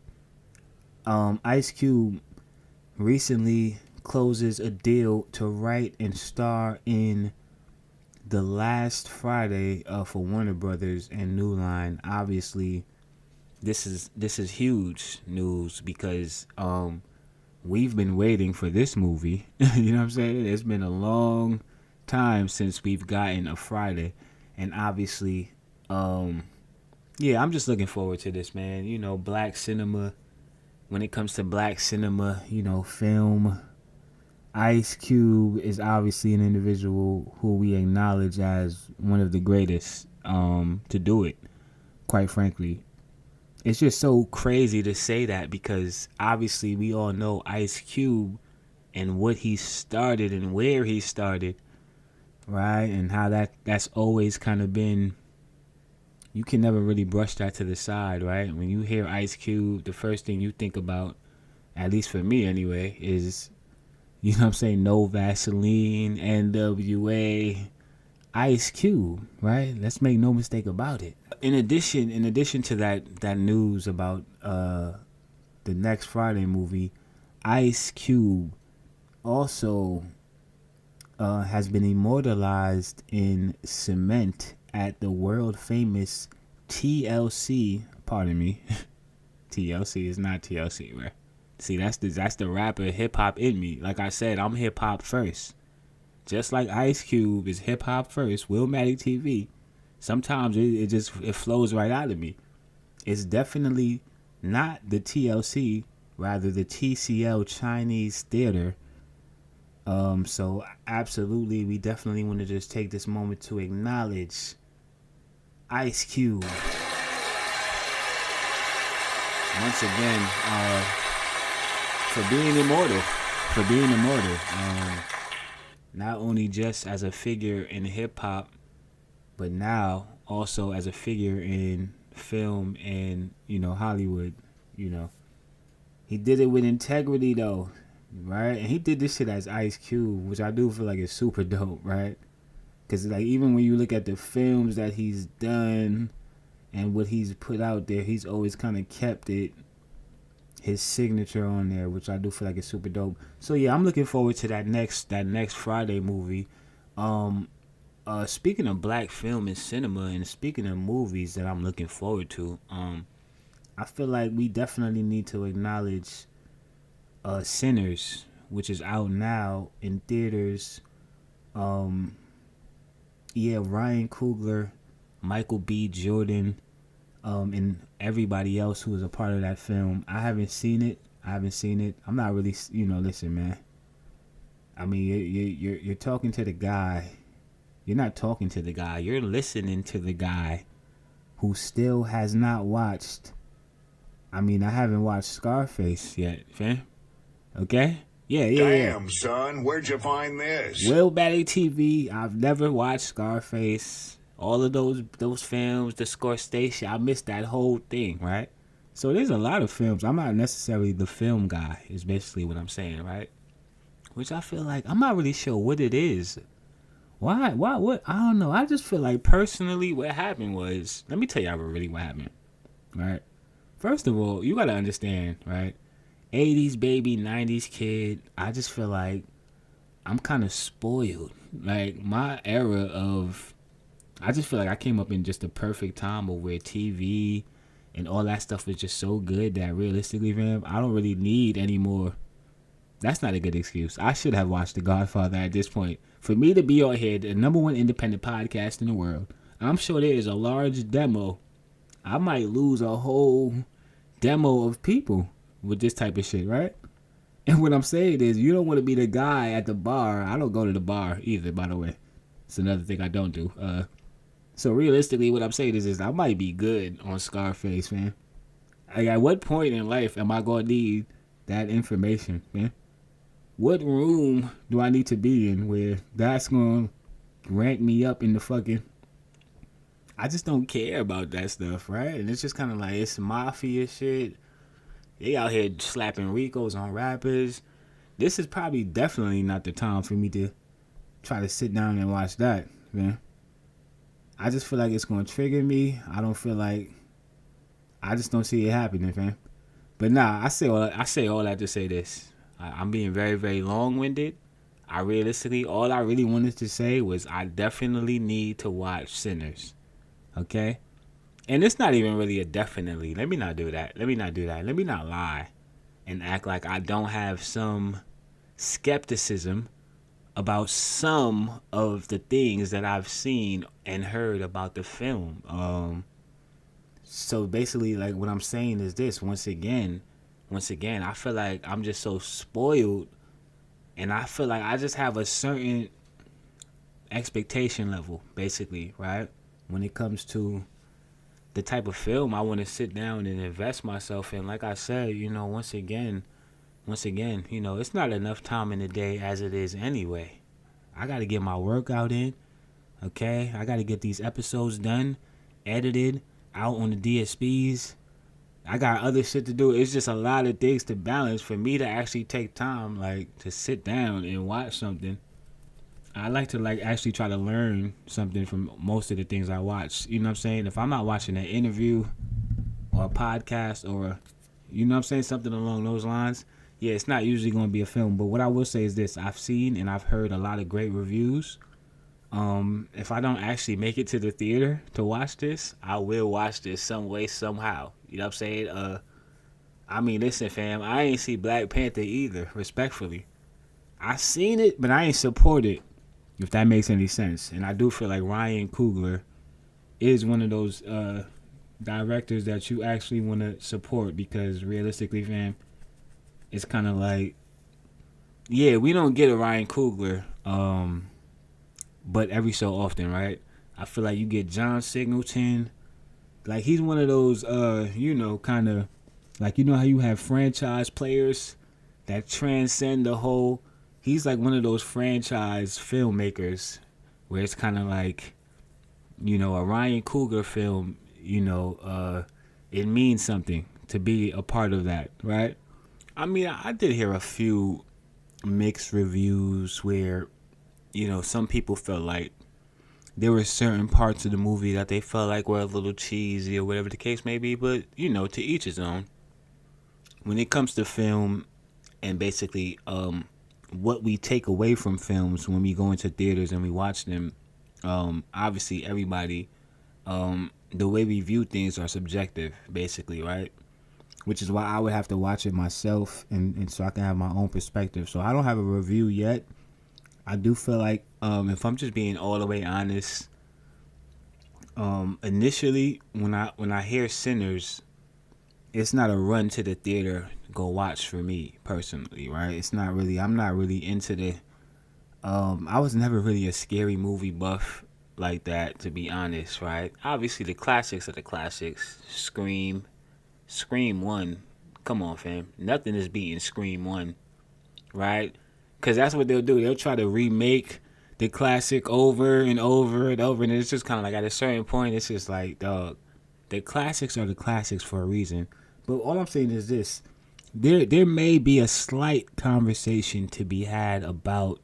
Ice Cube recently closes a deal to write and star in The Last Friday for Warner Brothers and New Line. Obviously, this is huge news because we've been waiting for this movie. You know what I'm saying? It's been a long time since we've gotten a Friday, and obviously, yeah, I'm just looking forward to this, man. You know, black cinema. When it comes to black cinema, you know, film, Ice Cube is obviously an individual who we acknowledge as one of the greatest to do it, quite frankly. It's just so crazy to say that because obviously we all know Ice Cube and what he started and where he started, right? And how that's always kind of been, you can never really brush that to the side, right? When you hear Ice Cube, the first thing you think about, at least for me anyway, is, you know what I'm saying, No Vaseline, NWA, Ice Cube, right? Let's make no mistake about it. In addition to that news about the next Friday movie, Ice Cube also has been immortalized in cement at the world famous TLC. Pardon me, TLC is not TLC, right? See, that's the rapper hip hop in me. Like I said, I'm hip hop first. Just like Ice Cube is hip hop first, Willmatic TV. Sometimes it flows right out of me. It's definitely not the TLC, rather the TCL Chinese Theater. So absolutely, we definitely want to just take this moment to acknowledge Ice Cube once again for being immortal. Not only just as a figure in hip hop, but now also as a figure in film and, you know, Hollywood. You know, he did it with integrity though, right? And he did this shit as Ice Cube, which I do feel like is super dope, right? Because like even when you look at the films that he's done and what he's put out there, he's always kind of kept his signature on there, which I do feel like is super dope. So yeah, I'm looking forward to that next Friday movie. Speaking of black film and cinema, and speaking of movies that I'm looking forward to, I feel like we definitely need to acknowledge Sinners, which is out now in theaters. Ryan Coogler, Michael B. Jordan, and everybody else who was a part of that film. I haven't seen it. I'm not really, listen, man. I mean, you're talking to the guy. You're not talking to the guy. You're listening to the guy who still has not watched. I mean, I haven't watched Scarface yet, fam. Okay? Yeah. Damn, son, where'd you find this? Willmatic TV. I've never watched Scarface. All of those films, the Scorsese, I missed that whole thing, right? So there's a lot of films. I'm not necessarily the film guy, is basically what I'm saying, right? Which I feel like, I'm not really sure what it is. Why, what? I don't know. I just feel like personally what happened was, let me tell y'all really what happened, right? First of all, you got to understand, right? 80s baby, 90s kid, I just feel like I'm kind of spoiled. Like my era of, I just feel like I came up in just the perfect time of where TV and all that stuff was just so good that realistically, fam, I don't really need any more. That's not a good excuse. I should have watched The Godfather at this point. For me to be on here, the number one independent podcast in the world, I'm sure there is a large demo. I might lose a whole demo of people with this type of shit, right? And what I'm saying is, you don't want to be the guy at the bar. I don't go to the bar either, by the way. It's another thing I don't do. So realistically, what I'm saying is I might be good on Scarface, man. Like, at what point in life am I going to need that information, man? what room do I need to be in where that's going to rank me up in the fucking... I just don't care about that stuff, right? And it's just kind of like, it's mafia shit. They out here slapping Ricos on rappers. This is probably definitely not the time for me to try to sit down and watch that, man. I just feel like it's going to trigger me. I just don't see it happening, fam. But nah, I say all that to say this. I'm being very, very long-winded. All I really wanted to say was I definitely need to watch Sinners. Okay? And it's not even really a definitely. Let me not do that. Let me not lie and act like I don't have some skepticism about some of the things that I've seen and heard about the film. So basically, like, what I'm saying is this. Once again, I feel like I'm just so spoiled, and I feel like I just have a certain expectation level, basically, right? When it comes to the type of film I want to sit down and invest myself in. Like I said, once again, it's not enough time in the day as it is anyway. I got to get my workout in, okay? I got to get these episodes done, edited, out on the DSPs. I got other shit to do. It's just a lot of things to balance for me to actually take time, like, to sit down and watch something. I like to, like, actually try to learn something from most of the things I watch. You know what I'm saying? If I'm not watching an interview or a podcast or, something along those lines, yeah, it's not usually going to be a film. But what I will say is this. I've seen and I've heard a lot of great reviews. If I don't actually make it to the theater to watch this, I will watch this some way, somehow. You know what I'm saying? Listen, fam, I ain't see Black Panther either, respectfully. I seen it, but I ain't support it, if that makes any sense. And I do feel like Ryan Coogler is one of those directors that you actually want to support, because realistically, fam, it's kind of like, yeah, we don't get a Ryan Coogler, but every so often, right? I feel like you get John Singleton. Like, he's one of those, kind of, like, how you have franchise players that transcend the whole. He's like one of those franchise filmmakers where it's kind of like, a Ryan Coogler film, it means something to be a part of that, right? I did hear a few mixed reviews where, some people felt like there were certain parts of the movie that they felt like were a little cheesy or whatever the case may be, but, to each his own. When it comes to film and basically what we take away from films when we go into theaters and we watch them, obviously everybody, the way we view things are subjective, basically, right? Which is why I would have to watch it myself and so I can have my own perspective. So I don't have a review yet. I do feel like, if I'm just being all the way honest, initially when I hear Sinners, it's not a run to the theater go watch for me personally, right? I'm not really into the I was never really a scary movie buff like that, to be honest, right? Obviously the classics are the classics. Scream 1. Come on, fam. Nothing is beating Scream 1, right? Because that's what they'll do. They'll try to remake the classic over and over and over. And it's just kind of like, at a certain point, it's just like, dog, the classics are the classics for a reason. But all I'm saying is this. There may be a slight conversation to be had about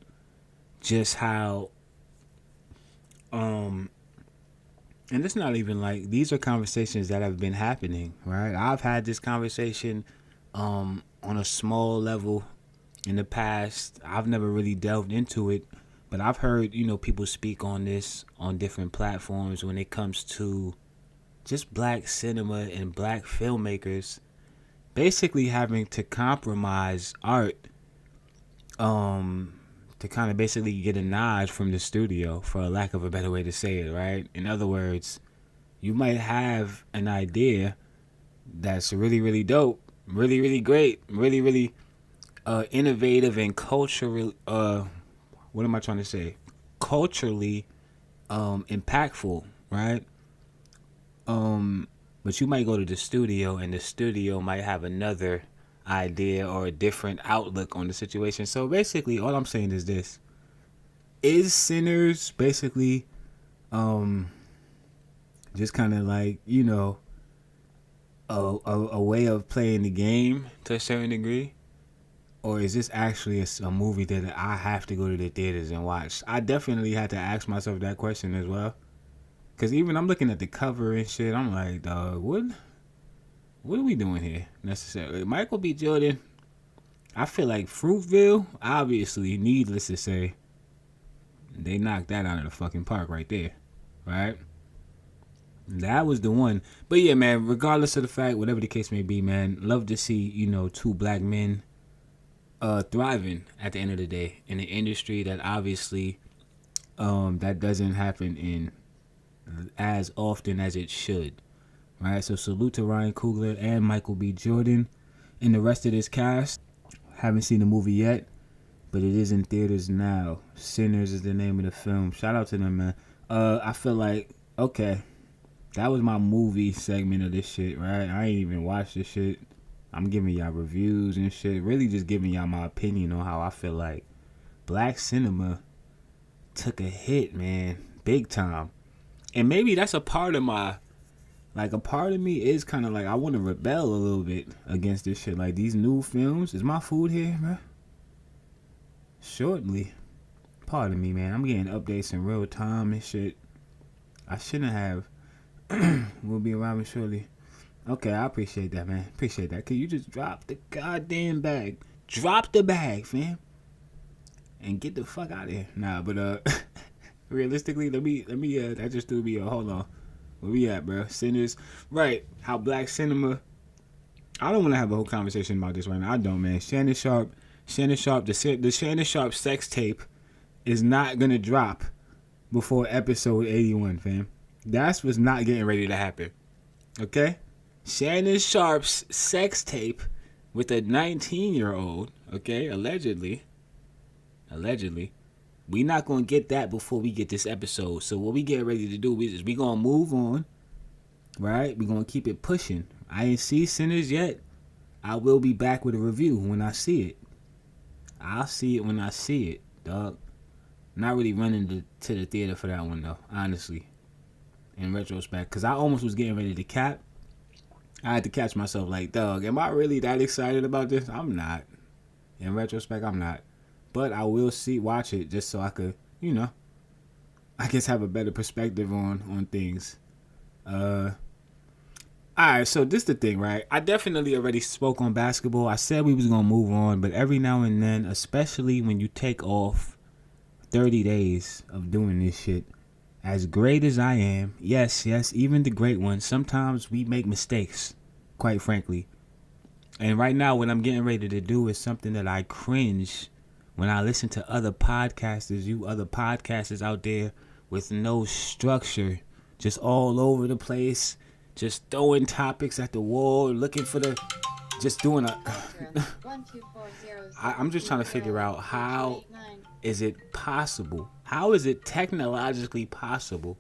just how, and it's not even like, these are conversations that have been happening, right? I've had this conversation on a small level in the past. I've never really delved into it, but I've heard, people speak on this on different platforms when it comes to just black cinema and black filmmakers basically having to compromise art to kind of basically get a nod from the studio, for a lack of a better way to say it, right? In other words, you might have an idea that's really, really dope, really, really great, really, really innovative and culturally, what am I trying to say? Culturally impactful, right? But you might go to the studio and the studio might have another idea or a different outlook on the situation. So basically, all I'm saying is this: is Sinners basically, just kind of like, you know, a way of playing the game to a certain degree? Or is this actually a movie that I have to go to the theaters and watch? I definitely had to ask myself that question as well. Because even I'm looking at the cover and shit, I'm like, dog, what are we doing here necessarily? Michael B. Jordan, I feel like Fruitville, obviously, needless to say, they knocked that out of the fucking park right there, right? That was the one. But yeah, man, regardless of the fact, whatever the case may be, man, love to see, you know, two black men thriving at the end of the day in an industry that obviously that doesn't happen in as often as it should, right? So salute to Ryan Coogler and Michael B. Jordan and the rest of this cast. Haven't seen the movie yet, but it is in theaters now. Sinners is the name of the film. Shout out to them, man. I feel like, okay, that was my movie segment of this shit, right? I ain't even watched this shit. I'm giving y'all reviews and shit. Really just giving y'all my opinion on how I feel like black cinema took a hit, man. Big time. And maybe that's a part of my, like, a part of me is kind of like, I want to rebel a little bit against this shit. Like, these new films. Is my food here, man? Shortly. Pardon me, man. I'm getting updates in real time and shit. I shouldn't have. We'll be arriving shortly. Okay, I appreciate that, man. Appreciate that. Could you just drop the goddamn bag? Drop the bag, fam. And get the fuck out of here. Nah, but realistically, let me that just threw me a hold on. Where we at, bro? Sinners. Right. How black cinema. I don't want to have a whole conversation about this right now. I don't, man. Shannon Sharp, the Shannon Sharp sex tape is not gonna drop before episode 81, fam. That's what's not getting ready to happen. Okay? Shannon Sharp's sex tape with a 19-year-old, okay, allegedly, we not going to get that before we get this episode. So what we get ready to do is we going to move on, right? We going to keep it pushing. I ain't see Sinners yet. I will be back with a review when I see it. I'll see it when I see it, dog. Not really running to the theater for that one, though, honestly, in retrospect, because I almost was getting ready to cap. I had to catch myself like, dog, am I really that excited about this? I'm not. In retrospect, I'm not. But I will watch it just so I could, you know, I guess have a better perspective on things. Alright, so this the thing, right? I definitely already spoke on basketball. I said we was going to move on, but every now and then, especially when you take off 30 days of doing this shit, as great as I am, yes, even the great ones, sometimes we make mistakes, quite frankly. And right now, what I'm getting ready to do is something that I cringe when I listen to other podcasters, you other podcasters out there with no structure, just all over the place, just throwing topics at the wall, looking for just doing I'm just trying to figure out how is it possible? How is it technologically possible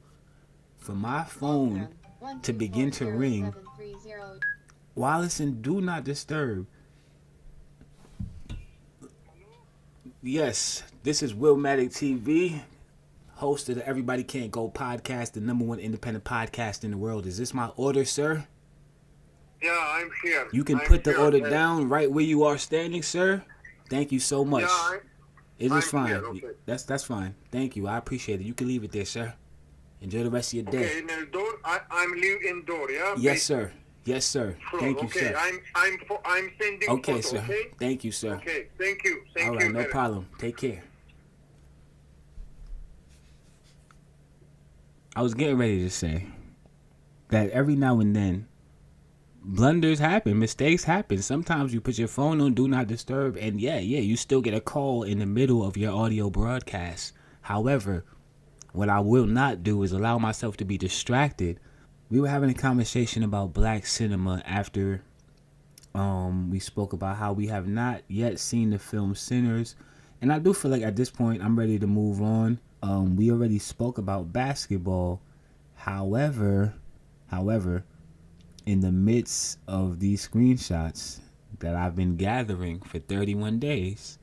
for my phone to begin to ring while it's in Do Not Disturb? Yes, this is Willmatic TV, host of the Everybody Can't Go podcast, the #1 independent podcast in the world. Is this my order, sir? Yeah, I'm here. You can put the order down right where you are standing, sir. Thank you so much. Yeah, it is fine. Here, okay. That's fine. Thank you. I appreciate it. You can leave it there, sir. Enjoy the rest of your day. Okay, in el door. I'm live indoor, yeah. Yes, sir. Yes, sir. Thank you, sir. I'm sending. Okay, photo, sir. Okay? Thank you, sir. Okay, thank you. All right, no problem. Take care. I was getting ready to say that every now and then, blunders happen, mistakes happen. Sometimes you put your phone on Do Not Disturb, and yeah, you still get a call in the middle of your audio broadcast. However, what I will not do is allow myself to be distracted. We were having a conversation about black cinema after we spoke about how we have not yet seen the film Sinners, and I do feel like at this point I'm ready to move on. We already spoke about basketball. However, in the midst of these screenshots, that I've been gathering for 31 days.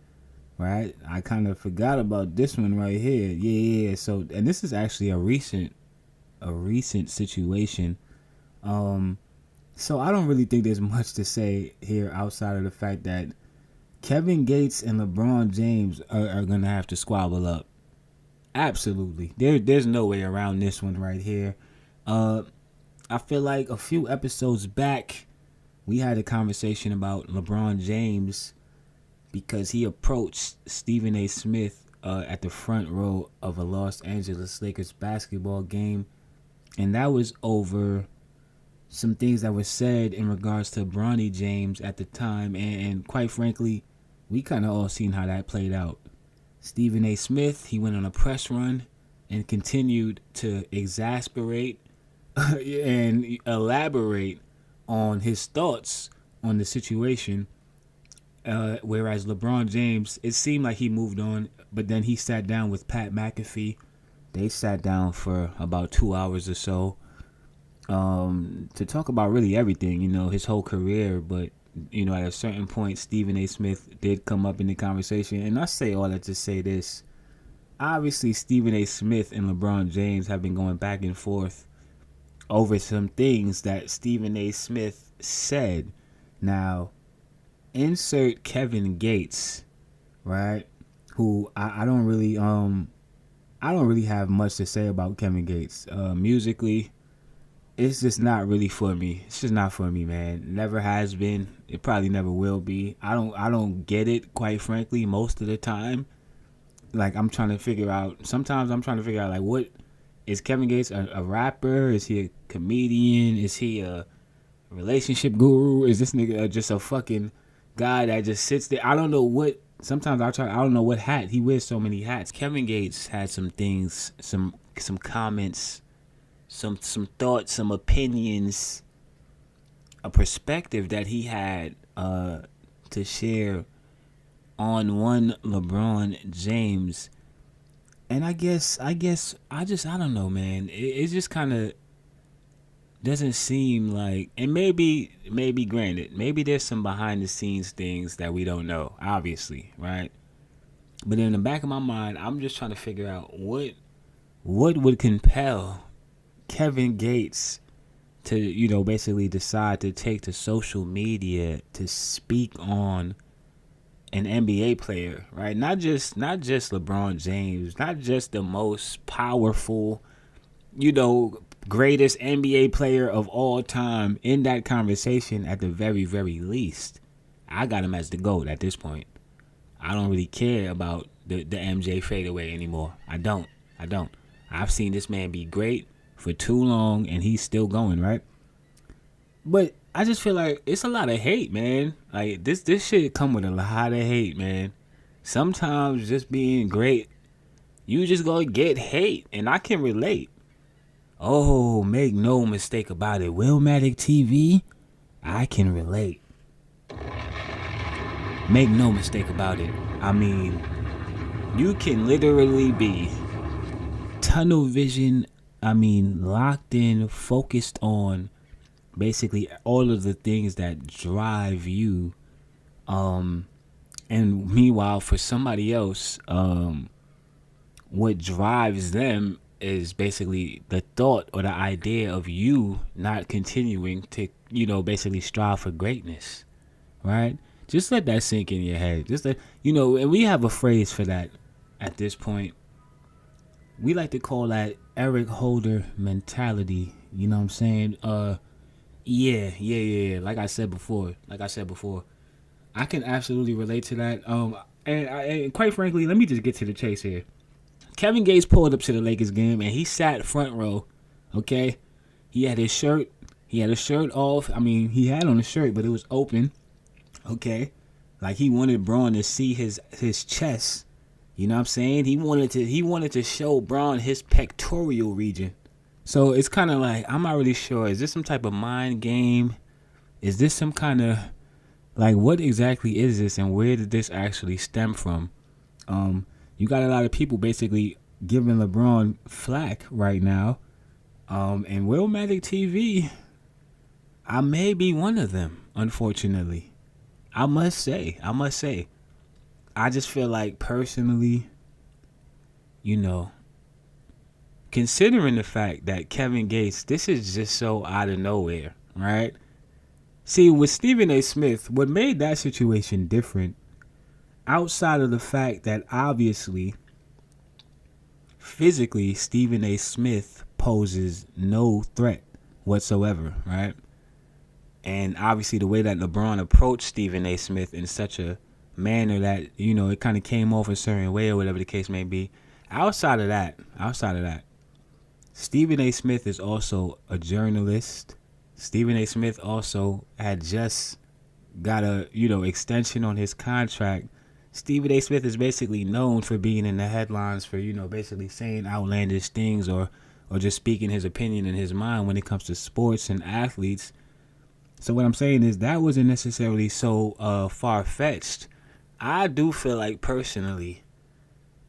Right? I kind of forgot about this one right here. Yeah. So, and this is actually a recent situation. So I don't really think there's much to say here outside of the fact that Kevin Gates and LeBron James are gonna have to squabble up. Absolutely. There's no way around this one right here. I feel like a few episodes back we had a conversation about LeBron James because he approached Stephen A. Smith at the front row of a Los Angeles Lakers basketball game, and that was over some things that were said in regards to Bronny James at the time, and quite frankly, we kind of all seen how that played out. Stephen A. Smith, he went on a press run and continued to exasperate and elaborate on his thoughts on the situation, whereas LeBron James, it seemed like he moved on, but then he sat down with Pat McAfee. They sat down for about 2 hours or so to talk about really everything, his whole career. But at a certain point, Stephen A. Smith did come up in the conversation, and I say all that to say this: obviously Stephen A. Smith and LeBron James have been going back and forth over some things that Stephen A. Smith said. Now, insert Kevin Gates, right? Who I don't really have much to say about Kevin Gates. Musically, it's just not really for me. It's just not for me, man. Never has been. It probably never will be. I don't get it, quite frankly, most of the time. Like, I'm trying to figure out, like, what is Kevin Gates a rapper? Is he a comedian? Is he a relationship guru? Is this nigga just a fucking guy that just sits there? I don't know what. Sometimes I don't know what hat. He wears so many hats. Kevin Gates had some things, some comments, some thoughts, some opinions, a perspective that he had to share on one LeBron James. And I don't know, man. It just kind of doesn't seem like, and maybe granted, maybe there's some behind the scenes things that we don't know, obviously, right? But in the back of my mind, I'm just trying to figure out what would compel Kevin Gates to, basically decide to take to social media to speak on an NBA player, right? Not just LeBron James, not just the most powerful, greatest NBA player of all time in that conversation. At the very, very least, I got him as the GOAT at this point. I don't really care about the MJ fadeaway anymore. I don't. I've seen this man be great for too long, and he's still going, right? But I just feel like it's a lot of hate, man. Like, this shit come with a lot of hate, man. Sometimes just being great, you just gonna get hate, and I can relate. Oh, make no mistake about it, Willmatic TV, I can relate. Make no mistake about it. I mean, you can literally be tunnel vision, locked in, focused on basically all of the things that drive you. And meanwhile, for somebody else, what drives them is basically the thought or the idea of you not continuing to, basically strive for greatness, right? Just let that sink in your head. Just let, and we have a phrase for that at this point. We like to call that Eric Holder mentality. You know what I'm saying? Yeah. Like I said before, I can absolutely relate to that. And quite frankly, let me just get to the chase here. Kevin Gates pulled up to the Lakers game and he sat front row. Okay, he had his shirt. He had his shirt off. He had on a shirt, but it was open. Okay, like he wanted Braun to see his chest. You know what I'm saying? He wanted to show Braun his pectoral region. So it's kind of like, I'm not really sure. Is this some type of mind game? Is this some kind of, like, what exactly is this, and where did this actually stem from? You got a lot of people basically giving LeBron flack right now. And Willmatic TV, I may be one of them, unfortunately. I must say, I just feel like personally, you know, considering the fact that Kevin Gates, this is just so out of nowhere, right? See, with Stephen A. Smith, what made that situation different, outside of the fact that obviously, physically, Stephen A. Smith poses no threat whatsoever, right? And obviously the way that LeBron approached Stephen A. Smith in such a manner that, you know, it kind of came off a certain way or whatever the case may be. Outside of that, Stephen A. Smith is also a journalist. Stephen A. Smith also had just got a, you know, extension on his contract. Stephen A. Smith is basically known for being in the headlines for, you know, basically saying outlandish things or just speaking his opinion in his mind when it comes to sports and athletes. So what I'm saying is that wasn't necessarily so far-fetched. I do feel like personally,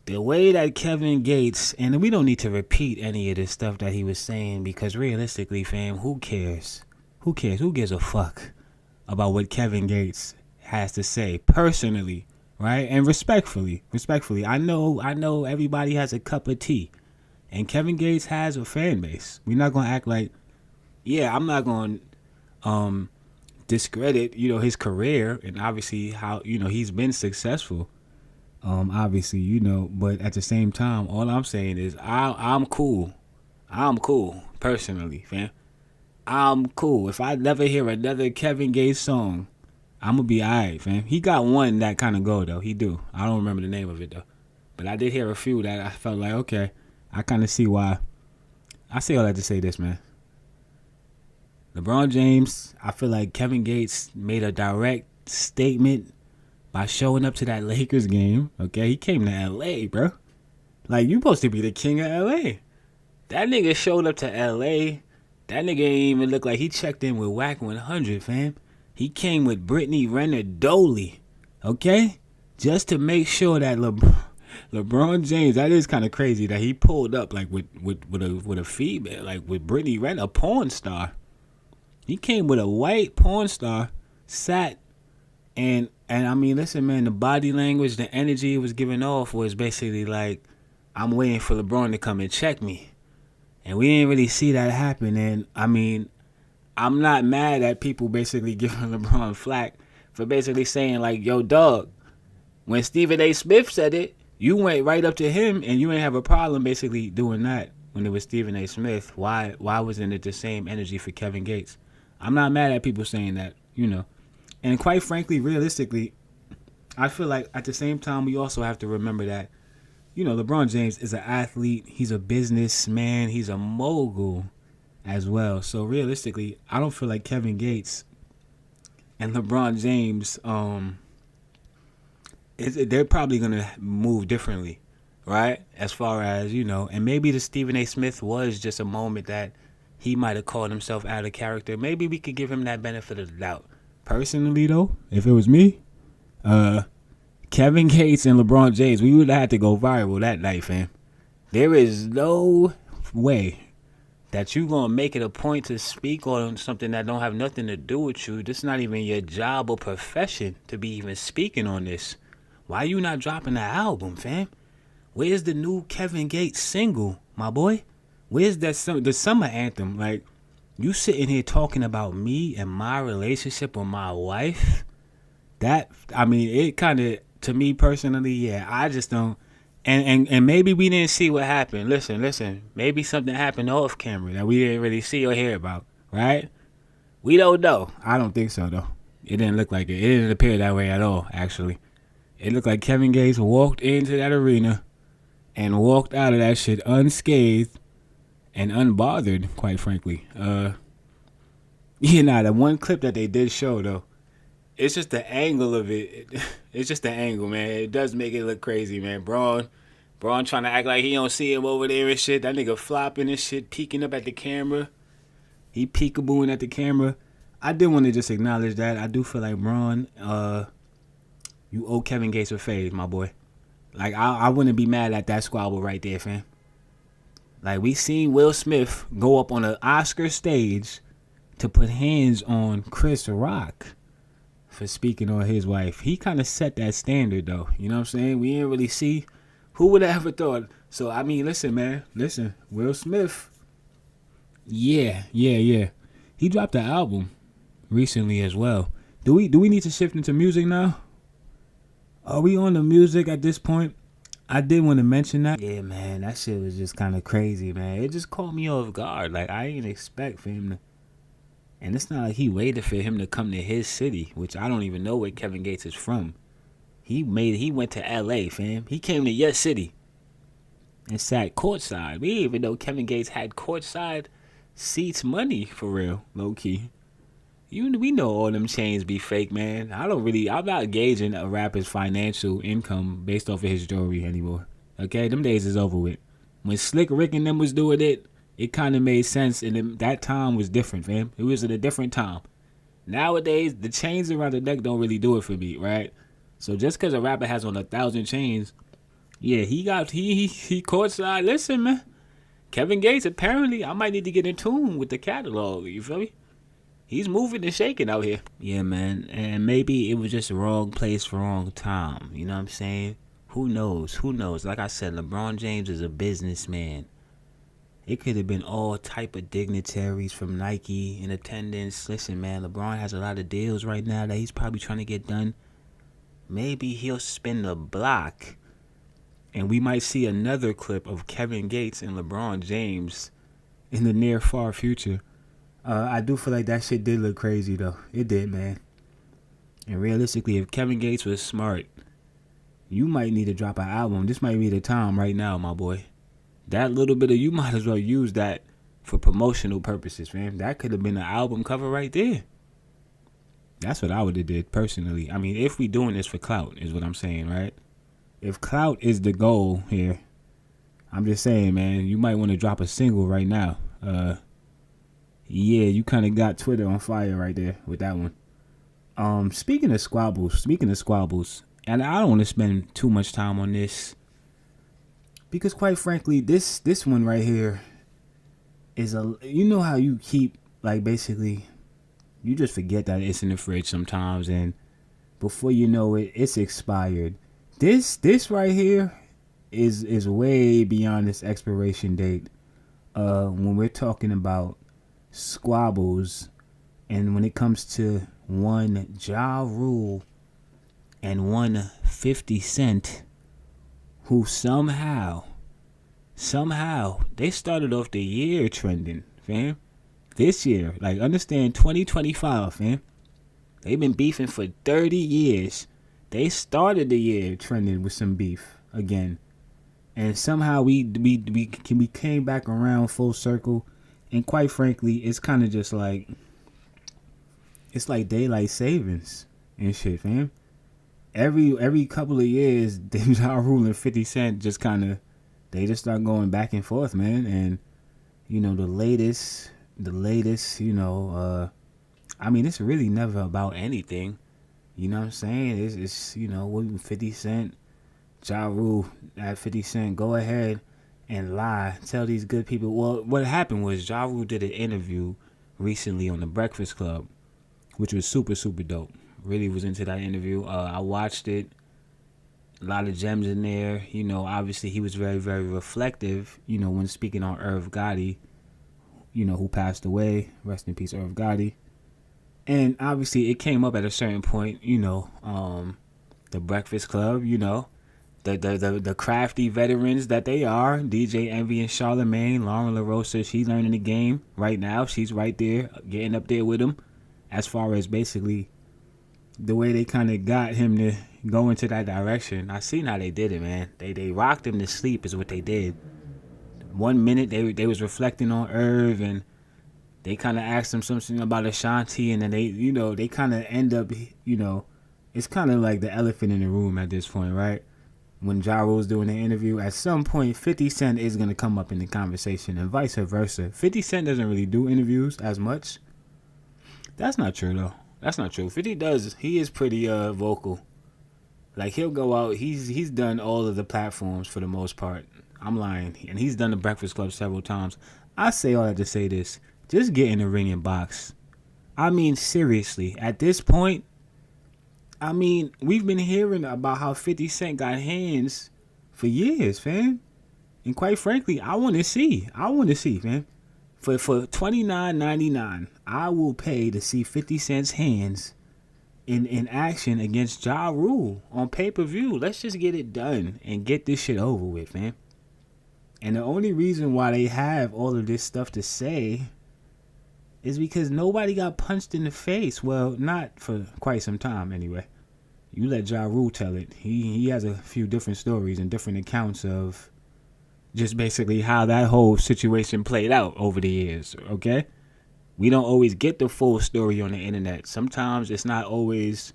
the way that Kevin Gates, and we don't need to repeat any of this stuff that he was saying because realistically, fam, who cares? Who cares? Who gives a fuck about what Kevin Gates has to say personally, right? And respectfully. I know everybody has a cup of tea. And Kevin Gates has a fan base. We're not going to act like, yeah, I'm not going to discredit, you know, his career and obviously how, you know, he's been successful. Obviously, you know, but at the same time, all I'm saying is I'm cool. I'm cool, personally, fam. I'm cool. If I never hear another Kevin Gates song, I'm going to be alright, fam. He got one that kind of go, though. He do. I don't remember the name of it, though. But I did hear a few that I felt like, okay, I kind of see why. I say all that to say this, man. LeBron James, I feel like Kevin Gates made a direct statement by showing up to that Lakers game. Okay, he came to L.A., bro. Like, you supposed to be the king of L.A. That nigga showed up to L.A. That nigga ain't even look like he checked in with Whack 100, fam. He came with Brittany Renner Doley, okay? Just to make sure that LeBron James, that is kind of crazy that he pulled up like with a female, like with Brittany Renner, a porn star. He came with a white porn star, sat, and I mean, listen, man, the body language, the energy it was giving off was basically like, I'm waiting for LeBron to come and check me. And we didn't really see that happen. And, I mean, I'm not mad at people basically giving LeBron flack for basically saying, like, yo, dog, when Stephen A. Smith said it, you went right up to him and you ain't have a problem basically doing that when it was Stephen A. Smith. Why wasn't it the same energy for Kevin Gates? I'm not mad at people saying that, you know. And quite frankly, realistically, I feel like at the same time, we also have to remember that, you know, LeBron James is an athlete. He's a businessman. He's a mogul as well. So realistically, I don't feel like Kevin Gates and LeBron James, they're probably going to move differently, right? As far as, you know, and maybe the Stephen A. Smith was just a moment that he might have called himself out of character. Maybe we could give him that benefit of the doubt. Personally, though, if it was me, Kevin Gates and LeBron James, we would have had to go viral that night, fam. There is no way that you going to make it a point to speak on something that don't have nothing to do with you. This is not even your job or profession to be even speaking on this. Why you not dropping the album, fam? Where's the new Kevin Gates single, my boy? Where's that the summer anthem? Like, you sitting here talking about me and my relationship with my wife? That, I mean, it kind of, to me personally, yeah, I just don't. And maybe we didn't see what happened. Listen. Maybe something happened off camera that we didn't really see or hear about, right? We don't know. I don't think so, though. It didn't look like it. It didn't appear that way at all, actually. It looked like Kevin Gates walked into that arena and walked out of that shit unscathed and unbothered, quite frankly. You know, the one clip that they did show, though, it's just the angle of it. It's just the angle, man. It does make it look crazy, man. Braun trying to act like he don't see him over there and shit. That nigga flopping and shit, peeking up at the camera. He peekabooing at the camera. I did want to just acknowledge that. I do feel like Braun, you owe Kevin Gates a fade, my boy. Like, I wouldn't be mad at that squabble right there, fam. Like, we seen Will Smith go up on an Oscar stage to put hands on Chris Rock. for speaking on his wife. He kind of set that standard, though. You know what I'm saying? We didn't really see who would have ever thought. So, I mean, listen, man. Listen, Will Smith. Yeah. He dropped an album recently as well. Do we need to shift into music now? Are we on the music at this point? I did want to mention that. Yeah, man, that shit was just kind of crazy, man. It just caught me off guard. Like, I didn't expect for him to. And it's not like he waited for him to come to his city, which I don't even know where Kevin Gates is from. He went to LA, fam. He came to your city and sat courtside. We didn't even know Kevin Gates had courtside seats money for real, low key. We know all them chains be fake, man. I'm not gauging a rapper's financial income based off of his jewelry anymore. Okay, them days is over with. When Slick Rick and them was doing it, it kind of made sense, and that time was different, fam. It was at a different time. Nowadays, the chains around the neck don't really do it for me, right? So just because a rapper has on 1,000 chains, yeah, he courtside. Listen, man, Kevin Gates, apparently, I might need to get in tune with the catalog, you feel me? He's moving and shaking out here. Yeah, man, and maybe it was just the wrong place for wrong time, you know what I'm saying? Who knows? Like I said, LeBron James is a businessman. It could have been all type of dignitaries from Nike in attendance. Listen, man, LeBron has a lot of deals right now that he's probably trying to get done. Maybe he'll spin the block, and we might see another clip of Kevin Gates and LeBron James in the near far future. I do feel like that shit did look crazy, though. It did, man. And realistically, if Kevin Gates was smart, you might need to drop an album. This might be the time right now, my boy. That little bit of you might as well use that for promotional purposes, fam. That could have been an album cover right there. That's what I would have did personally. I mean, if we doing this for clout, is what I'm saying, right? If clout is the goal here, I'm just saying, man, you might want to drop a single right now. Yeah, you kind of got Twitter on fire right there with that one. Speaking of squabbles, and I don't want to spend too much time on this, because quite frankly, this one right here is you know how you keep, like, basically, you just forget that it's in the fridge sometimes, and before you know it, it's expired. This right here is way beyond its expiration date. When we're talking about squabbles, and when it comes to one Ja Rule and one 50 Cent, who somehow they started off the year trending, fam. This year, like, understand 2025, fam. They've been beefing for 30 years. They started the year trending with some beef again, and somehow we came back around full circle. And quite frankly, it's kind of just like, it's like daylight savings and shit, fam. Every couple of years, Ja Rule and 50 Cent just kind of, they just start going back and forth, man. And, you know, the latest, you know, I mean, it's really never about anything. You know what I'm saying? It's you know, 50 Cent, Ja Rule at 50 Cent, go ahead and lie. Tell these good people. Well, what happened was Ja Rule did an interview recently on The Breakfast Club, which was super, super dope. Really was into that interview. I watched it. A lot of gems in there. You know, obviously he was very, very reflective, you know, when speaking on Irv Gotti, you know, who passed away. Rest in peace, Irv Gotti. And obviously it came up at a certain point, you know, The Breakfast Club, you know, the crafty veterans that they are, DJ Envy and Charlamagne, Lauren LaRosa, she's learning the game right now. She's right there, getting up there with him, as far as basically the way they kind of got him to go into that direction. I seen how they did it, man. They rocked him to sleep is what they did. 1 minute they was reflecting on Irv, and they kind of asked him something about Ashanti, and then they, you know, they kind of end up, you know, it's kind of like the elephant in the room at this point, right? When Ja Rule's doing the interview, at some point 50 Cent is going to come up in the conversation, and vice versa. 50 Cent doesn't really do interviews as much. That's not true, though. That's not true. 50 does. He is pretty vocal. Like, he'll go out. He's done all of the platforms for the most part. I'm lying. And he's done the Breakfast Club several times. I say all that to say this. Just get in the ring and box. I mean, seriously. At this point, I mean, we've been hearing about how 50 Cent got hands for years, fam. And quite frankly, I want to see. Fam. For $29.99, I will pay to see 50 Cent's hands in action against Ja Rule on pay-per-view. Let's just get it done and get this shit over with, man. And the only reason why they have all of this stuff to say is because nobody got punched in the face. Well, not for quite some time anyway. You let Ja Rule tell it. He has a few different stories and different accounts of just basically how that whole situation played out over the years, okay? We don't always get the full story on the internet. Sometimes it's not always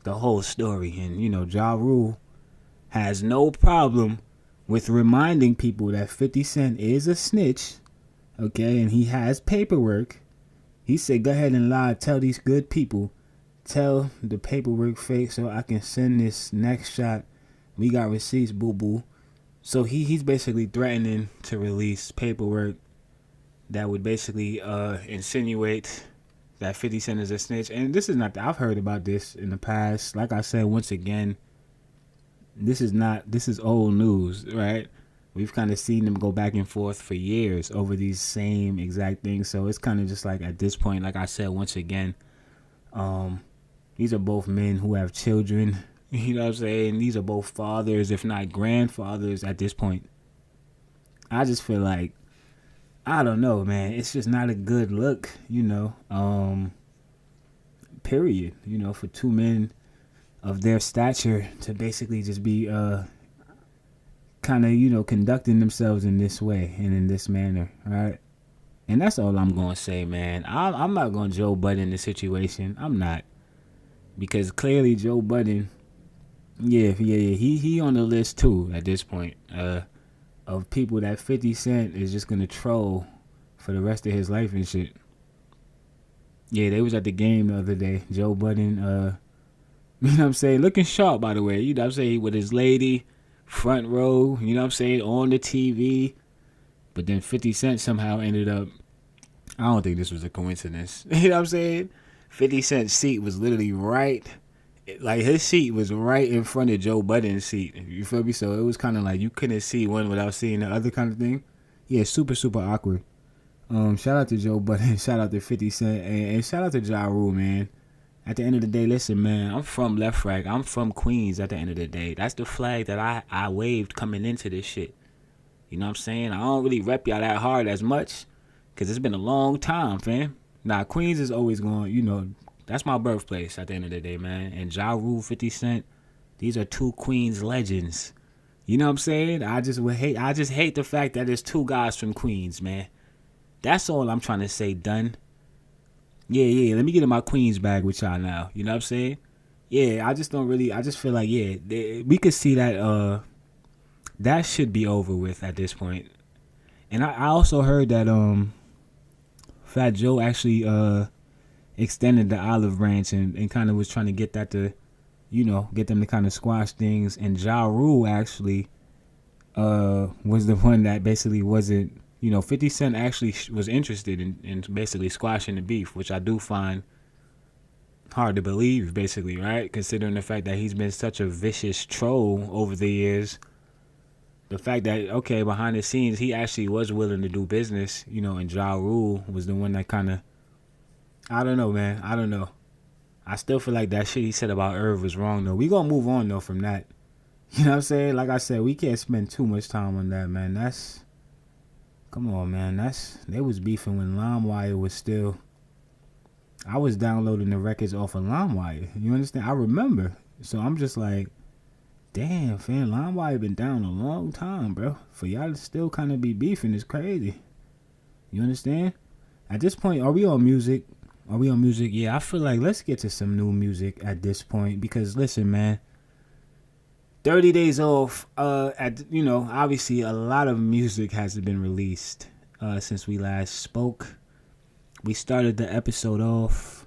the whole story. And, Ja Rule has no problem with reminding people that 50 Cent is a snitch, okay? And he has paperwork. He said, go ahead and lie. Tell these good people. Tell the paperwork fake so I can send this next shot. We got receipts, boo-boo. So he's basically threatening to release paperwork that would basically insinuate that 50 Cent is a snitch. And this is not, I've heard about this in the past. Like I said, once again, this is old news, right? We've kind of seen them go back and forth for years over these same exact things. So it's kind of just like at this point, like I said, once again, these are both men who have children. You know what I'm saying? These are both fathers, if not grandfathers at this point. I just feel like, I don't know, man. It's just not a good look, period. For two men of their stature to basically just be kind of, conducting themselves in this way and in this manner, right? And that's all I'm going to say, man. I'm not going to Joe Budden the situation. I'm not. Because clearly Joe Budden, he on the list too at this point of people that 50 Cent is just going to troll for the rest of his life and shit. Yeah, they was at the game the other day. Joe Budden, you know what I'm saying? Looking sharp, by the way. You know what I'm saying? With his lady, front row, you know what I'm saying? On the TV. But then 50 Cent somehow ended up, I don't think this was a coincidence. You know what I'm saying? 50 Cent's seat was literally right, like his seat was right in front of Joe Budden's seat. You feel me? So it was kind of like you couldn't see one without seeing the other kind of thing. Yeah, super, super awkward. Shout out to Joe Budden, shout out to 50 Cent, and shout out to Ja Rule, man. At the end of the day, listen, man, I'm from Left Rack. I'm from Queens at the end of the day. That's the flag that I waved coming into this shit. You know what I'm saying? I don't really rep y'all that hard as much because it's been a long time, fam. Nah, Queens is always going, that's my birthplace at the end of the day, man. And Ja Rule, 50 Cent, these are two Queens legends. You know what I'm saying? I just hate the fact that there's two guys from Queens, man. That's all I'm trying to say, done. Yeah, let me get in my Queens bag with y'all now. You know what I'm saying? Yeah, I just feel like, we could see that, that should be over with at this point. And I also heard that, Fat Joe actually extended the olive branch and kind of was trying to get that to, get them to kind of squash things. And Ja Rule actually was the one that basically wasn't, 50 Cent actually was interested in basically squashing the beef, which I do find hard to believe, basically, right? Considering the fact that he's been such a vicious troll over the years. The fact that, okay, behind the scenes, he actually was willing to do business, and Ja Rule was the one that kind of, I don't know, man. I don't know. I still feel like that shit he said about Irv was wrong, though. We gonna move on, though, from that. You know what I'm saying? Like I said, we can't spend too much time on that, man. Come on, man. They was beefing when LimeWire was still, I was downloading the records off of LimeWire. You understand? I remember. So I'm just like, damn, fam, LimeWire been down a long time, bro. For y'all to still kind of be beefing is crazy. You understand? At this point, are we on music? Yeah, I feel like let's get to some new music at this point. Because, listen, man, 30 days off, obviously a lot of music has been released since we last spoke. We started the episode off.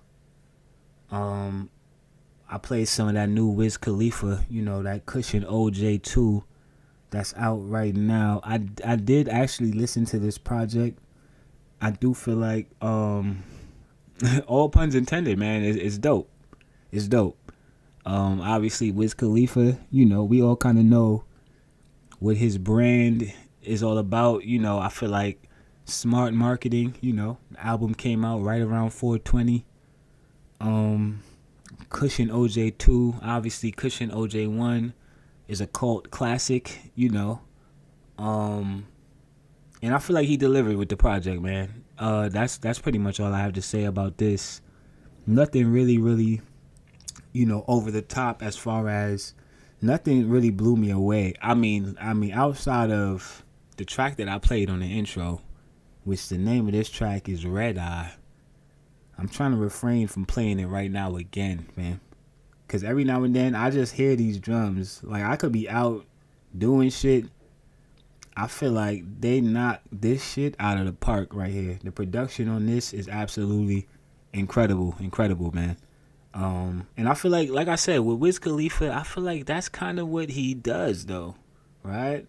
I played some of that new Wiz Khalifa, that Cushion OJ2 that's out right now. I did actually listen to this project. I do feel like, all puns intended, man, it's dope. It's dope. Obviously Wiz Khalifa, you know, we all kind of know what his brand is all about. You know, I feel like smart marketing, you know, the album came out right around 420. Cushion OJ 2, obviously Cushion OJ 1 is a cult classic, you know. And I feel like he delivered with the project, man. That's pretty much all I have to say about this. Nothing really, you know, over the top as far as nothing really blew me away. I mean, outside of the track that I played on the intro, which the name of this track is Red Eye. I'm trying to refrain from playing it right now again, man. Because every now and then, I just hear these drums. Like, I could be out doing shit. I feel like they knocked this shit out of the park right here. The production on this is absolutely incredible, man. And I feel like I said, with Wiz Khalifa, I feel like that's kind of what he does, though, right?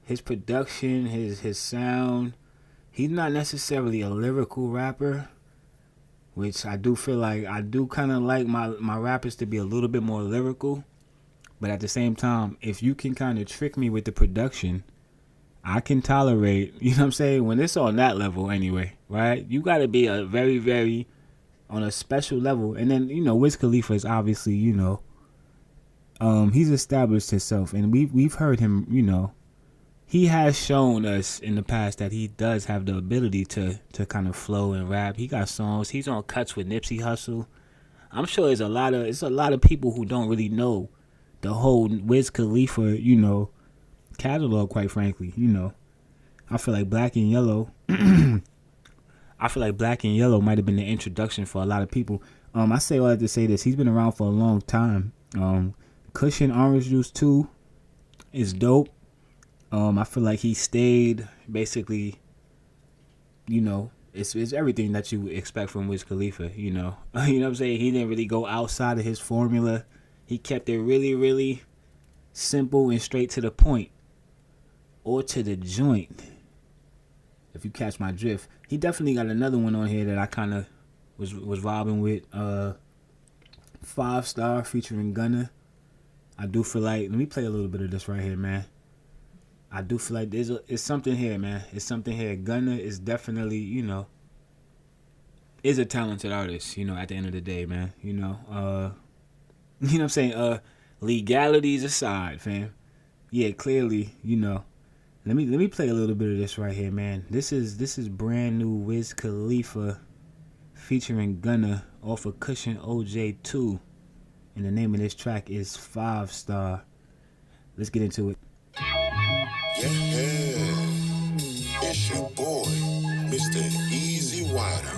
His production, his sound. He's not necessarily a lyrical rapper, which I do feel like I do kind of like my rappers to be a little bit more lyrical. But at the same time, if you can kind of trick me with the production, I can tolerate, you know what I'm saying, when it's on that level anyway, right? You got to be a very, very on a special level. And then, you know, Wiz Khalifa is obviously, you know, he's established himself, and we've heard him, you know, he has shown us in the past that he does have the ability to kind of flow and rap. He got songs. He's on cuts with Nipsey Hussle. I'm sure it's a lot of people who don't really know the whole Wiz Khalifa, you know, catalog, quite frankly. You know, I feel like Black and Yellow might have been the introduction for a lot of people. I say all that to say this. He's been around for a long time. Cushion Orange Juice 2 is dope. I feel like he stayed basically, you know, it's everything that you expect from Wiz Khalifa, you know. You know what I'm saying? He didn't really go outside of his formula. He kept it really, really simple and straight to the point. Or to the joint, if you catch my drift. He definitely got another one on here that I kind of was vibing with. 5 Star featuring Gunna. I do feel like, let me play a little bit of this right here, man. I do feel like it's something here, man. It's something here. Gunna is definitely, you know, is a talented artist, you know, at the end of the day, man. You know, you know what I'm saying? Legalities aside, fam. Yeah, clearly, you know. Let me play a little bit of this right here, man. This is brand new Wiz Khalifa featuring Gunna off of Cushion OJ 2. And the name of this track is 5 Star. Let's get into it. Yeah, it's your boy, Mr. Easy Wider,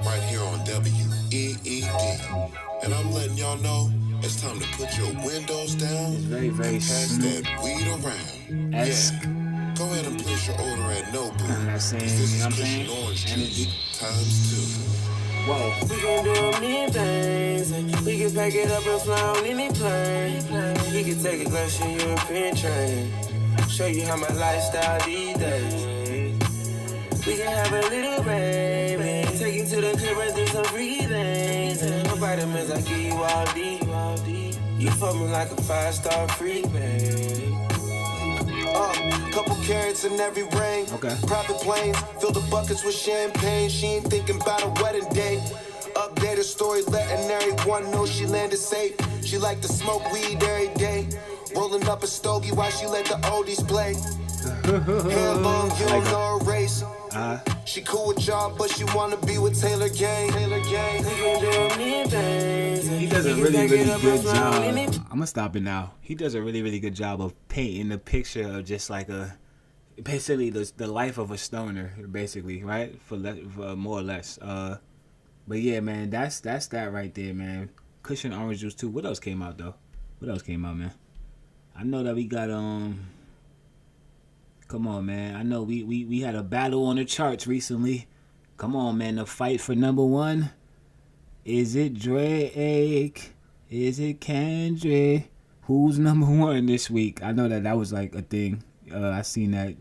right here on WEED. And I'm letting y'all know it's time to put your windows down. It's very, very pass that weed around. Yeah, go ahead and place your order at Nobu. This is Cushion Orange Juice ×2. Whoa. We gon' do a million things, and we can pack it up and fly on any plane. We can take a glass of European train, show you how my lifestyle these days. We can have a little baby, take you to the crib and do some free things. And no vitamins, I give you all D. You fuck me like a 5-star freak, babe. Couple carrots in every ring. Okay. Private planes, fill the buckets with champagne. She ain't thinking about a wedding date. Update her story, letting everyone know she landed safe. She like to smoke weed every day. Rolling up a stogie while she let the oldies play. Hair long, you don't know her race. She cool with y'all, but she wanna be with Taylor Gang. He does a really, really good job. I'm gonna stop it now. He does a really, really good job of painting the picture of just like basically the life of a stoner, basically, right? For more or less. But yeah, man, that's that right there, man. Cushion Orange Juice 2. What else came out though? What else came out, man? I know that we got come on, man. I know we had a battle on the charts recently. Come on, man. The fight for number 1. Is it Drake? Is it Kendrick? Who's number 1 this week? I know that was like a thing. I seen that.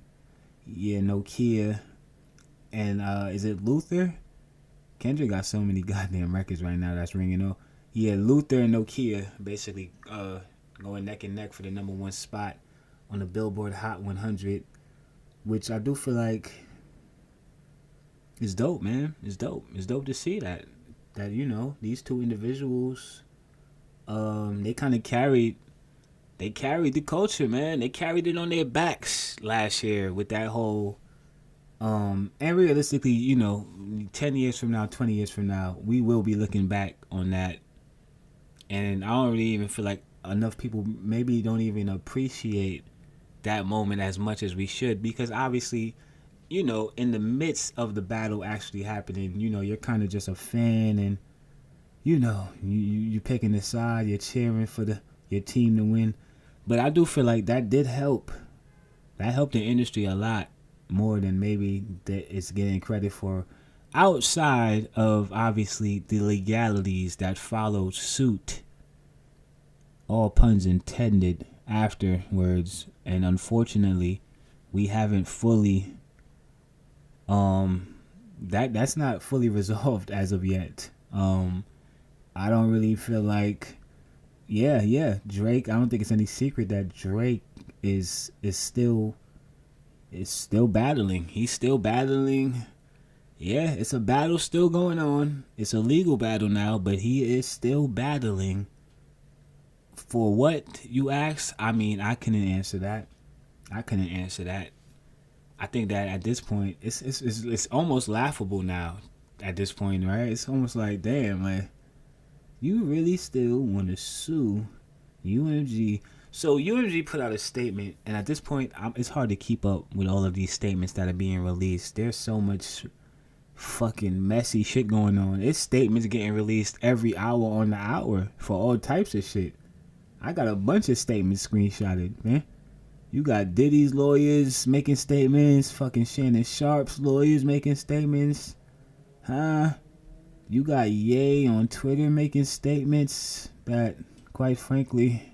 Yeah, Nokia. And is it Luther? Kendrick got so many goddamn records right now that's ringing up. Yeah, Luther and Nokia basically going neck and neck for the number one spot on the Billboard Hot 100, which I do feel like is dope, man. It's dope. It's dope to see that these two individuals, they kind of carried the culture, man. They carried it on their backs last year with that whole and realistically, 10 years from now, 20 years from now, we will be looking back on that. And I don't really even feel like enough people maybe don't even appreciate that moment as much as we should, because obviously, in the midst of the battle actually happening, you're kind of just a fan, and you picking a side, you're cheering for your team to win. But I do feel like that did help. That helped the industry a lot more than maybe that it's getting credit for, outside of obviously the legalities that followed suit, all puns intended, afterwards. And unfortunately, we haven't fully that's not fully resolved as of yet. I don't really feel like Drake, I don't think it's any secret that Drake is still battling. He's still battling. Yeah, it's a battle still going on. It's a legal battle now, but he is still battling. For what, you ask? I mean, I couldn't answer that. I think that at this point, it's almost laughable now. At this point, right? It's almost like, damn, like, you really still want to sue UMG? So UMG put out a statement, and at this point, it's hard to keep up with all of these statements that are being released. There's so much fucking messy shit going on. It's statements getting released every hour on the hour for all types of shit. I got a bunch of statements screenshotted, man. You got Diddy's lawyers making statements, fucking Shannon Sharp's lawyers making statements. You got Ye on Twitter making statements that, quite frankly,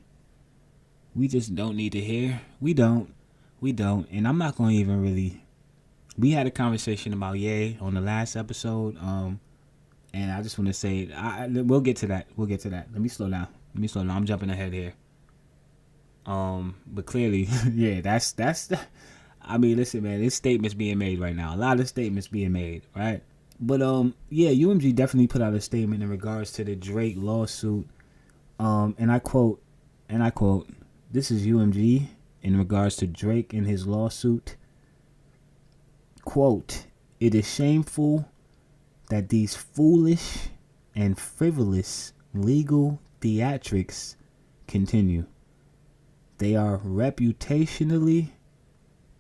we just don't need to hear. We don't. And I'm not going to even really... We had a conversation about Ye on the last episode, and I just want to say, we'll get to that. Let me slow down. I'm jumping ahead here. But clearly, yeah, that's I mean, listen, man, there's statements being made right now. A lot of statements being made, right? But yeah, UMG definitely put out a statement in regards to the Drake lawsuit. And I quote, this is UMG in regards to Drake and his lawsuit. Quote, "It is shameful that these foolish and frivolous legal theatrics continue. They are reputationally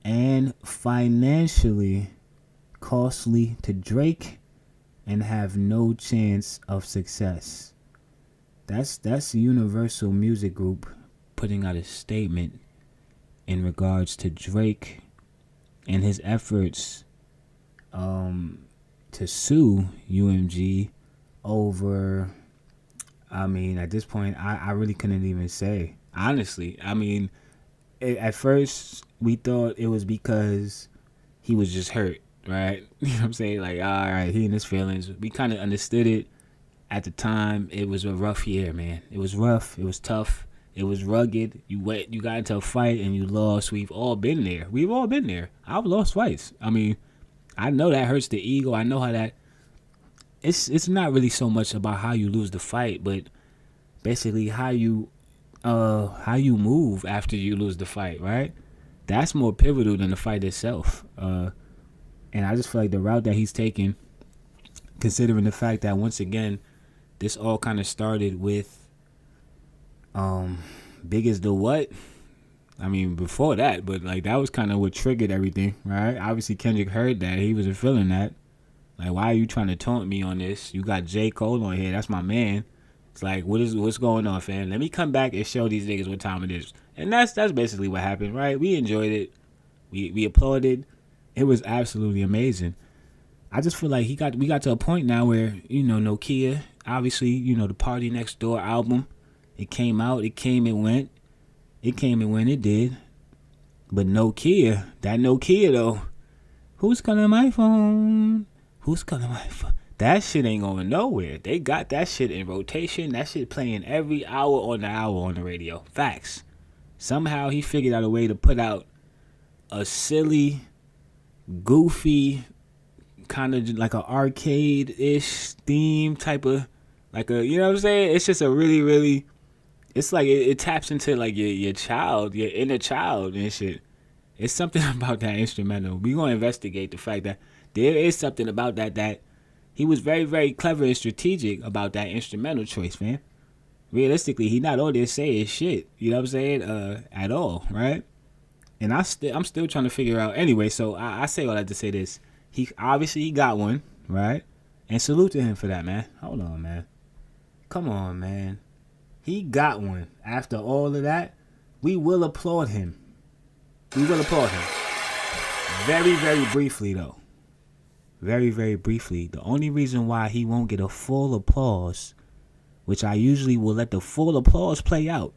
and financially costly to Drake and have no chance of success." That's Universal Music Group putting out a statement in regards to Drake and his efforts to sue UMG over, I mean, at this point, I really couldn't even say. Honestly, I mean, at first, we thought it was because he was just hurt, right? You know what I'm saying? Like, all right, he in his feelings. We kind of understood it at the time. It was a rough year, man. It was rough. It was tough. It was rugged. You got into a fight and you lost. We've all been there. I've lost fights. I mean, I know that hurts the ego. I know how that... It's not really so much about how you lose the fight, but basically how you move after you lose the fight, right? That's more pivotal than the fight itself. And I just feel like the route that he's taken, considering the fact that, once again, this all kind of started with Big as the What? I mean, before that, but like that was kind of what triggered everything, right? Obviously, Kendrick heard that. He wasn't feeling that. Like, why are you trying to taunt me on this? You got J. Cole on here. That's my man. It's like, what's going on, fam? Let me come back and show these niggas what time it is. And that's basically what happened, right? We enjoyed it. We applauded. It was absolutely amazing. I just feel like we got to a point now where, Nokia, obviously, the Party Next Door album, it came out, it came and went. It came and went, it did. But that Nokia though, who's calling my phone? Who's calling my phone? that shit ain't going nowhere. They got that shit in rotation. That shit playing every hour on the radio. Facts. Somehow he figured out a way to put out a silly, goofy, kind of like an arcade-ish theme type of, like a, you know what I'm saying? It's just a really, really, it's like it taps into like your child, your inner child and shit. It's something about that instrumental. We gonna investigate the fact that there is something about that he was very, very clever and strategic about that instrumental choice, man. Realistically, he not on there saying shit, you know what I'm saying, at all, right? And I'm still trying to figure out. Anyway, so I say all that to say this. He got one, right? And salute to him for that, man. Hold on, man. Come on, man. He got one. After all of that, we will applaud him. We will applaud him. Very, very briefly, though. Very, very briefly. The only reason why he won't get a full applause, which I usually will let the full applause play out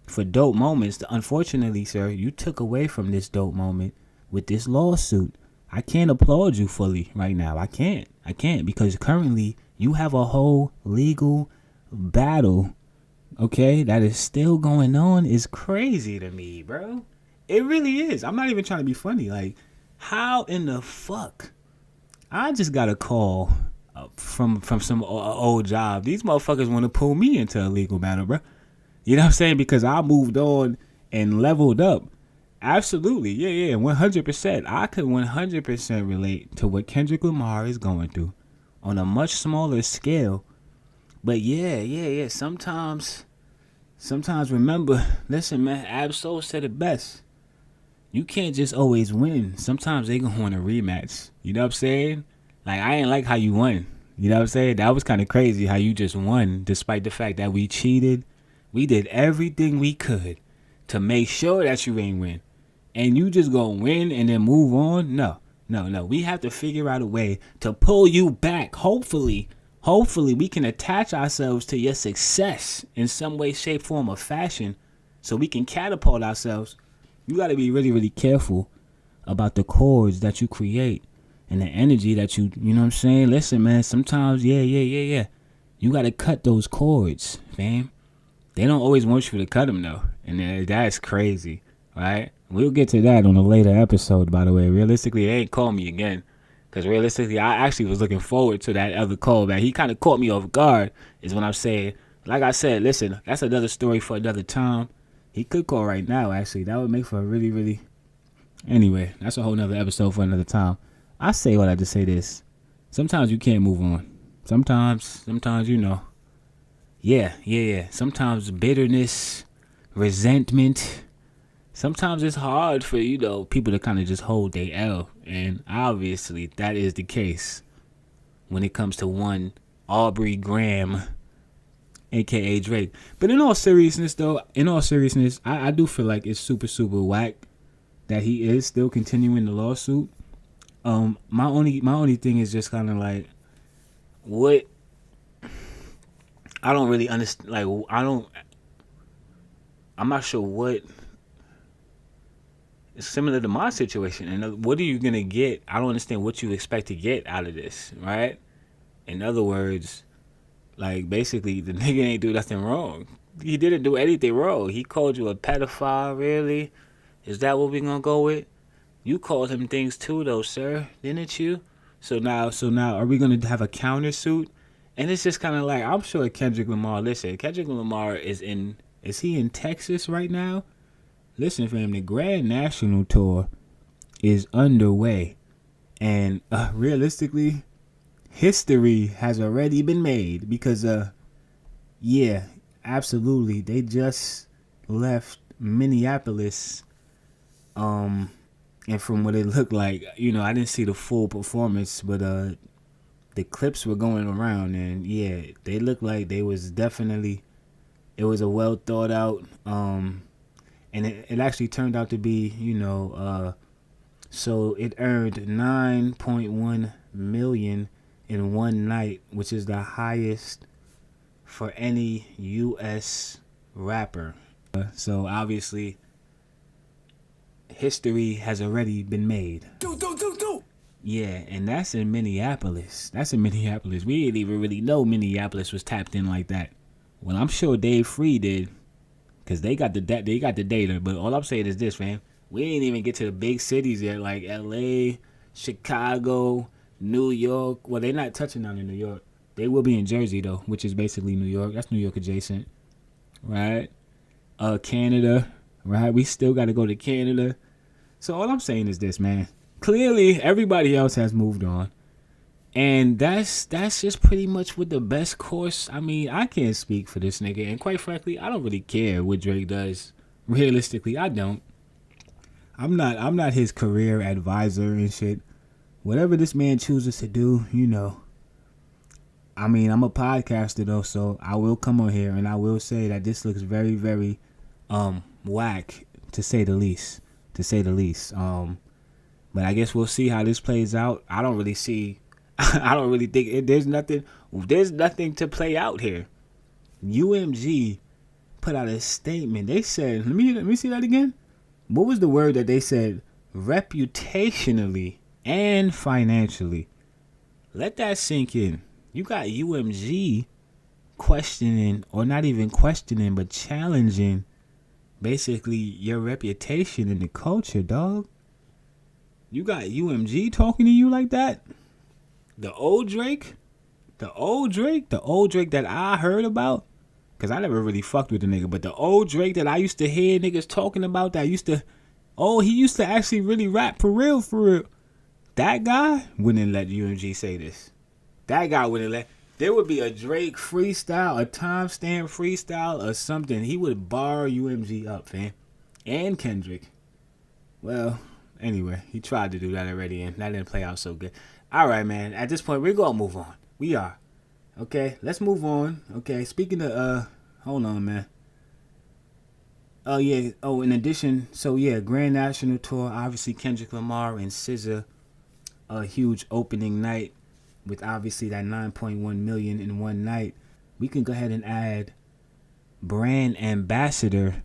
for dope moments. Unfortunately, sir, you took away from this dope moment with this lawsuit. I can't applaud you fully right now. I can't because currently you have a whole legal battle, okay, that is still going on. Is crazy to me, bro. It really is. I'm not even trying to be funny. Like, how in the fuck? I just got a call from some old job. These motherfuckers want to pull me into a legal battle, bro. You know what I'm saying? Because I moved on and leveled up. Absolutely. Yeah, 100%. I could 100% relate to what Kendrick Lamar is going through on a much smaller scale. But yeah. Sometimes remember, listen, man, Ab-Soul said it best. You can't just always win. Sometimes they gonna want a rematch. You know what I'm saying? Like, I ain't like how you won. You know what I'm saying? That was kind of crazy how you just won, despite the fact that we cheated. We did everything we could to make sure that you ain't win. And you just gonna win and then move on? No. We have to figure out a way to pull you back. Hopefully we can attach ourselves to your success in some way, shape, form, or fashion so we can catapult ourselves. You got to be really, really careful about the chords that you create and the energy that you know what I'm saying? Listen, man, sometimes, yeah. You got to cut those chords, fam. They don't always want you to cut them, though. And that's crazy, right? We'll get to that on a later episode, by the way. Realistically, they ain't call me again. Because realistically, I actually was looking forward to that other call back. He kind of caught me off guard, is what I'm saying. Like I said, listen, that's another story for another time. He could call right now, actually. That would make for a really, really... Anyway, that's a whole nother episode for another time. I say all that to say this. Sometimes you can't move on. Sometimes, you know. Yeah. Sometimes bitterness, resentment. Sometimes it's hard for, you know, people to kind of just hold their L. And obviously, that is the case when it comes to one Aubrey Graham, a.k.a. Drake. But in all seriousness, I do feel like it's super, super whack that he is still continuing the lawsuit. My only thing is just kind of like, what? I don't really understand. Like, I'm not sure what. It's similar to my situation. And what are you going to get? I don't understand what you expect to get out of this, right? In other words, like, basically, the nigga ain't do nothing wrong. He didn't do anything wrong. He called you a pedophile, really? Is that what we going to go with? You called him things too, though, sir, didn't you? So now, are we going to have a countersuit? And it's just kind of like, I'm sure Kendrick Lamar, is he in Texas right now? Listen, fam, the Grand National Tour is underway. And realistically, history has already been made because, yeah, absolutely. They just left Minneapolis. And from what it looked like, you know, I didn't see the full performance, but the clips were going around, and yeah, they looked like it was a well thought out, and it actually turned out to be, you know, so it earned $9.1 million in one night, which is the highest for any U.S. rapper. So obviously, history has already been made. Yeah, and that's in Minneapolis. That's in Minneapolis. We didn't even really know Minneapolis was tapped in like that. Well, I'm sure Dave Free did, cause they got the data. But all I'm saying is this, fam. We didn't even get to the big cities yet, like L.A., Chicago, New York. Well, they're not touching on in New York. They will be in Jersey though, which is basically New York. That's New York adjacent, right? Canada, right? We still got to go to Canada. So all I'm saying is this, man. Clearly, everybody else has moved on. And that's just pretty much what the best course. I mean, I can't speak for this nigga. And quite frankly, I don't really care what Drake does. Realistically, I don't. I'm not his career advisor and shit. Whatever this man chooses to do, you know. I mean, I'm a podcaster though, so I will come on here and I will say that this looks very, very whack, to say the least. But I guess we'll see how this plays out. I don't really think there's nothing to play out here. UMG put out a statement. They said, let me see that again. What was the word that they said? Reputationally and financially. Let that sink in. You got UMG questioning, or not even questioning, but challenging basically your reputation in the culture, dog. You got UMG talking to you like that? The old Drake that I heard about, because I never really fucked with the nigga, but the old Drake that I used to hear niggas talking about, he used to actually really rap for real. That guy wouldn't let UMG say this. That guy wouldn't let. There would be a Drake freestyle, a timestamp freestyle or something. He would bar UMG up, fam. And Kendrick. Well, anyway, he tried to do that already, and that didn't play out so good. All right, man. At this point, we're going to move on. We are. Okay, let's move on. Okay, speaking of, hold on, man. Oh, yeah. Oh, in addition, so yeah, Grand National Tour. Obviously, Kendrick Lamar and SZA. A huge opening night with obviously that 9.1 million in one night. We can go ahead and add brand ambassador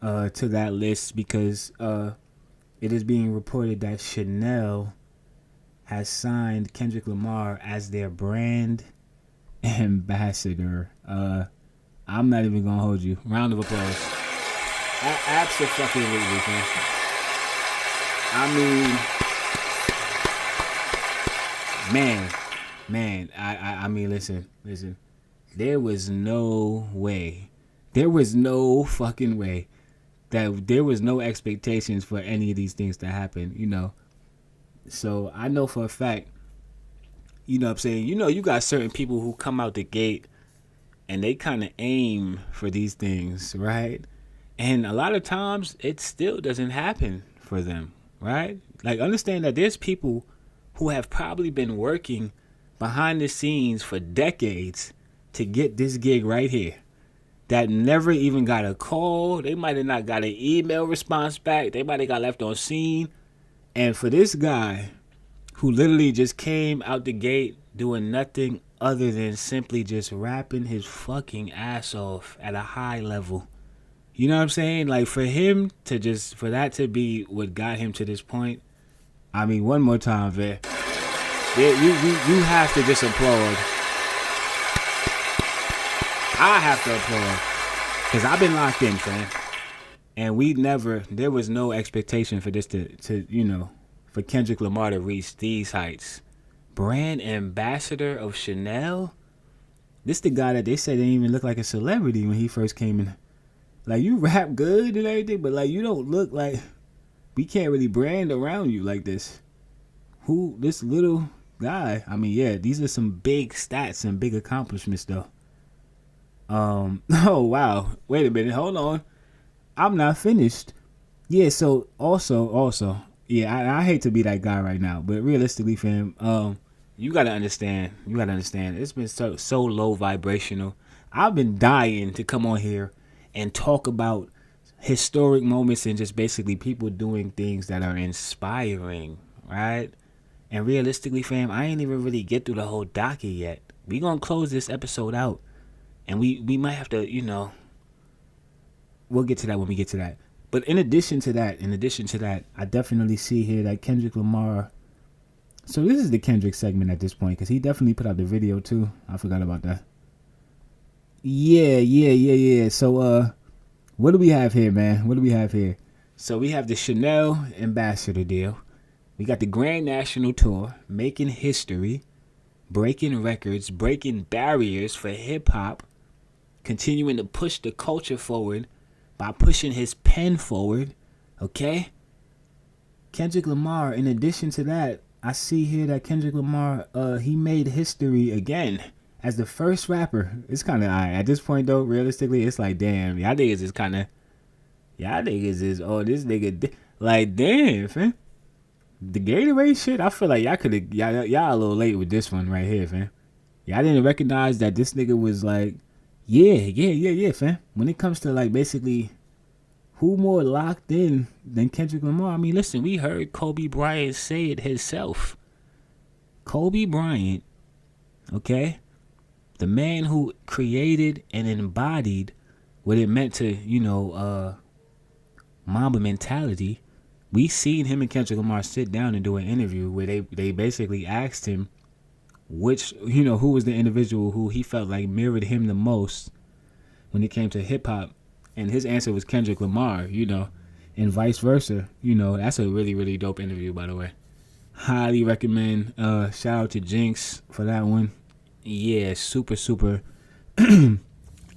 to that list, because it is being reported that Chanel has signed Kendrick Lamar as their brand ambassador. I'm not even gonna hold you. Round of applause. Absolutely, man. I mean, listen. There was no fucking way that there was no expectations for any of these things to happen, you know. So I know for a fact, you know what I'm saying, you got certain people who come out the gate and they kind of aim for these things, right? And a lot of times it still doesn't happen for them, right? Like, understand that there's people who have probably been working behind the scenes for decades to get this gig right here, that never even got a call. They might have not got an email response back. They might have got left on scene. And for this guy who literally just came out the gate doing nothing other than simply just rapping his fucking ass off at a high level, you know what I'm saying? Like, for that to be what got him to this point, I mean, one more time, Vic. You have to just applaud. I have to applaud, because I've been locked in, fam. And there was no expectation for this to for Kendrick Lamar to reach these heights. Brand ambassador of Chanel? This the guy that they said didn't even look like a celebrity when he first came in. Like, you rap good and everything, but like, you don't look like, we can't really brand around you like this. Who, this little guy? I mean, yeah, these are some big stats and big accomplishments though. Oh wow, wait a minute, hold on, I'm not finished. Yeah, so also, yeah, I hate to be that guy right now, but realistically, fam, you gotta understand, it's been so low vibrational. I've been dying to come on here and talk about historic moments and just basically people doing things that are inspiring, right? And realistically, fam, I ain't even really get through the whole docket yet. We gonna close this episode out, and we might have to, we'll get to that when we get to that. But in addition to that, I definitely see here that Kendrick Lamar So this is the Kendrick segment at this point, because he definitely put out the video too. I forgot about that. Yeah. So what do we have here, man? What do we have here? So we have the Chanel ambassador deal. We got the Grand National Tour, making history, breaking records, breaking barriers for hip hop, continuing to push the culture forward by pushing his pen forward. Okay? Kendrick Lamar, in addition to that, I see here that Kendrick Lamar, he made history again as the first rapper. It's kind of, at this point though, realistically, it's like, damn, y'all niggas is kind of, this nigga, like, damn, fam. The Gatorade shit, I feel like y'all a little late with this one right here, fam. Y'all didn't recognize that this nigga was like, yeah, fam. When it comes to like basically who more locked in than Kendrick Lamar? I mean, listen, we heard Kobe Bryant say it himself. Kobe Bryant, okay? The man who created and embodied what it meant to, Mamba mentality. We seen him and Kendrick Lamar sit down and do an interview where they basically asked him who was the individual who he felt like mirrored him the most when it came to hip hop. And his answer was Kendrick Lamar, and vice versa. That's a really, really dope interview, by the way. Highly recommend. Shout out to Jinx for that one. Yeah, super, super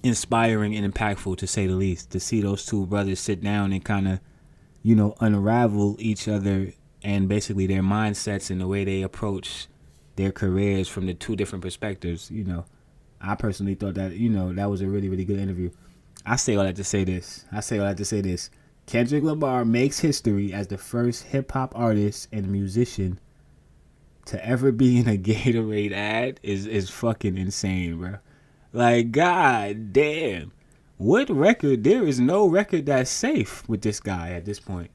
inspiring and impactful, to say the least, to see those two brothers sit down and kind of, unravel each other and basically their mindsets and the way they approach their careers from the two different perspectives. I personally thought that, that was a really, really good interview. I say all that to say this. Kendrick Lamar makes history as the first hip-hop artist and musician to ever be in a Gatorade ad is fucking insane, bro. Like, god damn. What record? There is no record that's safe with this guy at this point.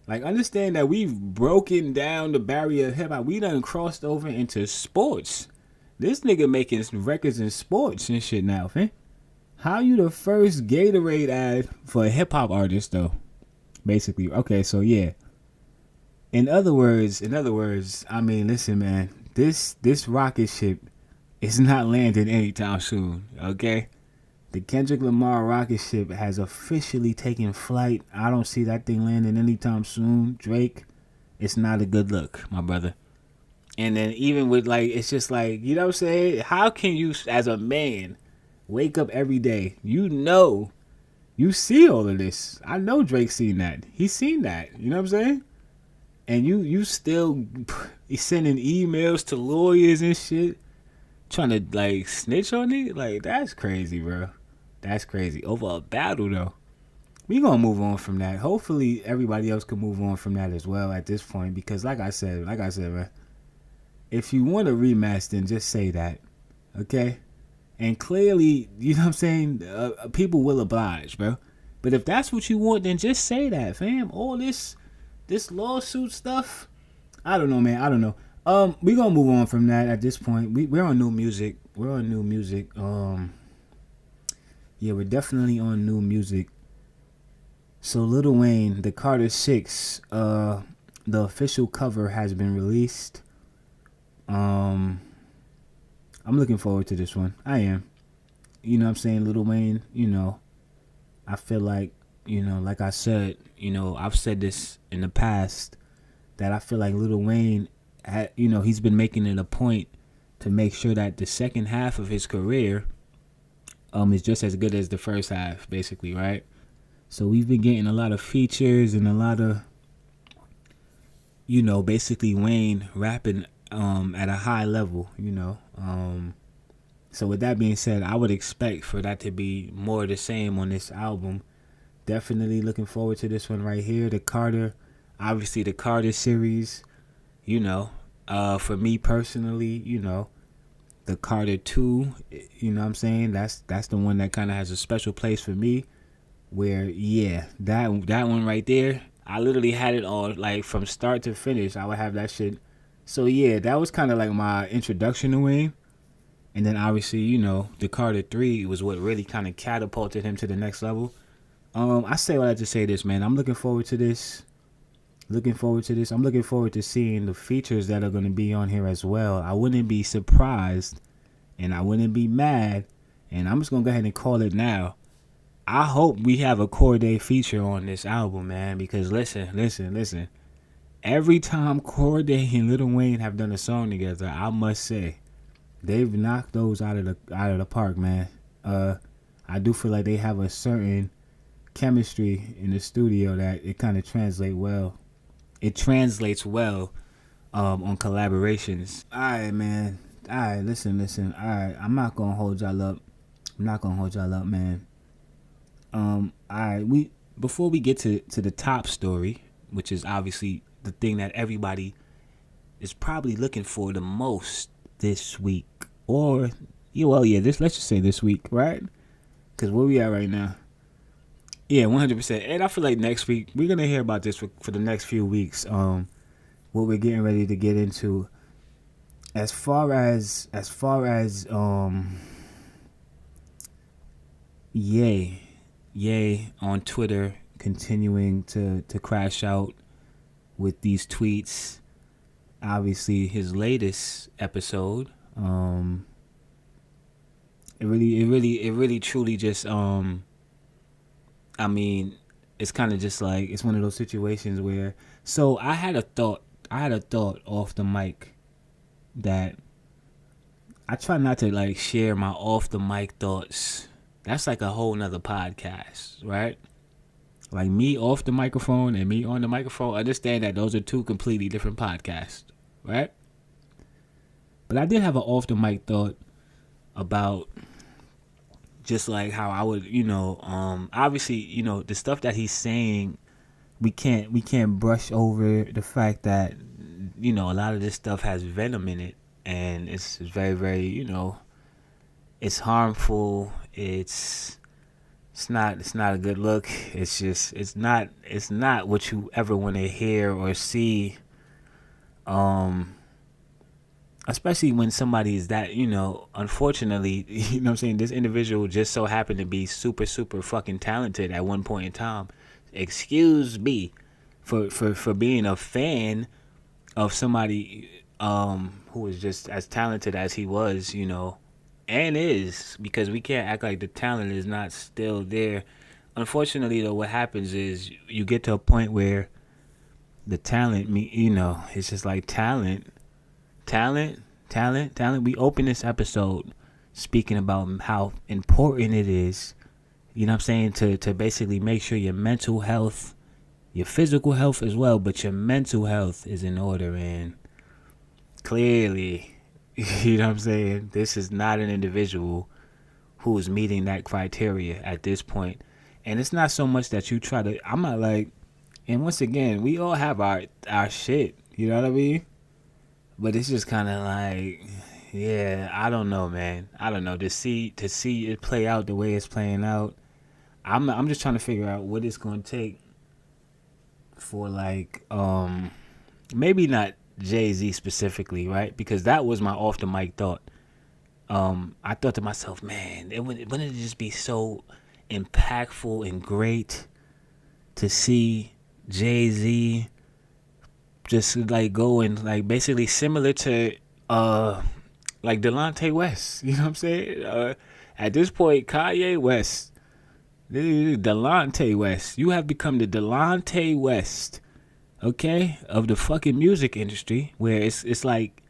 Like, understand that we've broken down the barrier of hip-hop. We done crossed over into sports. This nigga making records in sports and shit now, fam. How you the first Gatorade ad for a hip-hop artist, though? Basically. Okay, so yeah. In other words, I mean, listen, man. This rocket ship is not landing anytime soon, okay? The Kendrick Lamar rocket ship has officially taken flight. I don't see that thing landing anytime soon. Drake, it's not a good look, my brother. And then even with, like, it's just like, you know what I'm saying? How can you, as a man, wake up every day? You see all of this. I know Drake's seen that. He's seen that. You know what I'm saying? And you still sending emails to lawyers and shit, trying to, like, snitch on it? Like, that's crazy, bro. That's crazy. Over a battle, though. We gonna move on from that. Hopefully, everybody else can move on from that as well at this point. Because, like I said, man, if you want a rematch, then just say that, okay? And clearly, you know what I'm saying, people will oblige, bro. But if that's what you want, then just say that, fam. All this lawsuit stuff, I don't know, man. I don't know. We gonna move on from that at this point. We're on new music. Yeah, we're definitely on new music. So Lil Wayne, the Carter 6, the official cover has been released. I'm looking forward to this one. I am. You know what I'm saying? Lil Wayne, I feel like, like I said, I've said this in the past, that I feel like Lil Wayne, he's been making it a point to make sure that the second half of his career is just as good as the first half, basically, right? So we've been getting a lot of features and a lot of, basically Wayne rapping at a high level, So with that being said, I would expect for that to be more of the same on this album. Definitely looking forward to this one right here. The Carter series, for me personally, the Carter 2, you know what I'm saying? That's the one that kind of has a special place for me, where, yeah, that one right there, I literally had it all, like, from start to finish. I would have that shit. So, yeah, that was kind of like my introduction to Wayne. And then, obviously, the Carter 3 was what really kind of catapulted him to the next level. I say all that to say this, man. I'm looking forward to this. Looking forward to this. I'm looking forward to seeing the features that are going to be on here as well. I wouldn't be surprised and I wouldn't be mad. And I'm just going to go ahead and call it now. I hope we have a Corday feature on this album, man. Because listen. Every time Corday and Lil Wayne have done a song together, I must say, they've knocked those out of the park, man. I do feel like they have a certain chemistry in the studio that it kind of translates well. It translates well on collaborations. All right, man. All right, listen. All right, I'm not gonna hold y'all up. Man. All right. Before we get to the top story, which is obviously the thing that everybody is probably looking for the most this week, or let's just say this week, right? Because where we at right now? Yeah, 100%. And I feel like next week we're gonna hear about this for the next few weeks. What we're getting ready to get into, as far as Ye on Twitter continuing to crash out with these tweets. Obviously, his latest episode, it really truly just I mean, it's kind of just like, it's one of those situations where, so I had a thought off the mic that I try not to like share my off the mic thoughts. That's like a whole nother podcast, right? Like me off the microphone and me on the microphone. Understand that those are two completely different podcasts, right? But I did have an off the mic thought about just like how I would, obviously, the stuff that he's saying, we can't brush over the fact that, a lot of this stuff has venom in it, and it's very, very, it's harmful. It's not a good look. It's just, it's not what you ever want to hear or see. Especially when somebody is that, unfortunately, what I'm saying, this individual just so happened to be super, super fucking talented at one point in time. Excuse me for being a fan of somebody who was just as talented as he was, and is, because we can't act like the talent is not still there. Unfortunately, though, what happens is you get to a point where the talent, it's just like talent. We open this episode speaking about how important it is, to basically make sure your mental health, your physical health as well, but your mental health is in order. And clearly, this is not an individual who is meeting that criteria at this point. And it's not so much that you try to, I'm not like, and once again, we all have our shit, you know what I mean? But it's just kind of like, yeah, I don't know, man. I don't know. To see it play out the way it's playing out, I'm just trying to figure out what it's going to take for, like, maybe not Jay-Z specifically, right? Because that was my off the mic thought. I thought to myself, man, wouldn't it just be so impactful and great to see Jay-Z just like go and like basically similar to like Delonte West, you know what I'm saying? At this point, Kanye West, Delonte West, you have become the Delonte West, okay, of the fucking music industry, where it's like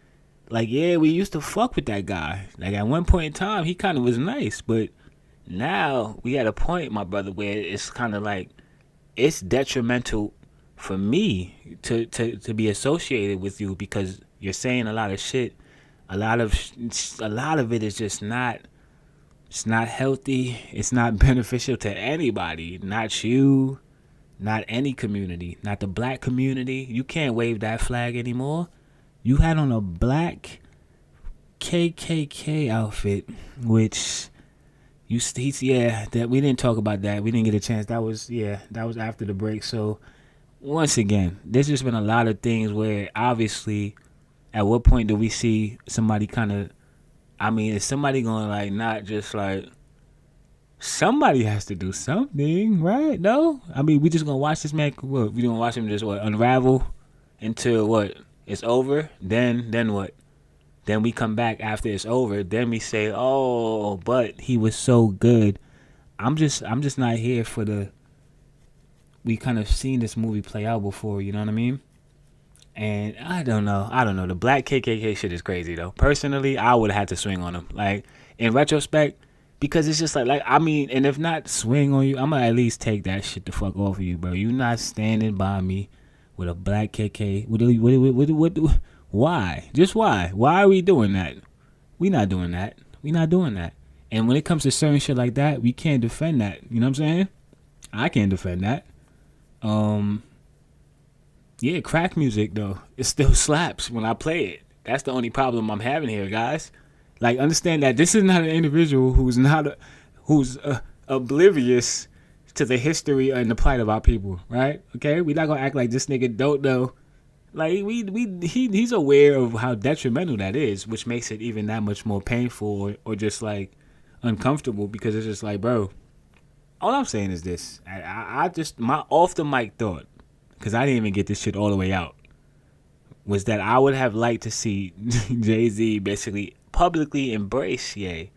yeah, we used to fuck with that guy. Like at one point in time, he kind of was nice, but now we at a point, my brother, where it's kind of like it's detrimental for me to be associated with you, because you're saying a lot of shit. A lot of it is just not. It's not healthy. It's not beneficial to anybody. Not you. Not any community. Not the black community. You can't wave that flag anymore. You had on a black KKK outfit, which that we didn't talk about that. We didn't get a chance. That was after the break. So once again, there's just been a lot of things where obviously, at what point do we see somebody kind of, is somebody going to like not just like somebody has to do something, right? No, I mean, we just gonna watch this man. What, we gonna watch him just unravel until what it's over? Then what? Then we come back after it's over. Then we say, oh, but he was so good. I'm just not here for the. We kind of seen this movie play out before, you know what I mean? And I don't know. The black KKK shit is crazy though. Personally, I would have had to swing on him. Like in retrospect, because it's just like I mean, and if not swing on you, I'm gonna at least take that shit the fuck off of you, bro. You not standing by me with a black KK. What? Why? Just why? Why are we doing that? We not doing that. And when it comes to certain shit like that, we can't defend that. You know what I'm saying? I can't defend that. Yeah, crack music though, it still slaps when I play it. That's the only problem I'm having here, guys. Like, understand that this is not an individual who's oblivious to the history and the plight of our people, right? Okay, we're not gonna act like this nigga don't know. Like he's aware of how detrimental that is, which makes it even that much more painful or just like uncomfortable, because it's just like, bro. All I'm saying is this: I just my off the mic thought, because I didn't even get this shit all the way out, was that I would have liked to see Jay-Z basically publicly embrace Ye.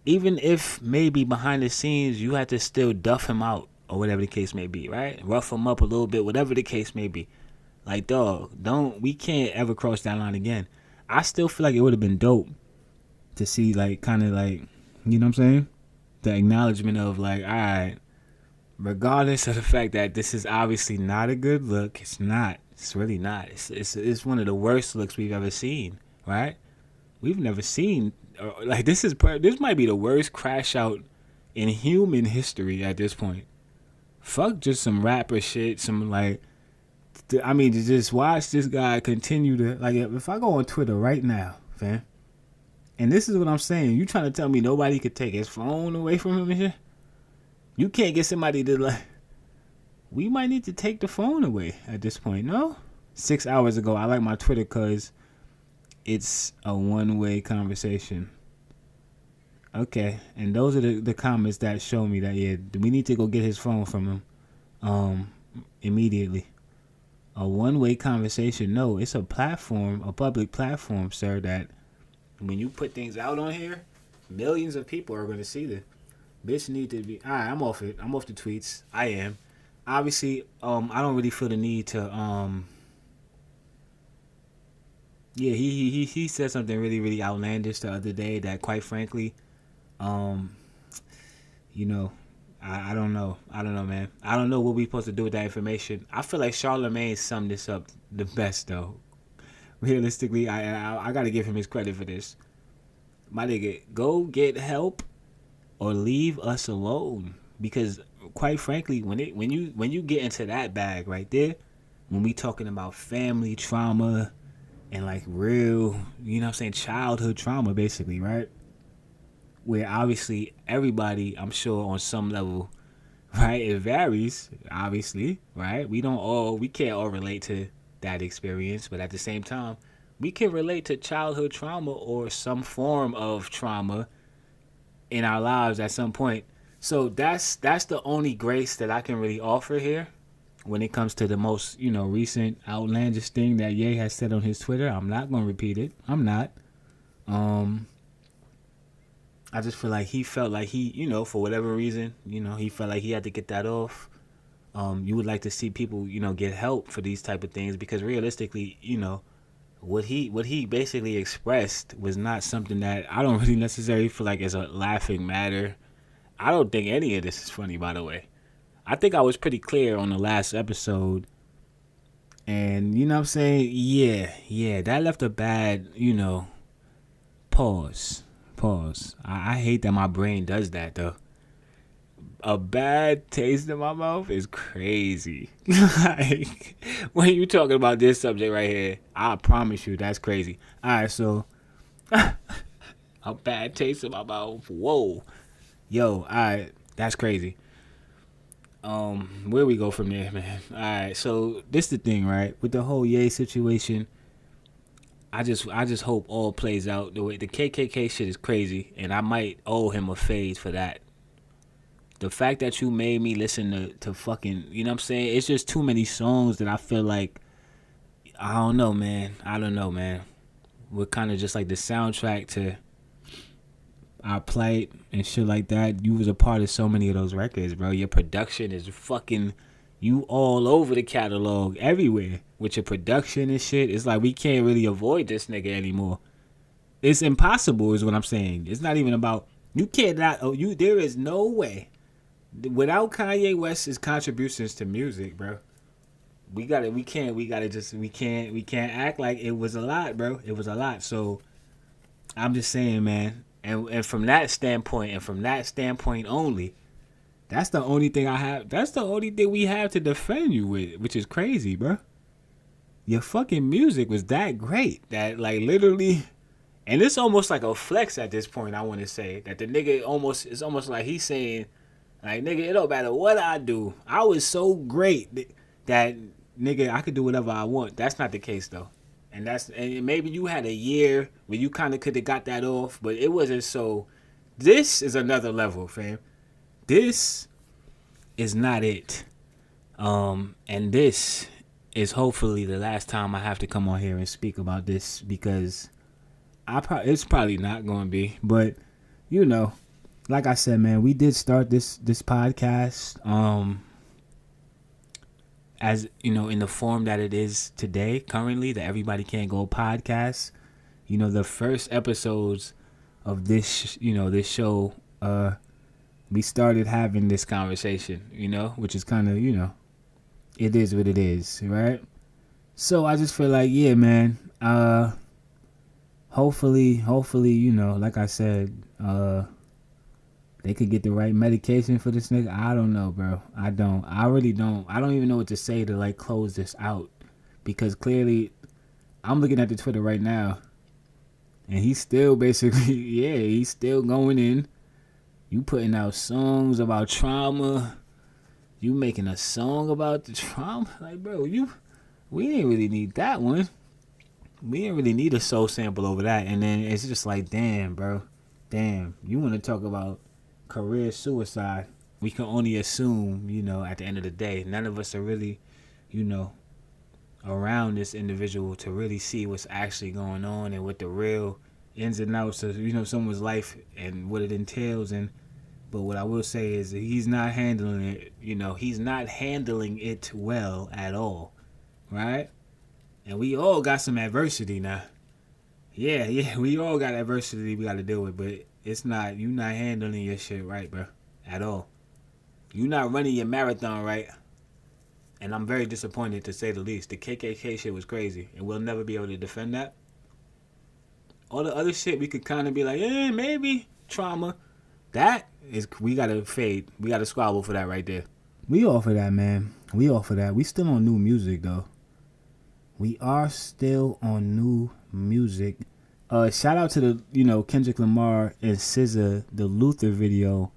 Even if maybe behind the scenes you had to still duff him out or whatever the case may be, right? Rough him up a little bit, whatever the case may be. Like, dog, we can't ever cross that line again. I still feel like it would have been dope to see, like, kind of like, you know what I'm saying? The acknowledgement of like, all right, regardless of the fact that this is obviously not a good look, it's not. It's really not. It's one of the worst looks we've ever seen, right? We've never seen like this might be the worst crash out in human history at this point. Fuck just some rapper shit, some like. I mean, to just watch this guy continue to like. If I go on Twitter right now, fam. And this is what I'm saying. You trying to tell me nobody could take his phone away from him and shit? You can't get somebody to like. We might need to take the phone away at this point. No? 6 hours ago, I like my Twitter because it's a one-way conversation. Okay. And those are the comments that show me that, yeah, we need to go get his phone from him immediately. A one-way conversation. No, it's a platform, a public platform, sir, that when you put things out on here, millions of people are going to see this. Bitch need to be... Alright, I'm off it. I'm off the tweets. I am. Obviously, I don't really feel the need to... Yeah, he said something really, really outlandish the other day that, quite frankly, you know, I don't know. I don't know, man. I don't know what we supposed to do with that information. I feel like Charlamagne summed this up the best, though. Realistically, I gotta give him his credit for this. My nigga, go get help or leave us alone. Because quite frankly, when you get into that bag right there, when we talking about family trauma and like real, you know what I'm saying, childhood trauma basically, right? Where obviously everybody, I'm sure on some level, right, it varies, obviously, right? We can't all relate to that experience, but at the same time, we can relate to childhood trauma or some form of trauma in our lives at some point. So that's the only grace that I can really offer here when it comes to the most, you know, recent outlandish thing that Ye has said on his Twitter. I'm not going to repeat it. I'm not. I just feel like he felt like he, you know, for whatever reason, you know, he felt like he had to get that off. You would like to see people, you know, get help for these type of things, because realistically, you know, what he basically expressed was not something that I don't really necessarily feel like is a laughing matter. I don't think any of this is funny, by the way. I think I was pretty clear on the last episode. And, you know what I'm saying? Yeah, that left a bad, you know, pause. I hate that my brain does that, though. A bad taste in my mouth is crazy. Like, when you talking about this subject right here, I promise you that's crazy. All right, so a bad taste in my mouth. Whoa. Yo, all right, that's crazy. Where we go from there, man? All right, so this the thing, right? With the whole Ye situation, I just hope all plays out the way. The KKK shit is crazy, and I might owe him a fade for that. the fact that you made me listen to fucking, you know what I'm saying? It's just too many songs that I feel like, I don't know, man. We're kind of just like the soundtrack to our plight and shit like that. You was a part of so many of those records, bro. Your production is fucking, you all over the catalog, everywhere. With your production and shit, it's like we can't really avoid this nigga anymore. It's impossible is what I'm saying. It's not even about, you cannot, there is no way. Without Kanye West's contributions to music, bro, we can't act like it was a lot, bro. It was a lot. So I'm just saying, man, and from that standpoint only, that's the only thing I have. That's the only thing we have to defend you with, which is crazy, bro. Your fucking music was that great that, like, literally, and it's almost like a flex at this point. I want to say that the nigga it's almost like he's saying, like, nigga, it don't matter what I do. I was so great that nigga, I could do whatever I want. That's not the case though. And maybe you had a year where you kind of could have got that off, but it wasn't so. This is another level, fam. This is not it. And this is hopefully the last time I have to come on here and speak about this, because it's probably not going to be, but you know, like I said, man, we did start this podcast as, you know, in the form that it is today, currently, the Everybody Can't Go podcast. You know, the first episodes of this, this show, we started having this conversation, you know, which is kind of, you know, it is what it is, right? So I just feel like, yeah, man, hopefully, you know, like I said, they could get the right medication for this nigga. I don't know, bro. I really don't. I don't even know what to say to, like, close this out, because clearly I'm looking at the Twitter right now and he's still basically, yeah, he's still going in. You putting out songs about trauma. You making a song about the trauma. Like, bro, we didn't really need that one. We didn't really need a soul sample over that. And then it's just like, damn, bro. Damn. You want to talk about career suicide? We can only assume, you know, at the end of the day, none of us are really, you know, around this individual to really see what's actually going on and what the real ins and outs of, you know, someone's life and what it entails. But what I will say is that he's not handling it, you know, he's not handling it well at all, right? And we all got some adversity now. Yeah, we all got adversity we got to deal with, but it's not, you not handling your shit right, bro, at all. You not running your marathon right. And I'm very disappointed, to say the least. The KKK shit was crazy, and we'll never be able to defend that. All the other shit, we could kind of be like, maybe trauma. That is, we got to fade. We got to squabble for that right there. We all for that, man. We all for that. We still on new music, though. We are still on new music. Shout out to the, you know, Kendrick Lamar and SZA, the Luther video.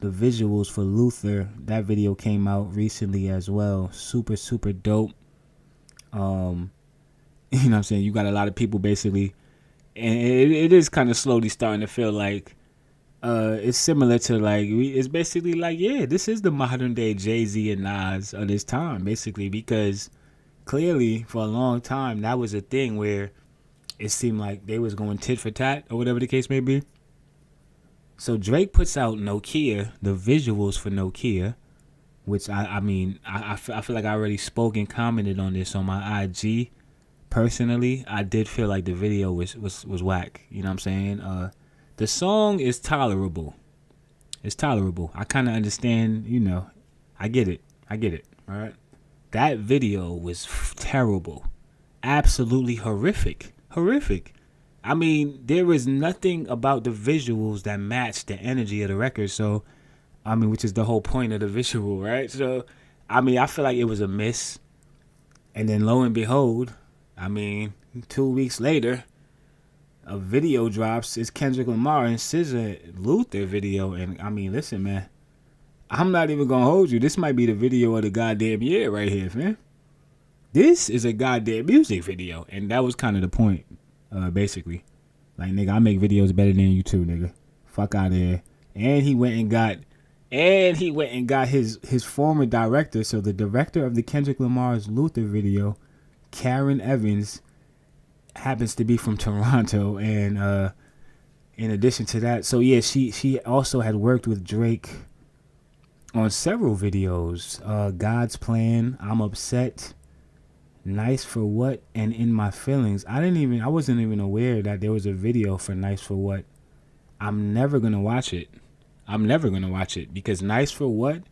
The visuals for Luther, that video came out recently as well. Super, super dope. You know what I'm saying? You got a lot of people basically, and it is kind of slowly starting to feel like it's similar to, like, it's basically like, yeah, this is the modern day Jay-Z and Nas of this time, basically, because clearly for a long time that was a thing where it seemed like they was going tit for tat or whatever the case may be. So Drake puts out Nokia, the visuals for Nokia, which I feel like I already spoke and commented on this on my IG. Personally, I did feel like the video was whack. You know what I'm saying? The song is tolerable. It's tolerable. I kind of understand, you know. I get it. All right. That video was terrible. Absolutely horrific. I mean, there was nothing about the visuals that matched the energy of the record. So, I mean, which is the whole point of the visual, right? So, I mean, I feel like it was a miss. And then lo and behold, I mean, 2 weeks later, a video drops. It's Kendrick Lamar and SZA Luther video. And I mean, listen, man, I'm not even going to hold you. This might be the video of the goddamn year right here, man. This is a goddamn music video. And that was kind of the point. Basically, like, nigga, I make videos better than you too, nigga. Fuck out of here. And he went and got his former director. So the director of the Kendrick Lamar's Luther video, Karen Evans, happens to be from Toronto. And in addition to that, so yeah, she also had worked with Drake on several videos. God's Plan, I'm Upset, Nice for What, and In My Feelings. I wasn't even aware that there was a video for Nice for What. I'm never gonna watch it because Nice for What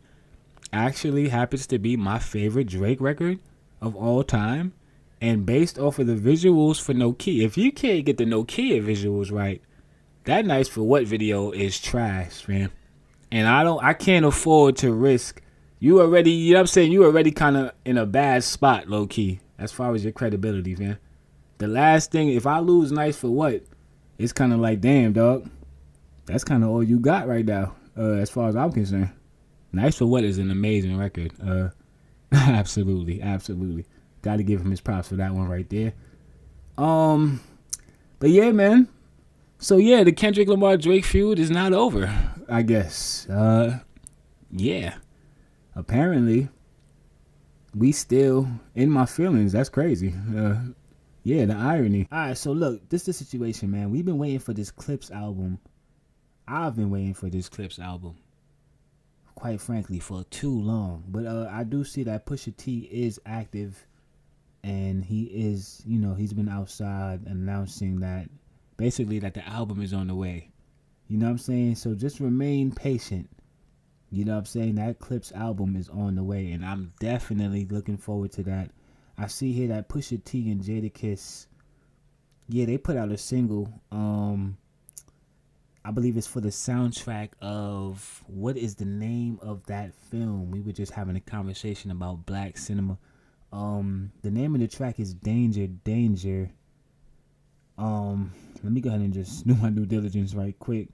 actually happens to be my favorite Drake record of all time. And based off of the visuals for Nokia, if you can't get the Nokia visuals right, that Nice for What video is trash, man. And I can't afford to risk. You already, you know what I'm saying? You already kind of in a bad spot, low key, as far as your credibility, man. The last thing, if I lose Nice for What, it's kind of like, damn, dog. That's kind of all you got right now, as far as I'm concerned. Nice for What is an amazing record. Absolutely. Got to give him his props for that one right there. But yeah, man. So yeah, the Kendrick Lamar Drake feud is not over, I guess. Yeah. Apparently, we still In My Feelings. That's crazy. Yeah, the irony. All right, so look, this is the situation, man. We've been waiting for this Clips album. I've been waiting for this Clips album, quite frankly, for too long. But I do see that Pusha T is active, and he is, he's been outside announcing that basically that the album is on the way. You know what I'm saying? So just remain patient. You know what I'm saying? That Clips album is on the way, and I'm definitely looking forward to that. I see here that Pusha T and Jadakiss, yeah, they put out a single. I believe it's for the soundtrack of, what is the name of that film? We were just having a conversation about black cinema. The name of the track is Danger, Danger. Let me go ahead and just do my due diligence right quick.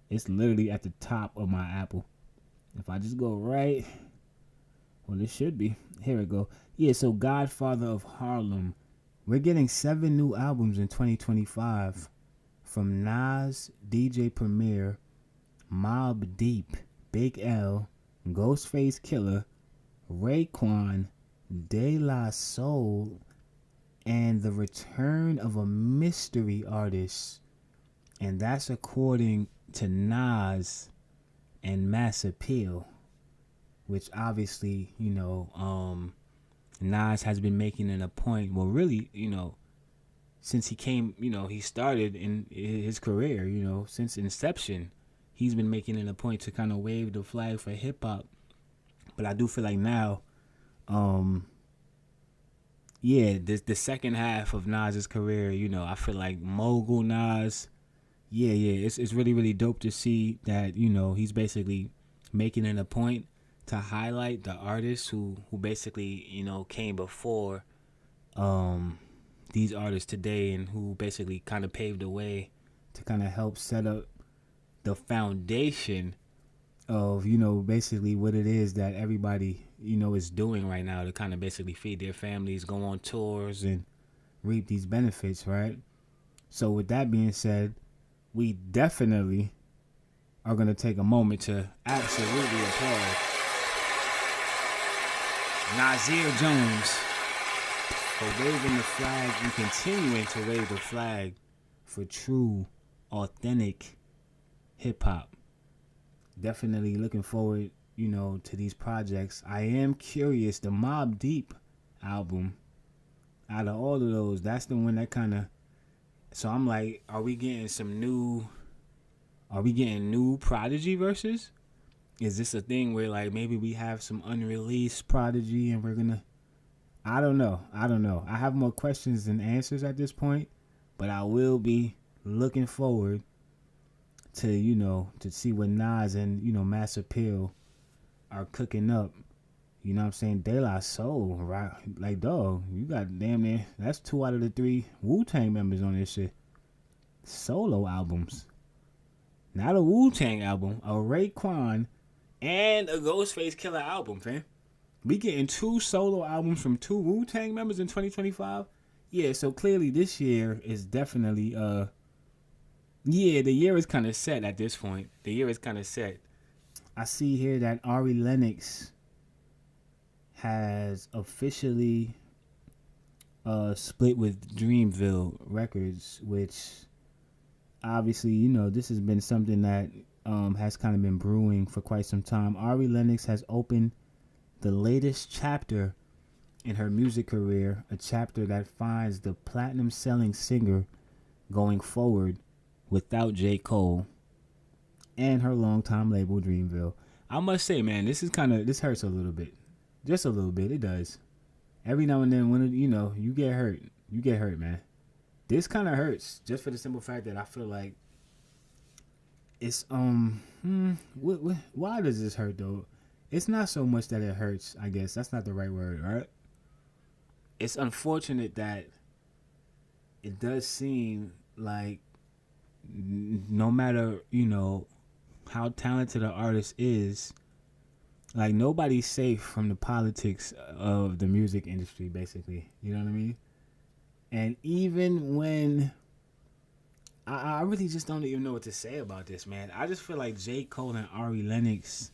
It's literally at the top of my Apple. If I just go right, well, it should be. Here we go. Yeah, so Godfather of Harlem. We're getting 7 new albums in 2025 from Nas, DJ Premier, Mobb Deep, Big L, Ghostface Killer, Raekwon, De La Soul, and the return of a mystery artist. And that's according to Nas and Mass Appeal, which obviously, Nas has been making it a point. Well, really, since he came, he started in his career, since inception, he's been making it a point to kind of wave the flag for hip hop. But I do feel like now, the second half of Nas's career, I feel like mogul Nas, it's really, really dope to see that, he's basically making it a point to highlight the artists who basically, came before these artists today, and who basically kind of paved the way to kind of help set up the foundation of, basically what it is that everybody, is doing right now to kind of basically feed their families, go on tours, and reap these benefits, right? So with that being said, we definitely are going to take a moment to absolutely applaud Nasir Jones for waving the flag and continuing to wave the flag for true, authentic hip-hop. Definitely looking forward, to these projects. I am curious, the Mobb Deep album, out of all of those, that's the one that kind of, so I'm like, are we getting new Prodigy verses? Is this a thing where, like, maybe we have some unreleased Prodigy and we're gonna, I don't know. I have more questions than answers at this point, but I will be looking forward to, to see what Nas and, Mass Appeal are cooking up. You know what I'm saying? De La Soul, right? Like, dog, you got damn near, that's 2 out of the 3 Wu-Tang members on this shit. Solo albums. Not a Wu-Tang album, a Raekwon and a Ghostface Killer album, fam. We getting 2 solo albums from 2 Wu-Tang members in 2025. Yeah, so clearly this year is definitely Yeah, the year is kind of set at this point. The year is kind of set. I see here that Ari Lennox has officially split with Dreamville Records, which obviously, this has been something that has kind of been brewing for quite some time. Ari Lennox has opened the latest chapter in her music career, a chapter that finds the platinum selling singer going forward without J. Cole and her longtime label Dreamville. I must say, man, this hurts a little bit. Just a little bit, it does. Every now and then when you get hurt, man. This kind of hurts just for the simple fact that I feel like it's why does this hurt though? It's not so much that it hurts, I guess. That's not the right word, right? It's unfortunate that it does seem like no matter, how talented an artist is, like nobody's safe from the politics of the music industry, basically. You know what I mean? And even when I really just don't even know what to say about this, man. I just feel like J. Cole and Ari Lennox.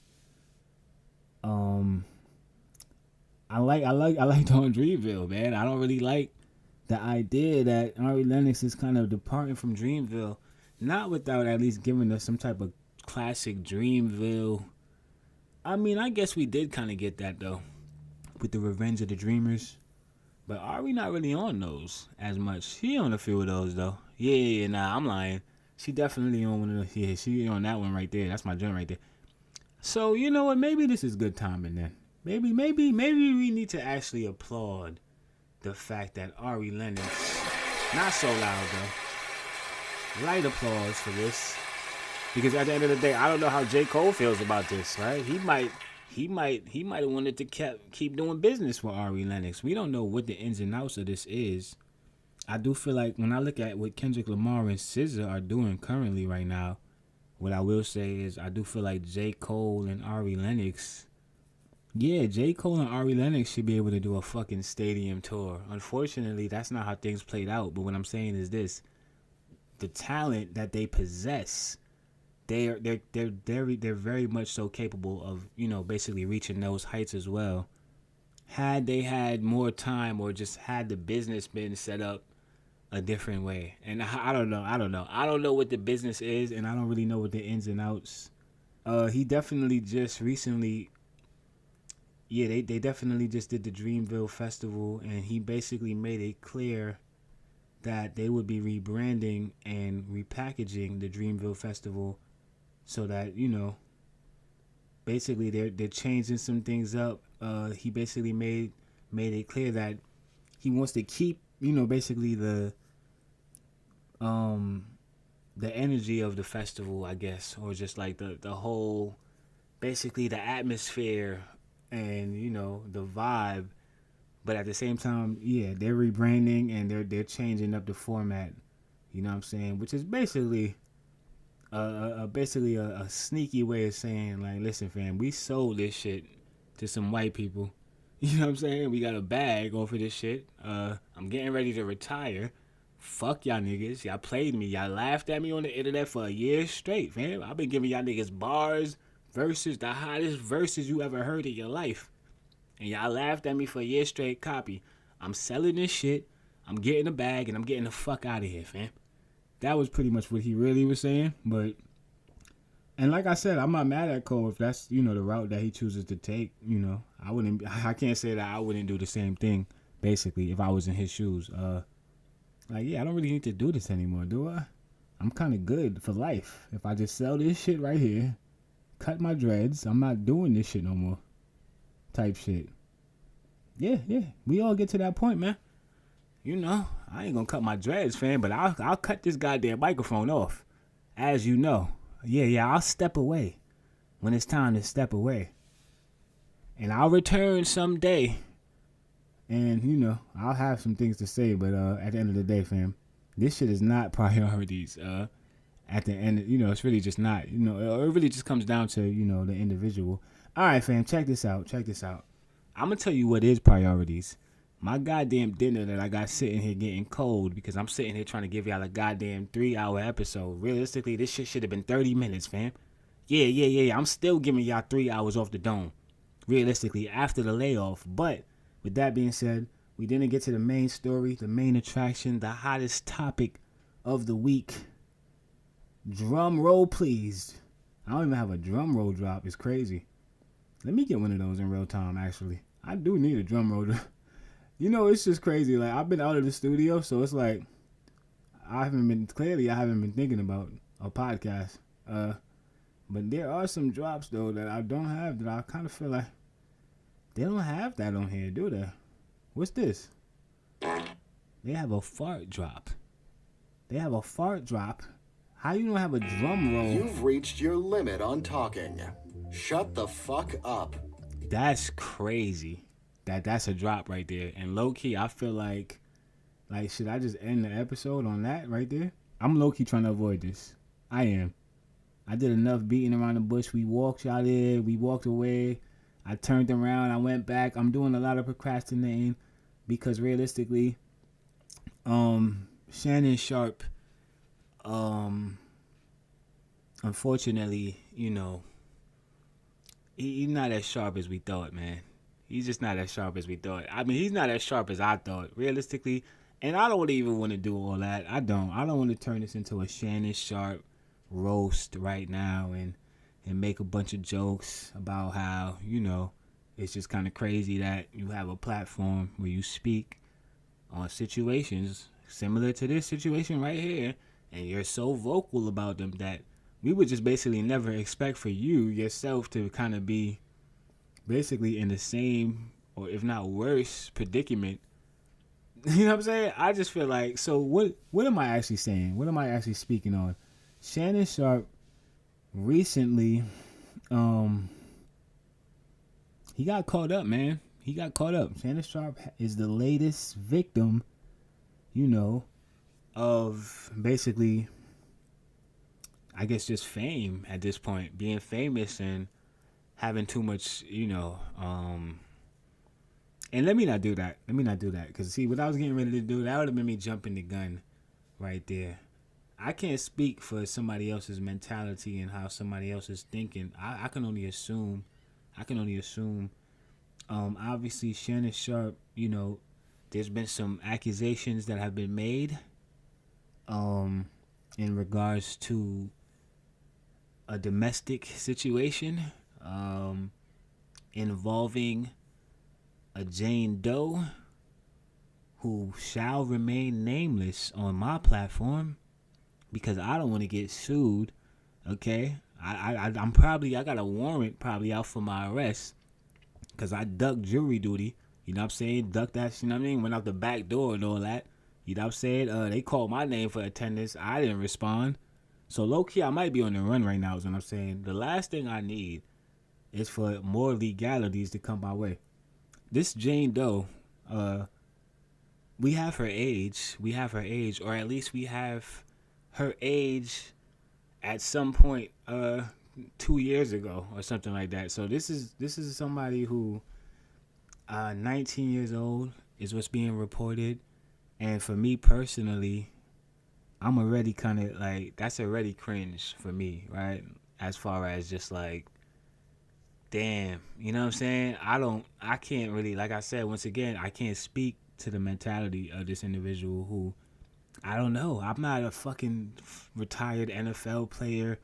I like Don Dreamville, man. I don't really like the idea that Ari Lennox is kind of departing from Dreamville, not without at least giving us some type of classic Dreamville. I mean, I guess we did kind of get that though, with the Revenge of the Dreamers. But Ari not really on those as much. She on a few of those though. Yeah, nah, I'm lying. She definitely on one of those. Yeah, she on that one right there. That's my joint right there. So you know what? Maybe this is good timing then. Maybe we need to actually applaud the fact that Ari Lennox, not so loud though, light applause for this, because at the end of the day, I don't know how J. Cole feels about this, right? He might have wanted to keep doing business with Ari Lennox. We don't know what the ins and outs of this is. I do feel like when I look at what Kendrick Lamar and SZA are doing currently right now, what I will say is I do feel like J. Cole and Ari Lennox. Yeah, J. Cole and Ari Lennox should be able to do a fucking stadium tour. Unfortunately, that's not how things played out. But what I'm saying is this: the talent that they possess, they're very much so capable of basically reaching those heights as well. Had they had more time or just had the business been set up a different way, and I don't know what the business is, and I don't really know what the ins and outs. He definitely just recently. Yeah, they definitely just did the Dreamville Festival, and he basically made it clear that they would be rebranding and repackaging the Dreamville Festival so that, basically they're changing some things up. He basically made it clear that he wants to keep, basically the energy of the festival, I guess, or just like the whole, basically the atmosphere and the vibe, but at the same time, yeah, they're rebranding and they're changing up the format. You know what I'm saying? Which is basically a sneaky way of saying, like, listen, fam, we sold this shit to some white people. You know what I'm saying? We got a bag off of this shit. I'm getting ready to retire. Fuck y'all niggas. Y'all played me. Y'all laughed at me on the internet for a year straight, fam. I've been giving y'all niggas bars, verses, the hottest verses you ever heard in your life. And y'all laughed at me for a year straight. Copy. I'm selling this shit. I'm getting a bag and I'm getting the fuck out of here, fam. That was pretty much what he really was saying. But, and like I said, I'm not mad at Cole if that's, the route that he chooses to take. I can't say that I wouldn't do the same thing, basically, if I was in his shoes. I don't really need to do this anymore, do I? I'm kind of good for life. If I just sell this shit right here, cut my dreads, I'm not doing this shit no more. Type shit. Yeah. We all get to that point, man. I ain't gonna cut my dreads, fam, but I'll cut this goddamn microphone off. As you know. Yeah, I'll step away when it's time to step away. And I'll return someday. And, I'll have some things to say, but at the end of the day, fam, this shit is not priorities. At the end, it's really just not, it really just comes down to, the individual. All right, fam, check this out. I'm going to tell you what is priorities. my goddamn dinner that I got sitting here getting cold because I'm sitting here trying to give y'all a goddamn 3-hour episode. Realistically, this shit should have been 30 minutes, fam. Yeah. I'm still giving y'all 3 hours off the dome. Realistically, after the layoff. But with that being said, we didn't get to the main story, the main attraction, the hottest topic of the week. Drum roll, please. I don't even have a drum roll drop. It's crazy. Let me get one of those in real time, actually. I do need a drum roll drop. You know, it's just crazy. Like, I've been out of the studio, so it's like I haven't been thinking about a podcast. But there are some drops though that I don't have that I kind of feel like they don't have that on here, do they? What's this? They have a fart drop. How you don't have a drum roll? You've reached your limit on talking. Shut the fuck up. That's crazy. That's a drop right there. And low key, I feel like should I just end the episode on that right there? I'm low key trying to avoid this. I am. I did enough beating around the bush. We walked out there. We walked away. I turned around. I went back. I'm doing a lot of procrastinating because realistically, Shannon Sharp, unfortunately, you know, he's not as sharp as we thought, man. He's just not as sharp as we thought. I mean, he's not as sharp as I thought, realistically. And I don't even want to do all that. I don't want to turn this into a Shannon Sharp roast right now and make a bunch of jokes about how, you know, it's just kind of crazy that you have a platform where you speak on situations similar to this situation right here, and you're so vocal about them that we would just basically never expect for you yourself to kind of be basically in the same or if not worse predicament. You know what I'm saying? I just feel like, so what am I actually saying? What am I actually speaking on? Shannon Sharp recently, he got caught up, man. He got caught up. Shannon Sharp is the latest victim, you know, of basically, I guess, just fame at this point. Being famous and having too much, you know, and let me not do that. Because, see, what I was getting ready to do, that would have been me jumping the gun right there. I can't speak for somebody else's mentality and how somebody else is thinking. I can only assume. Obviously, Shannon Sharp, you know, there's been some accusations that have been made in regards to a domestic situation involving a Jane Doe who shall remain nameless on my platform because I don't want to get sued. Okay, I got a warrant probably out for my arrest because I ducked jury duty. You know what I'm saying? Ducked that. You know what I mean? Went out the back door and all that. You know what I'm saying? They called my name for attendance. I didn't respond. So low key, I might be on the run right now. Is what I'm saying. The last thing I need is for more legalities to come my way. This Jane Doe, we have her age, or at least we have her age at some point 2 years ago or something like that. So this is somebody who 19 years old is what's being reported, and for me personally, I'm already kind of like, that's already cringe for me, right? As far as just like, damn, you know what I'm saying? I can't really, like I said, once again, I can't speak to the mentality of this individual who, I don't know. I'm not a fucking retired NFL player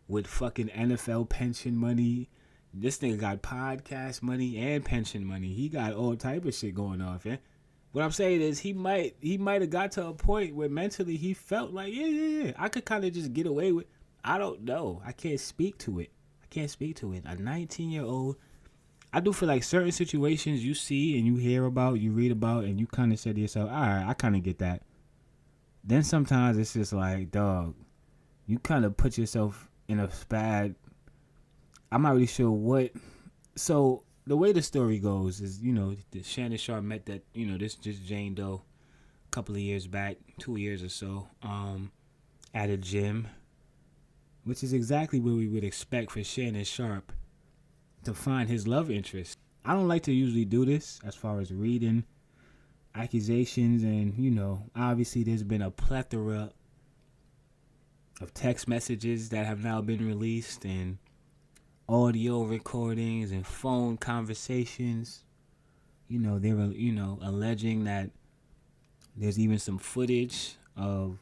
with fucking NFL pension money. This nigga got podcast money and pension money. He got all type of shit going on, man. What I'm saying is he might have got to a point where mentally he felt like, yeah, I could kind of just get away with. I don't know. I can't speak to it. A 19-year-old. I do feel like certain situations you see and you hear about, you read about, and you kind of say to yourself, all right, I kind of get that. Then sometimes it's just like, dog, you kind of put yourself in a bad, I'm not really sure what. So the way the story goes is, you know, Shannon Sharp met that, you know, this just Jane Doe a couple of years back, 2 years or so, at a gym, which is exactly what we would expect for Shannon Sharp to find his love interest. I don't like to usually do this as far as reading accusations, and obviously there's been a plethora of text messages that have now been released, and audio recordings and phone conversations. They were alleging that there's even some footage of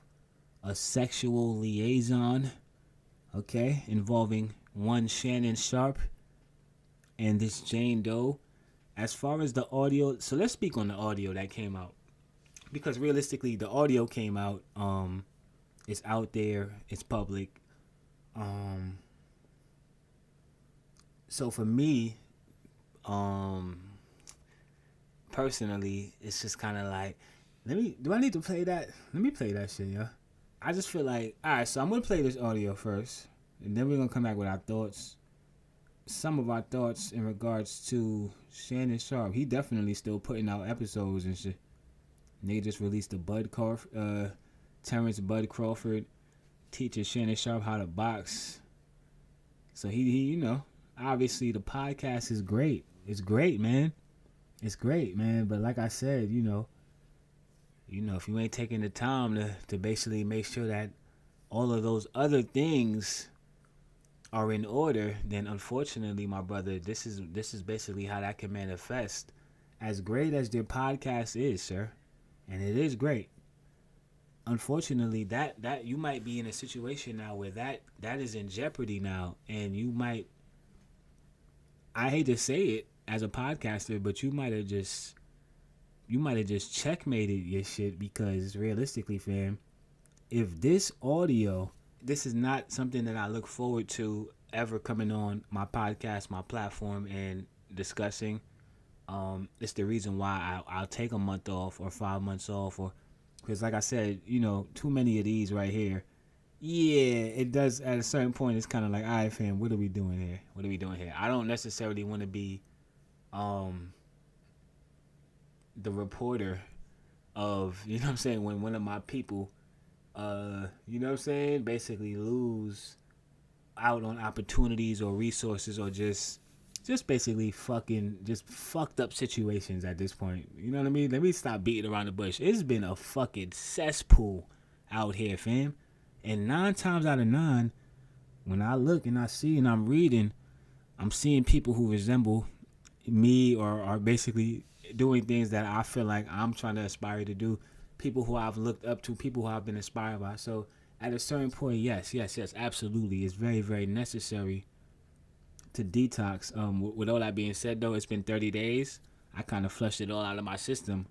a sexual liaison, okay, involving one Shannon Sharp and this Jane Doe. As far as the audio, so let's speak on the audio that came out, because realistically the audio came out, it's out there, it's public. So for me, personally, it's just kind of like, do I need to play that? Let me play that shit, yeah. I just feel like, alright, so I'm going to play this audio first, and then we're going to come back with our thoughts. Some of our thoughts in regards to Shannon Sharp. He definitely still putting out episodes and shit. They just released the Terrence Bud Crawford teaches Shannon Sharp how to box. So he obviously the podcast is great. It's great, man. It's great, man. But like I said, if you ain't taking the time to basically make sure that all of those other things are in order, then unfortunately, my brother, this is basically how that can manifest. As great as their podcast is, sir, and it is great, unfortunately, that you might be in a situation now where that is in jeopardy now, and you might, I hate to say it as a podcaster, but you might have just checkmated your shit, because realistically, fam, if this audio, this is not something that I look forward to ever coming on my podcast, my platform, and discussing. It's the reason why I'll take a month off or 5 months off, or because like I said, too many of these right here. Yeah, it does. At a certain point, it's kind of like, all right, fam, what are we doing here? What are we doing here? I don't necessarily want to be the reporter of, what I'm saying, when one of my people, what I'm saying, basically lose out on opportunities or resources, or just basically just fucked up situations at this point. You know what I mean? Let me stop beating around the bush. It's been a fucking cesspool out here, fam. And 9 times out of 9, when I look and I see and I'm reading, I'm seeing people who resemble me or are basically doing things that I feel like I'm trying to aspire to do. People who I've looked up to, people who I've been inspired by. So at a certain point, yes, absolutely. It's very, very necessary to detox. With all that being said, though, it's been 30 days. I kind of flushed it all out of my system.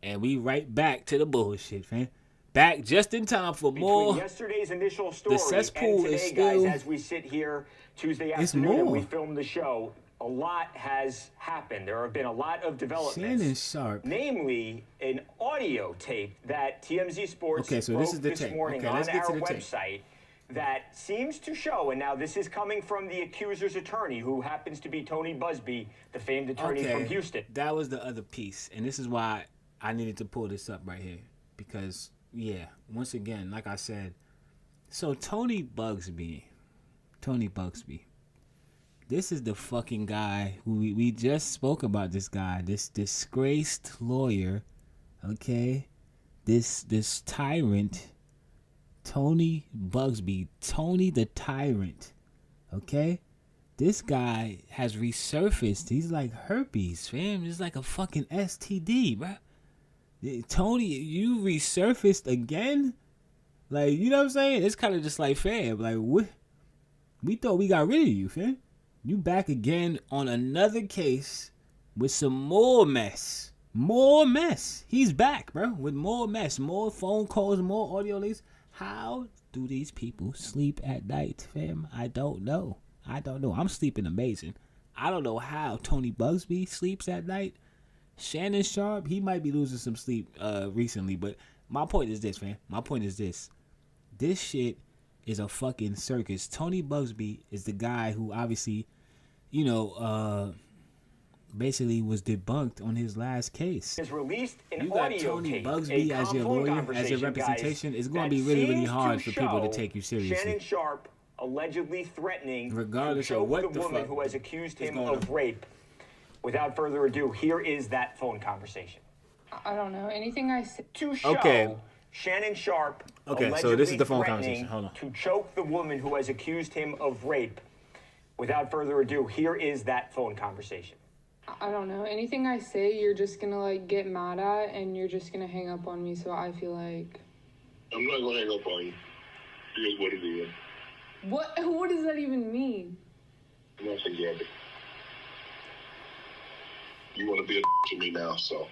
And we right back to the bullshit, fam. Back just in time for more. Between yesterday's initial story the cesspool and today, is still, guys, as we sit here Tuesday afternoon and we filmed the show, a lot has happened. There have been a lot of developments. Shannon Sharp. Namely, an audio tape that TMZ Sports broke this morning on our website that seems to show, and now this is coming from the accuser's attorney, who happens to be Tony Busby, the famed attorney from Houston. That was the other piece, and this is why I needed to pull this up right here, because, yeah, once again, like I said, so Tony Busby, this is the fucking guy who we just spoke about. This guy, this disgraced lawyer, okay, this tyrant, Tony Busby, Tony the Tyrant, okay? This guy has resurfaced. He's like herpes, fam. He's like a fucking STD, bro. Tony, you resurfaced again? Like, you know what I'm saying? It's kind of just like, fam, like, what? We thought we got rid of you, fam. You back again on another case with some more mess. More mess. He's back, bro, with more mess, more phone calls, more audio leaks. How do these people sleep at night, fam? I don't know. I'm sleeping amazing. I don't know how Tony Busby sleeps at night. Shannon Sharp, he might be losing some sleep recently, but my point is this, fam. My point is this. This shit is a fucking circus. Tony Busby is the guy who obviously, basically was debunked on his last case. Has released an you got audio Tony tape, Busby as your lawyer, as your representation. It's going to be really, really hard for people to take you seriously. Shannon Sharp allegedly threatening regardless to choke of what the woman who has accused him of rape. Without further ado, here is that phone conversation. I don't know. Anything I say to show Shannon Sharp so this is the phone conversation. Hold on. To choke the woman who has accused him of rape. Without further ado, here is that phone conversation. I don't know. Anything I say, you're just gonna like get mad at, and you're just gonna hang up on me. So I feel like I'm not gonna hang up on you. It is what it is. What does that even mean? Nothing, Gabby. You want to be a to me now, so.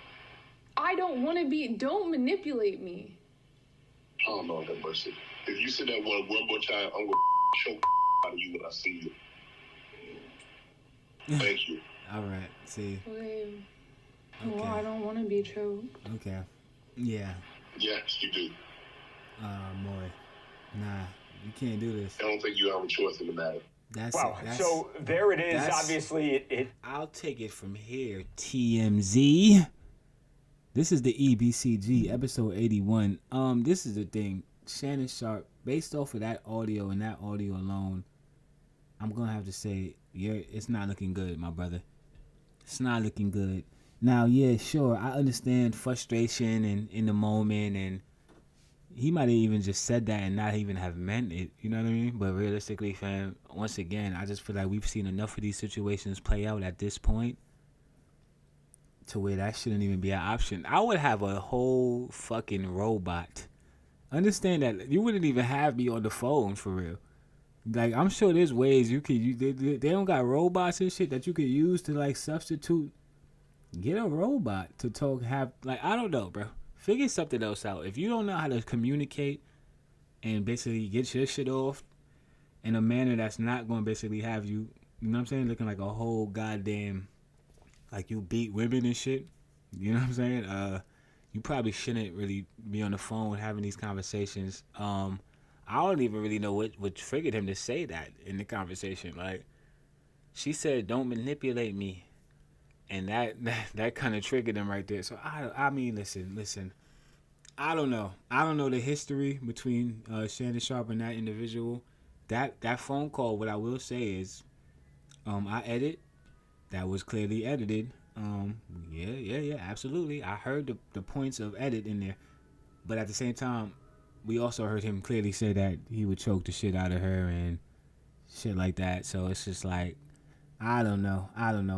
I don't want to be. Don't manipulate me. Oh, Lord have mercy. If you say that one more time, I'm going to choke out of you when I see you. Thank you. All right. See. Okay. Well, I don't want to be choked. Okay. Yeah. Yes, you do. Boy. Nah, you can't do this. I don't think you have a choice in the matter. So there it is. Obviously, I'll take it from here. TMZ. This is the EBCG episode 81. This is the thing. Shannon Sharp, based off of that audio and that audio alone, I'm gonna have to say, it's not looking good, my brother. It's not looking good. Now, yeah, sure, I understand frustration and in the moment, and he might have even just said that and not even have meant it, you know what I mean? But realistically, fam, once again, I just feel like we've seen enough of these situations play out at this point to where that shouldn't even be an option. I would have a whole fucking robot. Understand that you wouldn't even have me on the phone for real. Like, I'm sure there's ways you could they don't got robots and shit that you could use to like substitute. Get a robot to talk, I don't know, bro. Figure something else out. If you don't know how to communicate and basically get your shit off in a manner that's not going to basically have you, you know what I'm saying, looking like a whole goddamn, like you beat women and shit, you know what I'm saying? You probably shouldn't really be on the phone having these conversations. I don't even really know what triggered him to say that in the conversation. Like, she said, "Don't manipulate me." And that kind of triggered him right there. So I mean, listen. I don't know the history between Shannon Sharp and that individual. That phone call, what I will say is, I edit. That was clearly edited. Yeah, absolutely. I heard the points of edit in there, but at the same time, we also heard him clearly say that he would choke the shit out of her and shit like that. So it's just like, I don't know.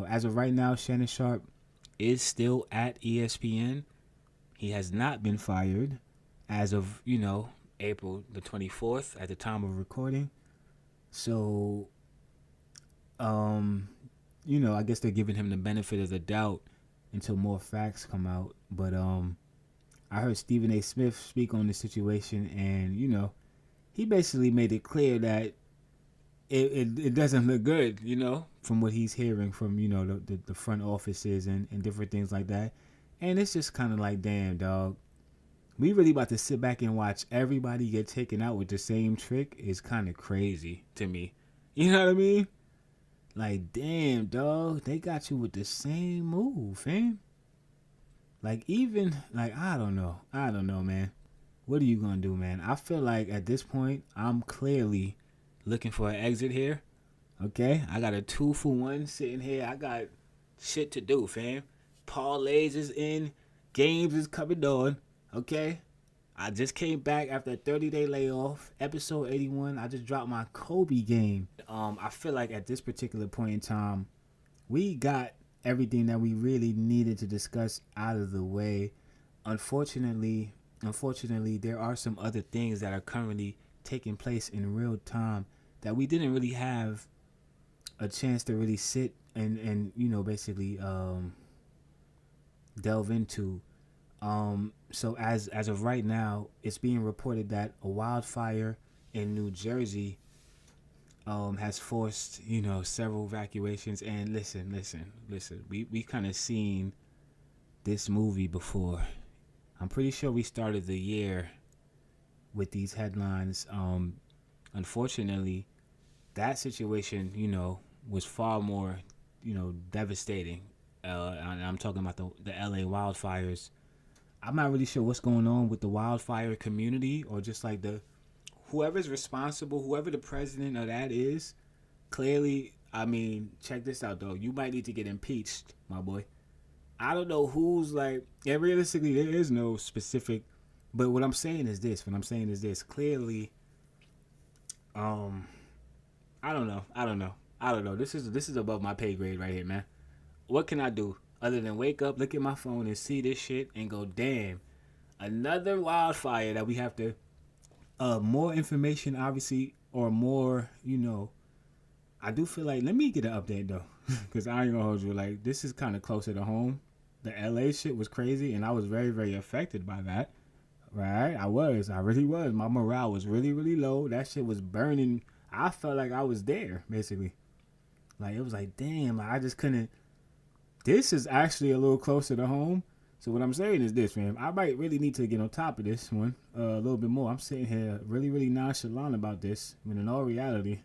As of right now, Shannon Sharp is still at ESPN. He has not been fired as of, April the 24th at the time of recording. So, I guess they're giving him the benefit of the doubt until more facts come out. But I heard Stephen A. Smith speak on the situation, and, he basically made it clear that it doesn't look good, from what he's hearing from, the front offices and different things like that. And it's just kind of like, damn, dog. We really about to sit back and watch everybody get taken out with the same trick is kind of crazy to me. You know what I mean? Like, damn, dog. They got you with the same move, fam. Like, even, like, I don't know, man. What are you going to do, man? I feel like at this point, I'm clearly looking for an exit here. Okay? I got a 2-for-1 sitting here. I got shit to do, fam. Parlays is in. Games is coming on. Okay? I just came back after a 30-day layoff. Episode 81. I just dropped my Kobe game. I feel like at this particular point in time, we got everything that we really needed to discuss out of the way. Unfortunately, there are some other things that are currently taking place in real time that we didn't really have a chance to really sit and basically delve into. So as of right now, it's being reported that a wildfire in New Jersey has forced, several evacuations. And listen, we kind of seen this movie before. I'm pretty sure we started the year with these headlines. Unfortunately, that situation, was far more, devastating. And I'm talking about the LA wildfires. I'm not really sure what's going on with the wildfire community, or just like whoever's responsible, whoever the president of that is. Clearly, I mean, check this out, though. You might need to get impeached, my boy. I don't know who's like. Yeah, realistically, there is no specific. But what I'm saying is this. Clearly, I don't know. This is above my pay grade right here, man. What can I do other than wake up, look at my phone, and see this shit and go, damn, another wildfire that we have to. More information, obviously, or more, I do feel like, let me get an update though, because I ain't gonna hold you. Like, this is kind of closer to home. The LA shit was crazy, and I was very, very affected by that. Right? I really was. My morale was really, really low. That shit was burning. I felt like I was there, basically. Like, it was like, damn, like, I just couldn't. This is actually a little closer to home. So what I'm saying is this, man. I might really need to get on top of this one a little bit more. I'm sitting here really, really nonchalant about this, when in all reality,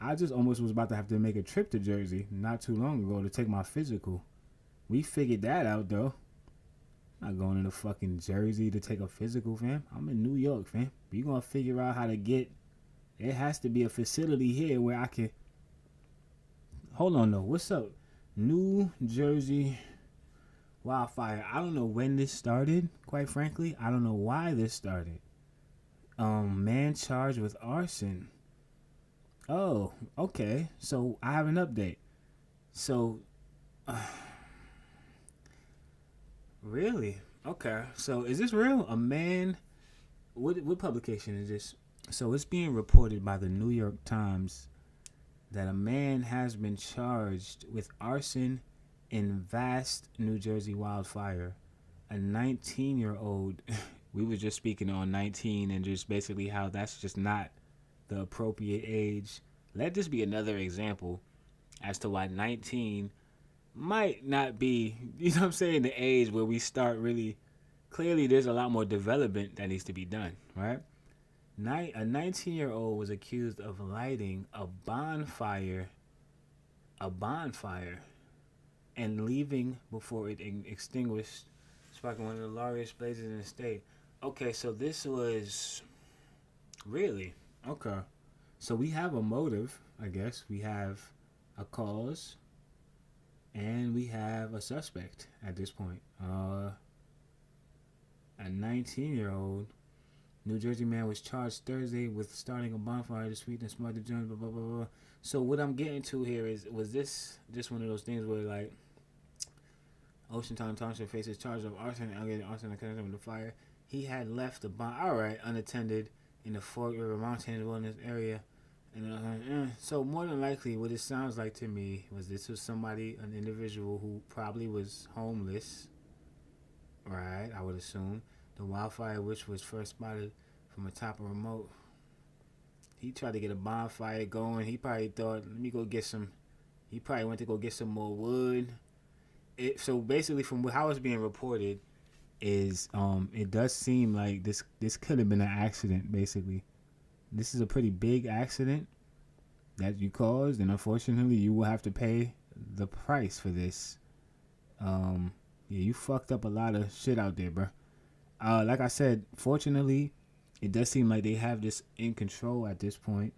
I just almost was about to have to make a trip to Jersey not too long ago to take my physical. We figured that out, though. I'm not going into fucking Jersey to take a physical, fam. I'm in New York, fam. We gonna figure out how to get. It has to be a facility here where I can. Hold on, though. What's up? New Jersey wildfire. I don't know when this started, quite frankly. I don't know why this started. Man charged with arson. Oh, okay. So I have an update. So, really? Okay. So is this real? A man. What publication is this? So it's being reported by the New York Times that a man has been charged with arson in vast New Jersey wildfire. A 19-year-old. We were just speaking on 19 and just basically how that's just not the appropriate age. Let this be another example as to why 19 might not be, you know what I'm saying, the age where we start really. Clearly, there's a lot more development that needs to be done, right? A 19-year-old was accused of lighting a bonfire, and leaving before it extinguished, sparking one of the largest blazes in the state. Okay, so this was really okay. So we have a motive, I guess. We have a cause, and we have a suspect at this point. A 19-year-old New Jersey man was charged Thursday with starting a bonfire to sweeten and smother the joint, blah, blah, blah, blah. So what I'm getting to here is, was this just one of those things where, like, Ocean Time Thompson faces charge of arson and alleged arson in connection with the fire. He had left the unattended in the Fork River Mountains Wilderness area. And so more than likely, what it sounds like to me was this was somebody, an individual who probably was homeless, right? I would assume. The wildfire, which was first spotted from atop a remote. He tried to get a bonfire going. He probably thought, let me go get some. He probably went to go get some more wood. So basically, from how it's being reported, is it does seem like this could have been an accident. Basically, this is a pretty big accident that you caused, and unfortunately, you will have to pay the price for this. Yeah, you fucked up a lot of shit out there, bro. Like I said, fortunately, it does seem like they have this in control at this point.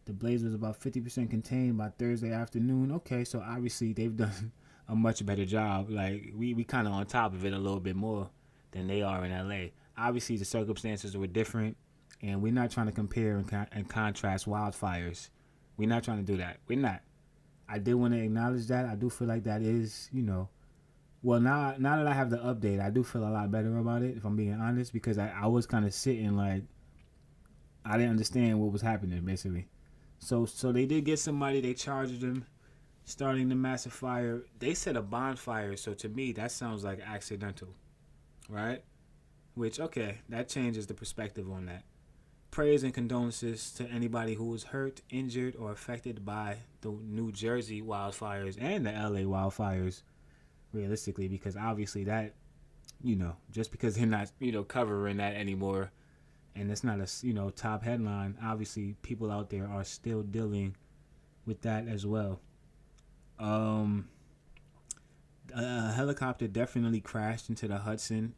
The blaze was about 50% contained by Thursday afternoon. Okay, so obviously they've done a much better job. Like, we kind of on top of it a little bit more than they are in LA. Obviously, the circumstances were different, and we're not trying to compare and contrast wildfires. We're not trying to do that. We're not. I did want to acknowledge that. I do feel like that is, well, now that I have the update, I do feel a lot better about it, if I'm being honest, because I was kind of sitting like, I didn't understand what was happening, basically. So they did get somebody, they charged them, starting the massive fire. They said a bonfire, so to me, that sounds like accidental, right? Which, okay, that changes the perspective on that. Prayers and condolences to anybody who was hurt, injured, or affected by the New Jersey wildfires and the LA wildfires. Realistically, because obviously that, just because they're not, covering that anymore, and it's not a, top headline, obviously people out there are still dealing with that as well. A helicopter definitely crashed into the Hudson.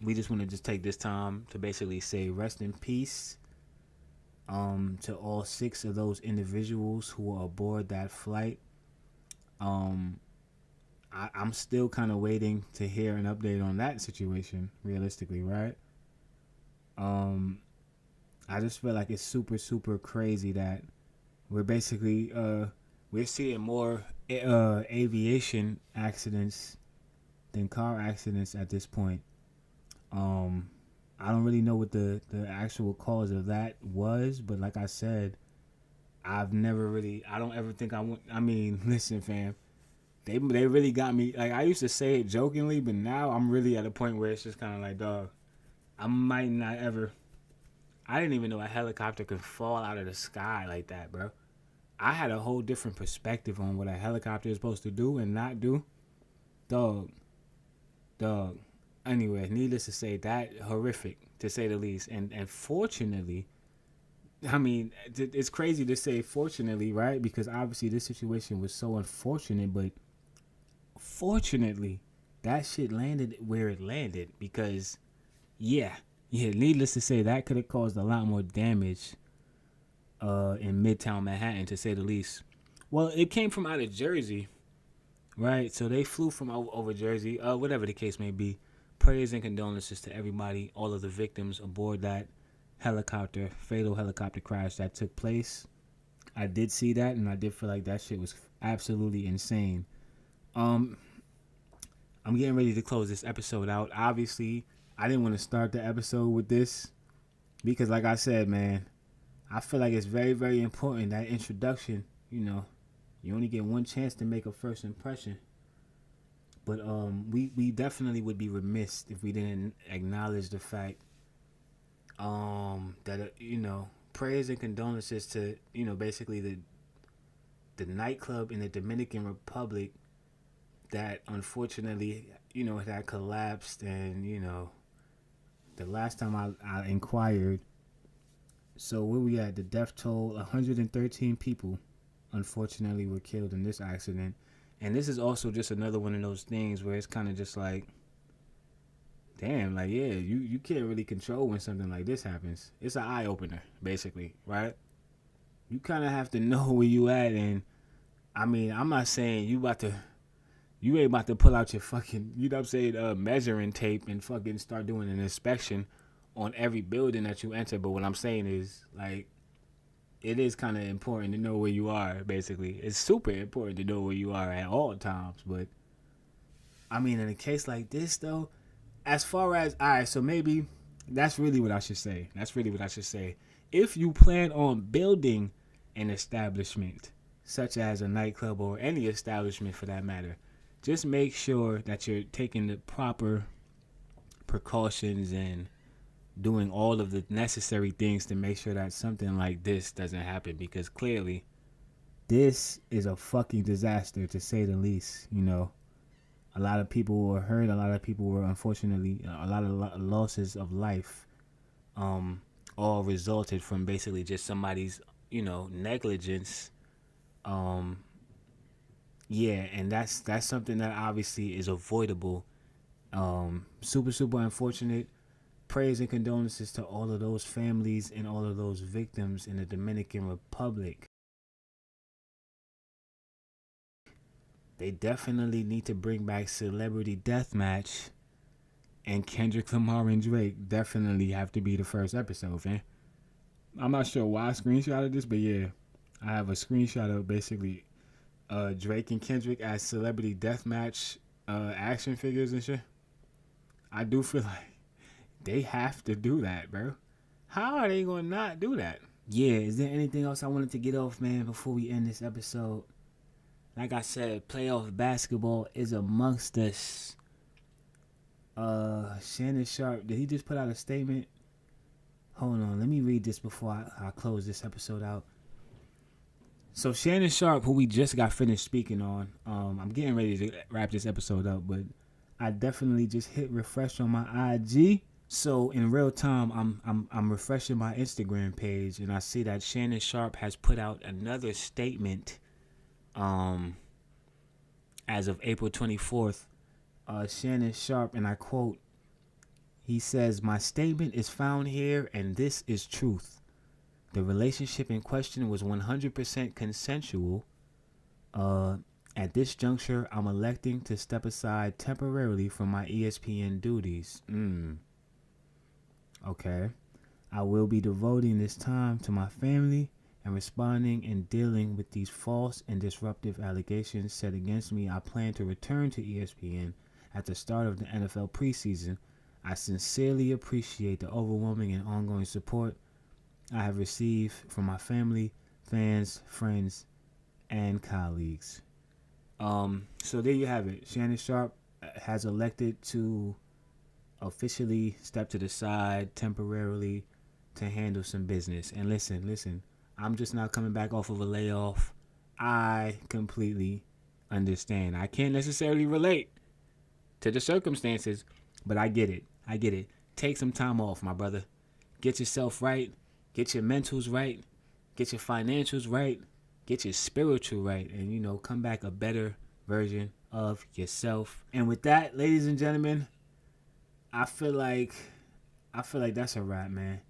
We just want to just take this time to basically say rest in peace to all 6 of those individuals who were aboard that flight. I'm still kind of waiting to hear an update on that situation, realistically, right? I just feel like it's super, super crazy that we're basically we're seeing more aviation accidents than car accidents at this point. I don't really know what the actual cause of that was, but like I said, I don't ever think I want. I mean, listen, fam, they really got me. Like, I used to say it jokingly, but now I'm really at a point where it's just kind of like, dog, I might not ever. I didn't even know a helicopter could fall out of the sky like that, bro. I had a whole different perspective on what a helicopter is supposed to do and not do. Dog. Anyway, needless to say, that horrific, to say the least. And fortunately, I mean, it's crazy to say fortunately, right? Because obviously this situation was so unfortunate, but fortunately, that shit landed where it landed because, yeah, needless to say, that could have caused a lot more damage in Midtown Manhattan, to say the least. Well, it came from out of Jersey, right? So they flew from over Jersey, whatever the case may be. Prayers and condolences to everybody, all of the victims aboard that fatal helicopter crash that took place. I did see that, and I did feel like that shit was absolutely insane. I'm getting ready to close this episode out. Obviously, I didn't want to start the episode with this because, like I said, man, I feel like it's very, very important, that introduction. You know, you only get one chance to make a first impression. But we definitely would be remiss if we didn't acknowledge the fact that prayers and condolences to basically the nightclub in the Dominican Republic that unfortunately had collapsed. And the last time I inquired, so where we at, the death toll, 113 people unfortunately were killed in this accident. And this is also just another one of those things where it's kind of just like, damn, like, yeah, you can't really control when something like this happens. It's an eye-opener, basically, right? You kind of have to know where you at. And I mean, I'm not saying you ain't about to pull out your fucking, measuring tape and fucking start doing an inspection on every building that you enter. But what I'm saying is, like, it is kind of important to know where you are, basically. It's super important to know where you are at all times. But, I mean, in a case like this, though, as far as, all right, so maybe that's really what I should say. If you plan on building an establishment, such as a nightclub or any establishment for that matter, just make sure that you're taking the proper precautions and doing all of the necessary things to make sure that something like this doesn't happen, because clearly this is a fucking disaster, to say the least. A lot of people were hurt, a lot of people were, unfortunately, a lot of losses of life all resulted from basically just somebody's negligence. And that's something that obviously is avoidable. Super, super unfortunate. Prayers and condolences to all of those families and all of those victims in the Dominican Republic. They definitely need to bring back Celebrity Deathmatch, and Kendrick Lamar and Drake definitely have to be the first episode, man. I'm not sure why I screenshotted this, but yeah, I have a screenshot of basically Drake and Kendrick as Celebrity Deathmatch action figures and shit. I do feel like they have to do that, bro. How are they going to not do that? Yeah, is there anything else I wanted to get off, man, before we end this episode? Like I said, playoff basketball is amongst us. Shannon Sharp, did he just put out a statement? Hold on, let me read this before I close this episode out. So Shannon Sharp, who we just got finished speaking on, I'm getting ready to wrap this episode up, but I definitely just hit refresh on my IG. So in real time, I'm refreshing my Instagram page, and I see that Shannon Sharp has put out another statement. As of April 24th, Shannon Sharp, and I quote, he says, "My statement is found here, and this is truth. The relationship in question was 100% consensual, and At this juncture, I'm electing to step aside temporarily from my ESPN duties. Okay. I will be devoting this time to my family and responding and dealing with these false and disruptive allegations set against me. I plan to return to ESPN at the start of the NFL preseason. I sincerely appreciate the overwhelming and ongoing support I have received from my family, fans, friends, and colleagues. So there you have it. Shannon Sharpe has elected to officially step to the side temporarily to handle some business. And listen, I'm just not coming back off of a layoff. I completely understand. I can't necessarily relate to the circumstances, but I get it. Take some time off, my brother. Get yourself right. Get your mentals right. Get your financials right. Get your spiritual right. And, come back a better version of yourself. And with that, ladies and gentlemen, I feel like that's a wrap, man.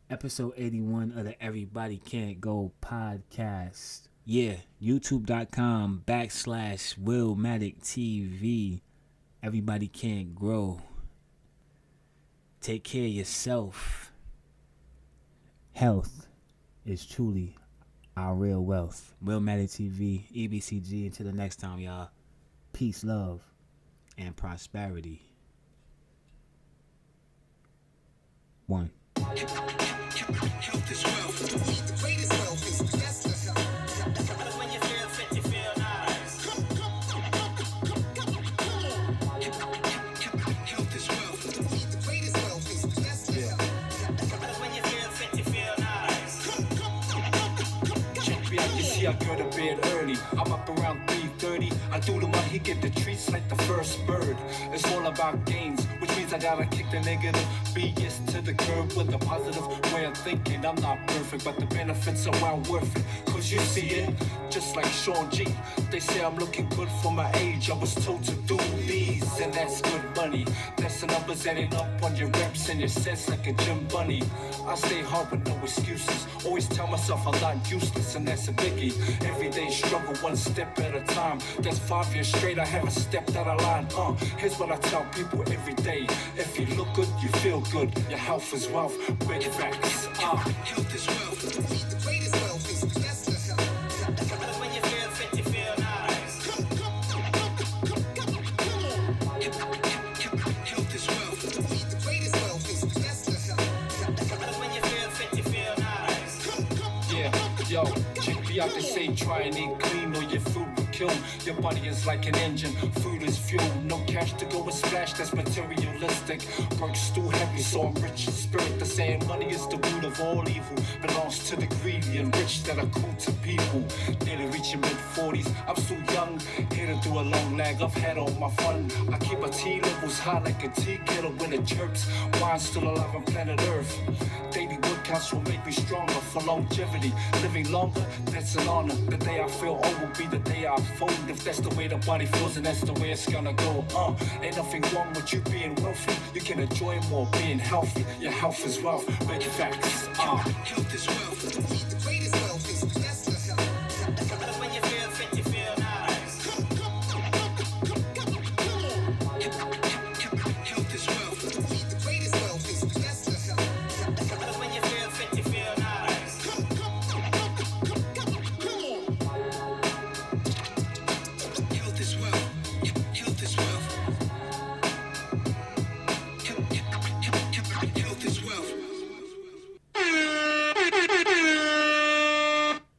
Episode 81 of the Everybody Can't Go podcast. Yeah, youtube.com/WillMaticTV. Everybody Can't Grow. Take care of yourself. Health is truly our real wealth. Willmatic TV, EBCG. Until the next time, y'all. Peace, love, and prosperity. 1. Health is wealth. The greatest wealth is the best of health. When you feel fit, you feel nice. Health is wealth. The greatest wealth is the best of health. When you feel fit, you feel nice. Check me out, you see I go to bed early. I'm up around 3:30. I do the money, get the treats like the first bird. It's all about gains, which means I gotta kick the negative BS to the curb with a positive way of thinking. I'm not perfect, but the benefits are well worth it. Cause you see it, just like Sean G. They say I'm looking good for my age. I was told to do these, and that's good money. That's the numbers adding up on your reps and your sets like a gym bunny. I stay hard with no excuses. Always tell myself I'm not useless, and that's a biggie. Everyday struggle one step at a time. That's 5 years straight, I haven't stepped out of line. Here's what I tell people every day. If you look good, you feel good. Your health is wealth. Big facts. Health is wealth. The greatest wealth is the best of health. When you feel fit, you feel nice. Health is wealth. The greatest wealth is the best of health. When you feel fit, you feel nice. Yeah, yo, check me out. They say try and eat clean or your food will kill. Your body is like an engine, food is fuel. No cash to go and splash, that's materialistic. Work's too heavy, so I'm rich in spirit. The saying money is the root of all evil. Belongs to the greedy and rich that are cool to people. Nearly reaching mid-40s, I'm still young. Here to do a long lag, I've had all my fun. I keep my tea levels high like a tea kettle when it chirps. Wine still alive on planet Earth. Daily workouts will make me stronger for longevity. Living longer, that's an honor. The day I feel old will be the day I fold. If that's the way the body feels, and that's the way it's gonna go. Ain't nothing wrong with you being wealthy. You can enjoy more being healthy. Your health is wealth. Big facts. Health is wealth. The greatest